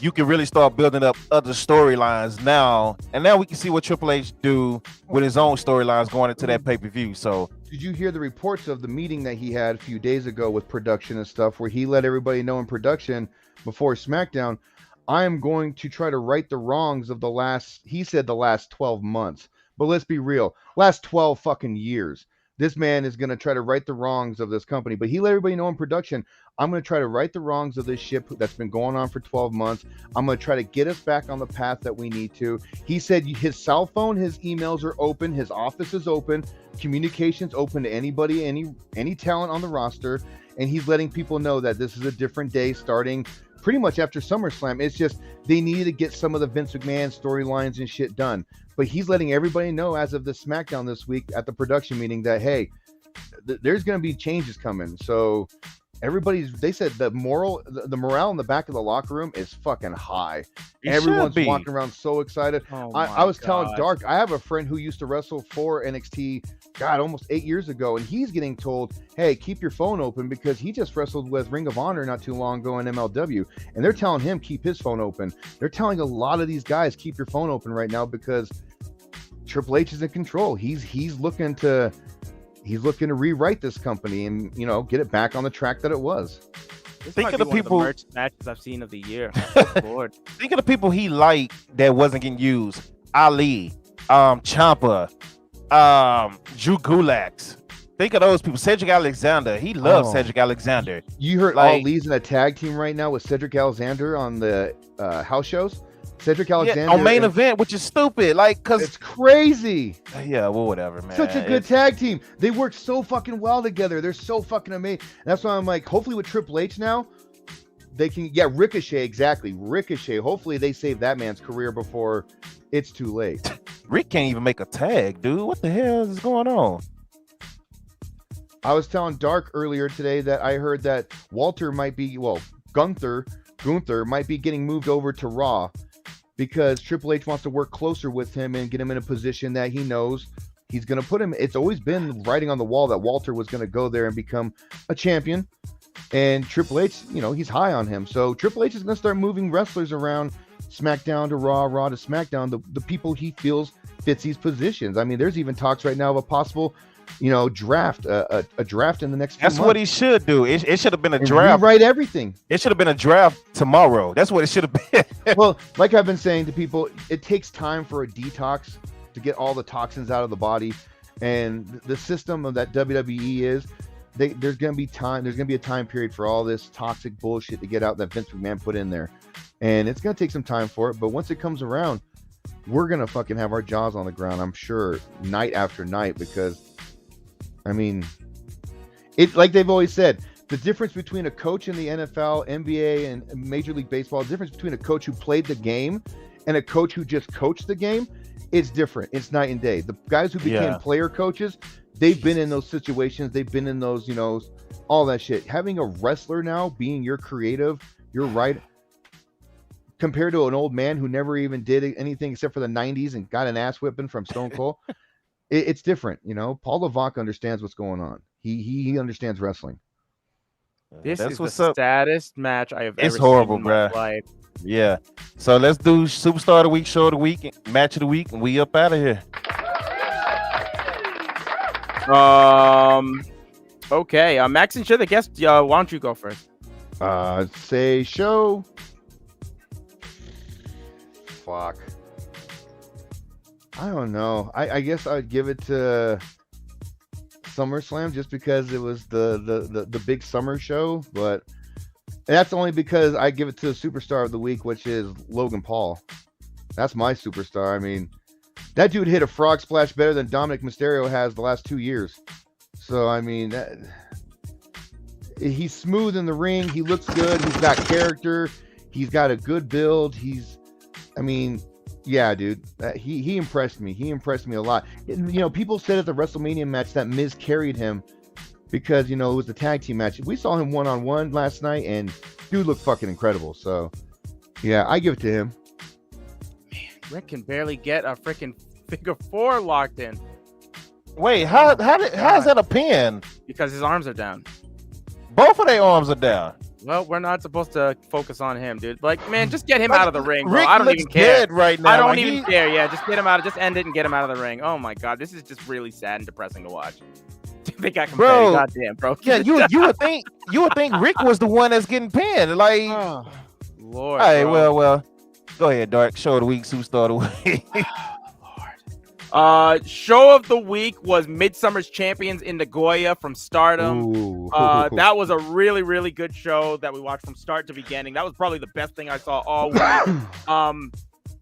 You can really start building up other storylines now, and now we can see what Triple H do with his own storylines going into that pay-per-view. So Did you hear the reports of the meeting that he had a few days ago with production and stuff, where he let everybody know in production before SmackDown, I am going to try to right the wrongs of the last 12 months. But let's be real, last 12 fucking years. This man is going to try to right the wrongs of this company. But he let everybody know in production, I'm going to try to right the wrongs of this ship that's been going on for 12 months. I'm going to try to get us back on the path that we need to. He said his cell phone, his emails are open. His office is open. Communications open to anybody, any talent on the roster. And he's letting people know that this is a different day starting pretty much after SummerSlam. It's just they needed to get some of the Vince McMahon storylines and shit done. But he's letting everybody know as of the SmackDown this week at the production meeting that, hey, there's going to be changes coming. So they said the morale in the back of the locker room is fucking high. It Everyone's should be. walking around so excited. Oh I was telling Dark, I have a friend who used to wrestle for NXT, God, almost 8 years ago, and he's getting told, hey, keep your phone open, because he just wrestled with Ring of Honor not too long ago in MLW, and they're telling him keep his phone open. They're telling a lot of these guys keep your phone open right now because Triple H is in control. He's looking to rewrite this company and, you know, get it back on the track that it was. This Think might of be the one people- the merch matches I've seen of the year. Good Lord. think of the people he liked that wasn't getting used. Ali, Ciampa, Drew Gulak. Think of those people. Cedric Alexander. He loves Oh. Cedric Alexander. You heard Like- Ali's in a tag team right now with Cedric Alexander on the house shows. Cedric Alexander Yeah, on main event, which is stupid. Like, cause It's crazy. yeah, well, whatever, man. Such a good tag team. They work so fucking well together. They're so fucking amazing. And that's why I'm like, hopefully with Triple H now, they can, Ricochet, exactly. Ricochet. Hopefully they save that man's career before it's too late. Rick can't even make a tag, dude. What the hell is going on? I was telling Dark earlier today that I heard that Walter might be, Gunther might be getting moved over to Raw because Triple H wants to work closer with him and get him in a position that he knows he's going to put him. It's always been writing on the wall that Walter was going to go there and become a champion. And Triple H, he's high on him. So Triple H is going to start moving wrestlers around SmackDown to Raw, Raw to SmackDown, the people he feels fits these positions. I mean, there's even talks right now of a possible draft a draft in the next few That's months. what he should do. It should have been a And draft. rewrite everything. It should have been a draft tomorrow. That's what it should have been. Well, like I've been saying to people, it takes time for a detox to get all the toxins out of the body, and the system of that WWE is there's gonna be a time period for all this toxic bullshit to get out that Vince McMahon put in there, and it's gonna take some time for it. But once it comes around, we're gonna fucking have our jaws on the ground, I'm sure, night after night, because I mean, it's like they've always said, the difference between a coach in the NFL, NBA, and Major League Baseball, the difference between a coach who played the game and a coach who just coached the game, it's different. It's night and day. The guys who became player coaches, they've been in those situations. They've been in those, all that shit. Having a wrestler now being your creative, your right, compared to an old man who never even did anything except for the 90s and got an ass whipping from Stone Cold, it's different. Paul Levesque understands what's going on. He understands wrestling. This That's is what's the up. saddest match I have It's ever horrible, seen in my bruh. life. Yeah. So let's do Superstar of the Week, Show of the Week, Match of the Week, and we up out of here. Okay. Max and Shit, the guest. Why don't you go first? Say show. Fuck. I don't know. I guess I'd give it to SummerSlam just because it was the big summer show, but that's only because I give it to the Superstar of the Week, which is Logan Paul. That's my superstar. I mean, that dude hit a frog splash better than Dominic Mysterio has the last 2 years. So I mean, he's smooth in the ring. He looks good. He's got character. He's got a good build. Yeah, dude, he impressed me. He impressed me a lot. People said at the WrestleMania match that Miz carried him because, it was the tag team match. We saw him one-on-one last night, and dude looked fucking incredible. So, yeah, I give it to him. Man, Rick can barely get a freaking figure 4 locked in. Wait, how is that a pin? Because his arms are down. Both of their arms are down. Well, we're not supposed to focus on him, dude. Like, man, just get him out of the ring, bro. Rick I don't looks even care. dead right now. I don't Like, even care. Yeah, just get him out. Just end it and get him out of the ring. Oh my god, this is just really sad and depressing to watch. They got confetti. Bro. Goddamn, bro. Yeah, you would think Rick was the one that's getting pinned. Like, Oh, Lord. all right, bro. well, go ahead, Dark. Show of the Week, Superstar of the Week. Show of the week was Midsummer's Champions in Nagoya from Stardom. Ooh. That was a really, really good show that we watched from start to beginning. That was probably the best thing I saw all week.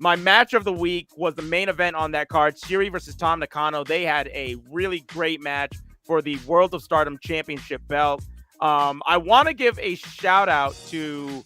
My match of the week was the main event on that card, Shiri versus Tom Nakano. They had a really great match for the World of Stardom Championship belt. I want to give a shout out to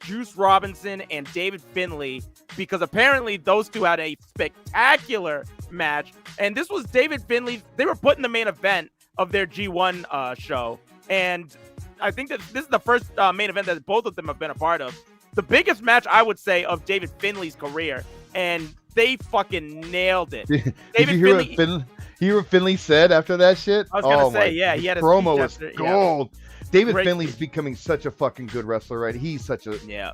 Juice Robinson and David Finlay, because apparently those two had a spectacular match. And this was David Finlay. They were put in the main event of their G1 show. And I think that this is the first main event that both of them have been a part of. The biggest match, I would say, of David Finlay's career. And they fucking nailed it. Did David you hear what Finlay said after that shit? I was going to say, yeah, he had a promo speech was after- gold. David Great Finlay's speech. becoming such a fucking good wrestler, right? He's such a Yeah.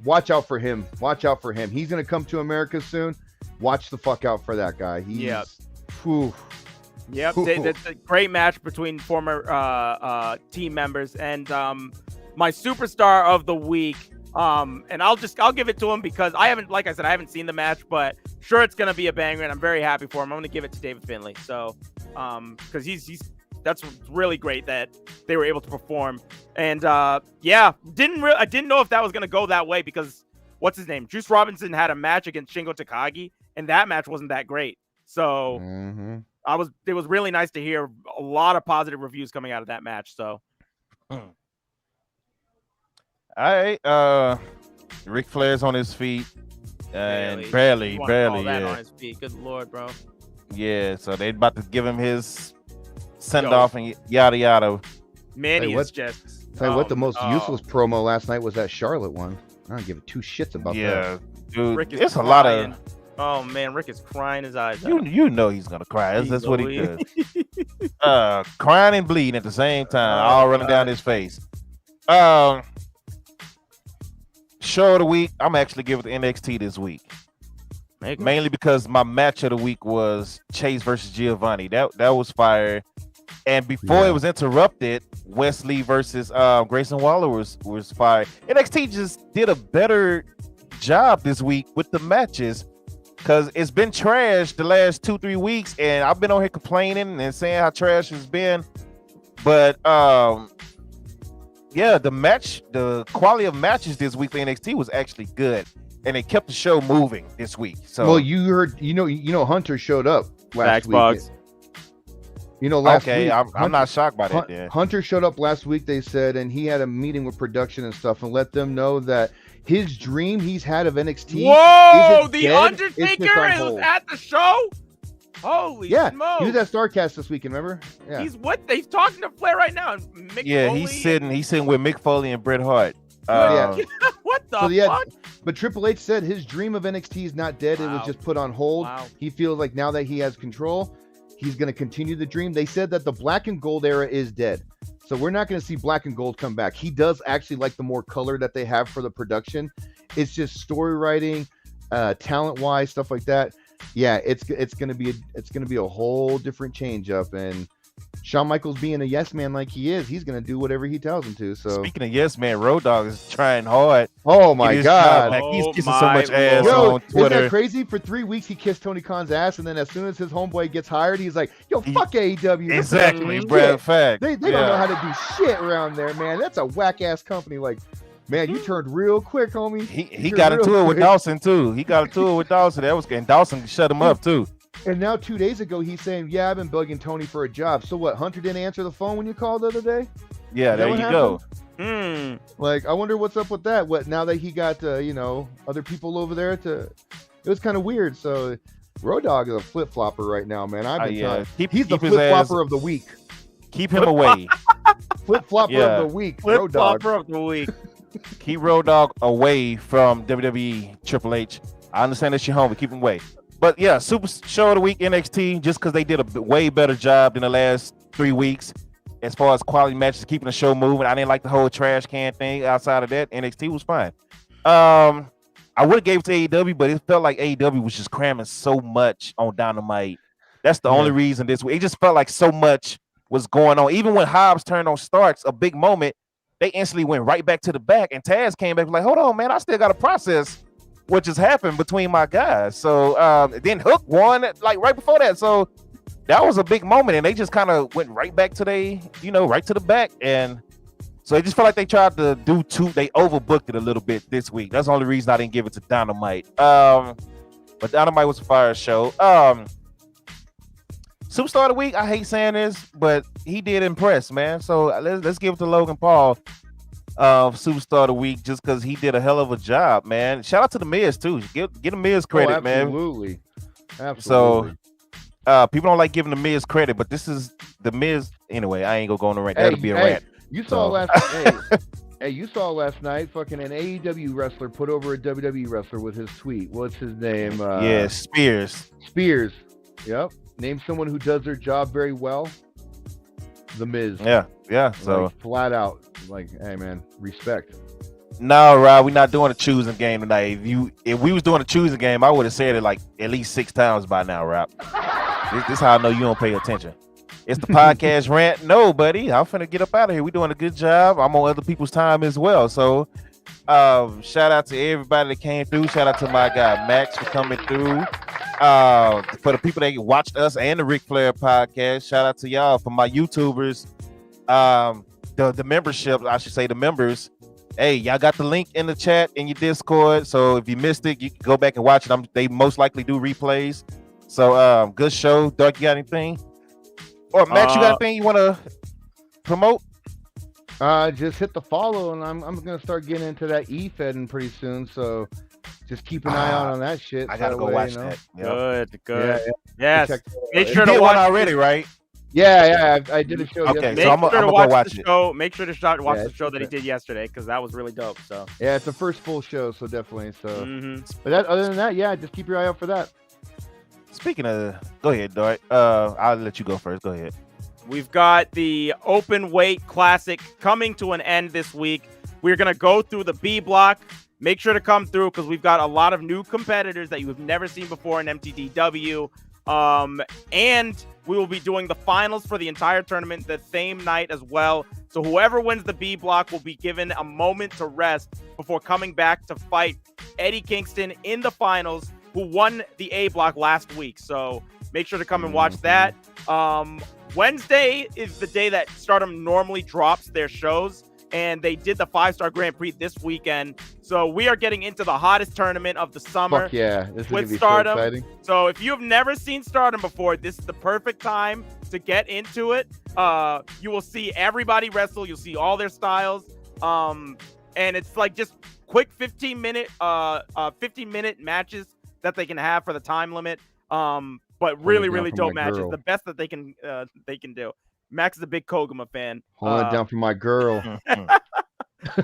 watch out for him. Watch out for him. He's gonna come to America soon. Watch the fuck out for that guy. He's whew. Yep, that's a great match between former team members. And my superstar of the week, and I'll give it to him because I haven't seen the match, but sure it's gonna be a banger, and I'm very happy for him. I'm gonna give it to David Finlay. So, because that's really great that they were able to perform. And I didn't know if that was gonna go that way because what's his name? Juice Robinson had a match against Shingo Takagi, and that match wasn't that great. So it was really nice to hear a lot of positive reviews coming out of that match. So All right, Ric Flair's on his feet, and barely, You wanna call that yeah. on his feet. Good Lord, bro. Yeah, so they about to give him his send off and yada yada. Manny Hey, is just. Tell you what, the most useless promo last night was that Charlotte one. I don't give two shits about that. Yeah, dude, Rick is it's a lot of. crying. Oh man, Rick is crying his eyes out. You know he's gonna cry. That's what he does. Crying and bleeding at the same time, all running down his face. Show of the week. I'm actually giving it to NXT this week. mainly because my match of the week was Chase versus Giovanni. That was fire. And before it was interrupted, Wesley versus Grayson Waller was fire. NXT just did a better job this week with the matches because it's been trash the last 2-3 weeks, and I've been on here complaining and saying how trash it's been. But the quality of matches this week for NXT was actually good, and it kept the show moving this week. So, well, you heard, Hunter showed up last week. Bugs. Last week. I'm not shocked by that. Then Hunter showed up last week, they said, and he had a meeting with production and stuff, and let them know that his dream he's had of NXT. Whoa! The Undertaker is at the show. Holy smokes! He was at StarCast this weekend. Remember? Yeah. He's talking to Flair right now. Mick Foley he's sitting with Mick Foley and Bret Hart. What the fuck? But Triple H said his dream of NXT is not dead. It was just put on hold. He feels like now that he has control, he's going to continue the dream. They said that the black and gold era is dead. So we're not going to see black and gold come back. He does actually like the more color that they have for the production. It's just story writing, talent wise, stuff like that. Yeah, it's going to be a whole different change up, and Shawn Michaels being a yes man like he is, he's going to do whatever he tells him to. So speaking of yes man, Road Dogg is trying hard. Oh my God. He's kissing so much ass on Twitter. Isn't that crazy? For 3 weeks he kissed Tony Khan's ass, and then as soon as his homeboy gets hired, he's like, yo, fuck AEW. Exactly, Brad. Fact. They don't know how to do shit around there, man. That's a whack ass company. Like, man, you turned real quick, homie. He got into it with Dawson too. And Dawson shut him up too. And now 2 days ago, he's saying, yeah, I've been bugging Tony for a job. So what, Hunter didn't answer the phone when you called the other day? Yeah, there you go. Like, I wonder what's up with that. What, now that he got, other people over there it was kind of weird. So Road Dogg is a flip-flopper right now, man. He's the flip-flopper of the week. Keep him away. Flip-flopper of the week, Road Dogg. Flip-flopper of the week. Keep Road Dogg away from WWE, Triple H. I understand that's your home, but keep him away. But yeah, Super Show of the Week NXT, just because they did a way better job than the last 3 weeks as far as quality matches, keeping the show moving. I didn't like the whole trash can thing. Outside of that, NXT was fine. I would have gave it to AEW, but it felt like AEW was just cramming so much on Dynamite. That's the only reason this week. It just felt like so much was going on. Even when Hobbs turned on Starks, a big moment, they instantly went right back to the back, and Taz came back like, hold on, man, I still got to process what just happened between my guys. So then Hook won like right before that. So that was a big moment, and they just kind of went right back to right to the back. And so it just felt like they tried to they overbooked it a little bit this week. That's the only reason I didn't give it to Dynamite. But Dynamite was a fire show. Superstar of the Week, I hate saying this, but he did impress, man. So let's give it to Logan Paul. Superstar of the Week, just because he did a hell of a job, man. Shout out to the Miz too. Get the Miz credit, man. Absolutely. So people don't like giving the Miz credit, but this is the Miz. Anyway, I ain't gonna go on the rant. That'll be a rant. You saw you saw last night, fucking an AEW wrestler put over a WWE wrestler with his tweet. What's his name? Spears. Yep. Name someone who does their job very well. The Miz. Yeah. So like, flat out, like, hey man, respect. No, Rob, we're not doing a choosing game tonight. If we was doing a choosing game, I would have said it like at least 6 times by now, Rob. This is how I know you don't pay attention. It's the podcast rant. No, buddy, I'm finna get up out of here. We're doing a good job. I'm on other people's time as well. So shout out to everybody that came through. Shout out to my guy Max for coming through. For the people that watched us and the Ric Flair podcast, shout out to y'all. For my YouTubers, the membership, I should say the members. Hey, y'all got the link in the chat in your Discord. So if you missed it, you can go back and watch it. They most likely do replays. So good show. Dark, you got anything? Or Max, you got anything you want to promote? Just hit the follow, and I'm gonna start getting into that e-fedding pretty soon. So just keep an eye out on that shit. I gotta go watch that. Yep. Good. Yeah. Yes. Make sure to to watch watch already, right? Yeah. I did a show. Okay, yesterday. so I'm gonna watch the it. show. Make sure to watch the show that he did yesterday, because that was really dope. So yeah, it's the first full show, so definitely. So, but other than that, yeah, just keep your eye out for that. Speaking of, go ahead, Dart. I'll let you go first. Go ahead. We've got the Open Weight Classic coming to an end this week. We're going to go through the B block. make sure to come through because we've got a lot of new competitors that you have never seen before in MTDW. And we will be doing the finals for the entire tournament the same night as well. So whoever wins the B block will be given a moment to rest before coming back to fight Eddie Kingston in the finals, who won the A block last week. So make sure to come and watch that. Wednesday is the day that Stardom normally drops their shows, and they did the 5-star Grand Prix this weekend. So we are getting into the hottest tournament of the summer. Fuck yeah. This is with gonna be Stardom. so exciting. So if you've never seen Stardom before, this is the perfect time to get into it. You will see everybody wrestle. You'll see all their styles. And it's like just quick 15-minute matches that they can have for the time limit. But really, really dope matches. Girl. The best that they can do. Max is a big Koguma fan. Hold it down for my girl.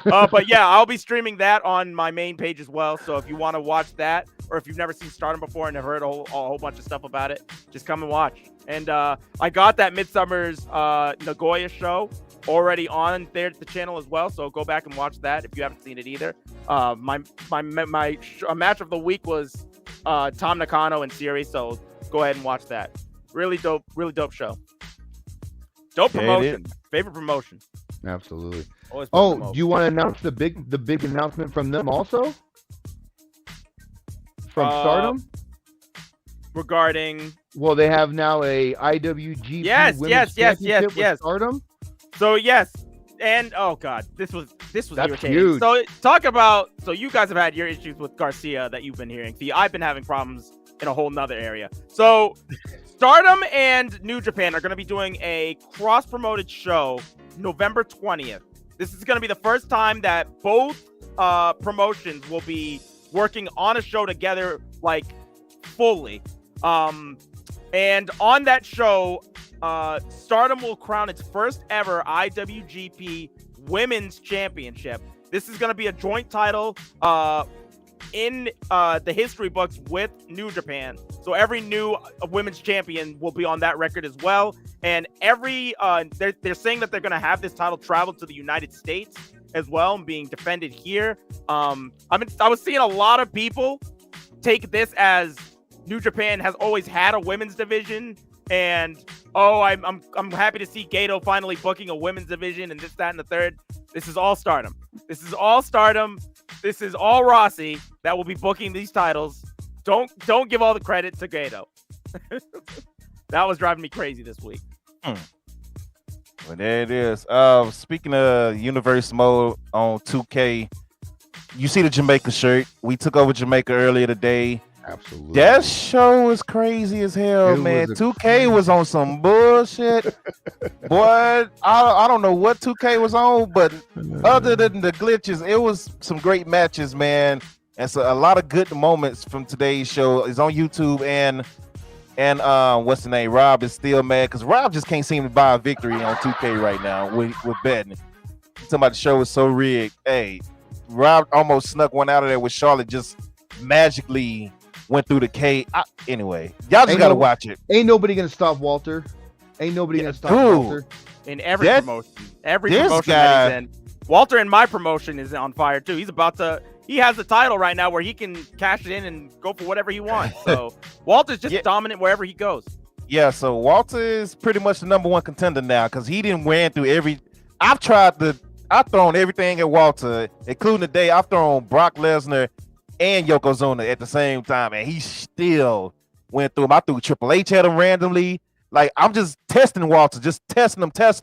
But yeah, I'll be streaming that on my main page as well. So if you want to watch that, or if you've never seen Stardom before and have heard a whole bunch of stuff about it, just come and watch. And I got that Midsummer's Nagoya show already on there at the channel as well. So go back and watch that if you haven't seen it either. My match of the week was Tom Nakano and Siri. So go ahead and watch that. Really dope show. Dope promotion. Favorite promotion. Absolutely. Always Oh, promotion. do you want to announce the big announcement from them also? From Stardom? Regarding Well, they have now a IWGP Yes, Women's yes. Championship with Stardom. So yes, and oh god, this was That's irritating. huge. So talk about you guys have had your issues with Garcia that you've been hearing. See, I've been having problems in a whole nother area. So Stardom and New Japan are going to be doing a cross-promoted show November 20th. This is going to be the first time that both promotions will be working on a show together, like fully. And on that show, Stardom will crown its first ever IWGP Women's Championship. This is going to be a joint title in the history books with New Japan. So every new women's champion will be on that record as well. And every they're saying that they're going to have this title travel to the United States as well and being defended here. I was seeing a lot of people take this as New Japan has always had a women's division, and I'm happy to see Gato finally booking a women's division and this, that, and the third. This is all Stardom. This is all Stardom. This is all Rossi that will be booking these titles. Don't give all the credit to Gato. That was driving me crazy this week. Well, there it is. Speaking of Universe Mode on 2K, you see the Jamaica shirt. We took over Jamaica earlier today. Absolutely. That show was crazy as hell, man. 2K was on some bullshit. Boy, I don't know what 2K was on, but other than the glitches, it was some great matches, man. And so a lot of good moments from today's show is on YouTube, and what's the name? Rob is still mad because Rob just can't seem to buy a victory on 2K right now with betting. Talking about the show is so rigged. Hey, Rob almost snuck one out of there with Charlotte just magically went through the K. Anyway, y'all just gotta watch it. Ain't nobody gonna stop Walter. Ain't nobody gonna stop dude. Walter. In every promotion. Every promotion that he's in. Walter in my promotion is on fire too. He has the title right now where he can cash it in and go for whatever he wants. So Walter's just dominant wherever he goes. Yeah, so Walter is pretty much the number one contender now because he didn't ran through every. I've thrown everything at Walter, including today. I've thrown Brock Lesnar and Yokozuna at the same time, and he still went through him. I threw Triple H at him randomly. Like, I'm just testing Walter, just testing him, just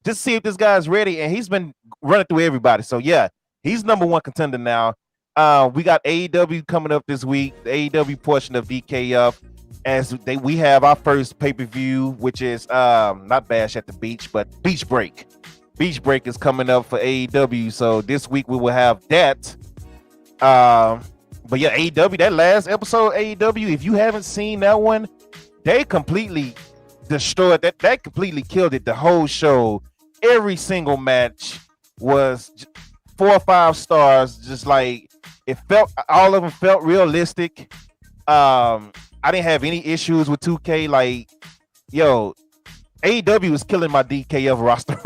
to see if this guy's ready, and he's been running through everybody. So yeah, he's number one contender now. We got AEW coming up this week, the AEW portion of DKF, as we have our first pay-per-view, which is not Bash at the Beach, but Beach Break. Beach Break is coming up for AEW, so this week we will have that. But yeah, AEW, that last episode, AEW, if you haven't seen that one, they completely destroyed that. That completely killed it. The whole show, every single match was 4 or 5 stars. Just like all of them felt realistic. I didn't have any issues with 2K. Like, yo, AEW is killing my DKF roster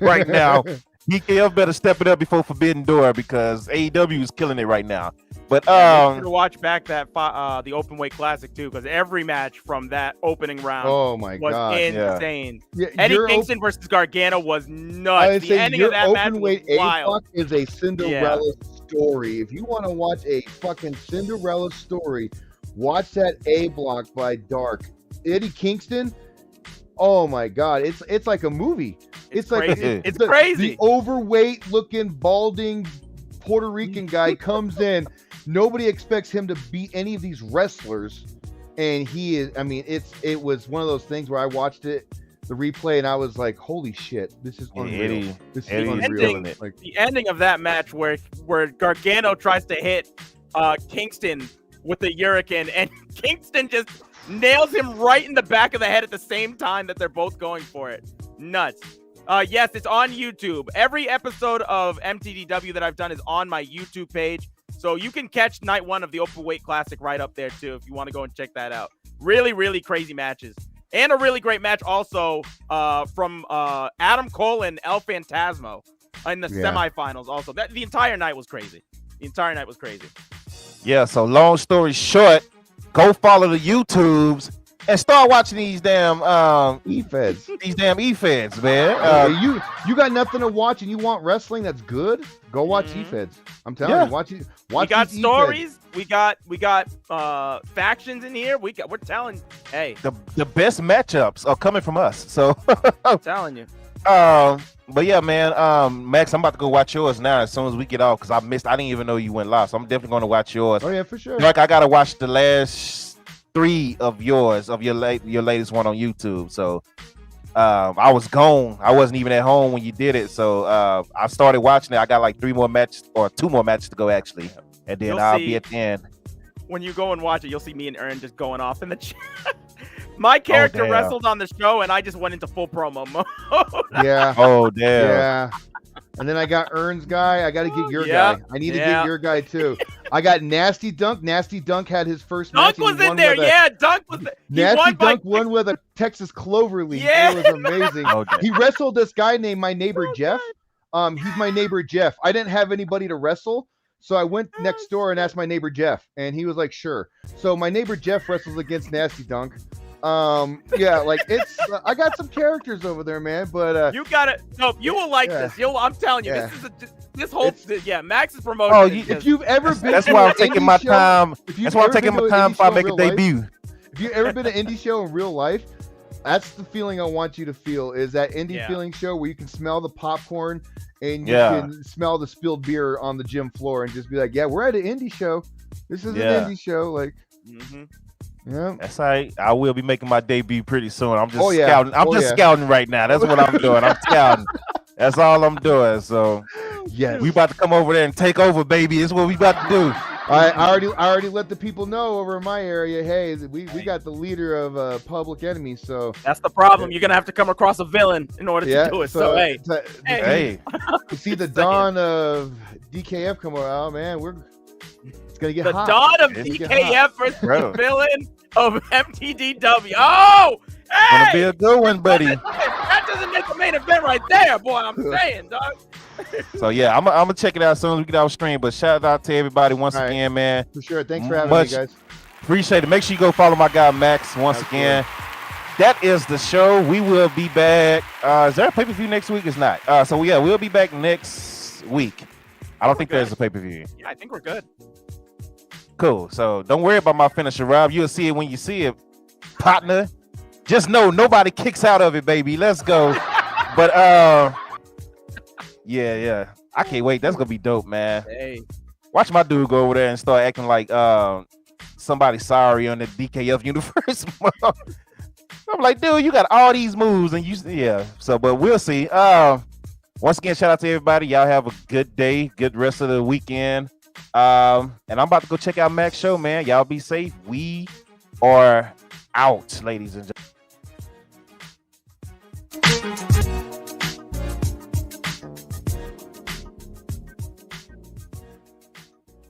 right now. DKF better step it up before Forbidden Door because AEW is killing it right now. But Make sure to watch back that the Open Weight Classic too, because every match from that opening round was insane. Yeah, Eddie Kingston versus Gargano was nuts. The ending of that match was wild. Is a Cinderella story. If you want to watch a fucking Cinderella story, watch that A block by Dark. Eddie Kingston. Oh my God, it's like a movie. It's crazy. Like it's crazy. The overweight looking balding Puerto Rican guy comes in. Nobody expects him to beat any of these wrestlers, and he is. I mean, it was one of those things where I watched the replay, and I was like, "Holy shit, this is unreal! This is unreal!" The ending of that match where Gargano tries to hit Kingston with the Hurricane, and Kingston just nails him right in the back of the head at the same time that they're both going for it. Nuts. Yes, it's on YouTube. Every episode of MTDW that I've done is on my YouTube page. So you can catch night 1 of the Open Weight Classic right up there too if you want to go and check that out. Really, really crazy matches. And a really great match also from Adam Cole and El Phantasmo in the semifinals also. The entire night was crazy. Yeah, so long story short, go follow the YouTubes and start watching these damn E-Feds. These damn E-Feds, man. You got nothing to watch and you want wrestling that's good? Go watch E-Feds. I'm telling you, watch. We got stories. We got factions in here. We're telling. Hey, the best matchups are coming from us. So I'm telling you. But yeah, man. Max, I'm about to go watch yours now as soon as we get off because I didn't even know you went live. So I'm definitely going to watch yours. Oh yeah, for sure. Like I gotta watch the last 3 of yours of your latest one on YouTube. So I was gone. I wasn't even at home when you did it. So I started watching it. I got like 2 more matches to go actually, and then I'll be at the end. When you go and watch it, you'll see me and Ern just going off in the chat. My character wrestled on the show, and I just went into full promo mode. Yeah. Oh damn. Yeah. And then I got Ern's guy. I got to get your guy. I need to get your guy too. I got Nasty Dunk. Nasty Dunk had his first match. Dunk was in there. Dunk was there. Nasty Dunk won with a Texas Clover Leaf. Yeah. It was amazing. He wrestled this guy named my neighbor Jeff. He's my neighbor Jeff. I didn't have anybody to wrestle, so I went next door and asked my neighbor Jeff, and he was like, "Sure." So my neighbor Jeff wrestles against Nasty Dunk. Like it's I got some characters over there, man, but you got it. No, you will like this. I'm telling you, this whole Max's promotion. Oh, if you've ever been, that's why I'm taking my time. That's why I'm taking my time before I make a debut. If you've ever been to an indie show in real life, that's the feeling I want you to feel. Is that indie feeling show where you can smell the popcorn and you can smell the spilled beer on the gym floor and just be like, "Yeah, we're at an indie show. This is an indie show." Like. Mm-hmm. Yeah, that's right. I will be making my debut pretty soon. I'm just scouting. I'm just scouting right now. That's what I'm doing. I'm scouting. That's all I'm doing. So, we about to come over there and take over, baby. This is what we about to do. I already let the people know over in my area. Hey, we got the leader of Public Enemy. So that's the problem. You're gonna have to come across a villain in order to do it. So hey, you see the dawn of DKF come around, man. It's gonna get hot. The dawn of DKF versus the villain of MTDW. Oh, hey! Gonna be a good one, buddy. That doesn't make a main event right there, boy. I'm saying, dog. So yeah, I'm gonna check it out as soon as we get off stream. But shout out to everybody once again, man. For sure. Thanks for having me, guys. Appreciate it. Make sure you go follow my guy Max once again. That is the show. We will be back. Is there a pay-per-view next week? It's not. So yeah, we'll be back next week. I don't think there's a pay-per-view. Yeah, I think we're good. Cool. So don't worry about my finisher, Rob. You'll see it when you see it, partner. Just know nobody kicks out of it, baby. Let's go. But yeah. I can't wait. That's gonna be dope, man. Hey. Watch my dude go over there and start acting like somebody sorry on the DKF universe. I'm like, dude, you got all these moves and So, but we'll see. Once again, shout out to everybody. Y'all have a good day, good rest of the weekend. And I'm about to go check out Mac's show, man. Y'all be safe. We are out, ladies and gentlemen.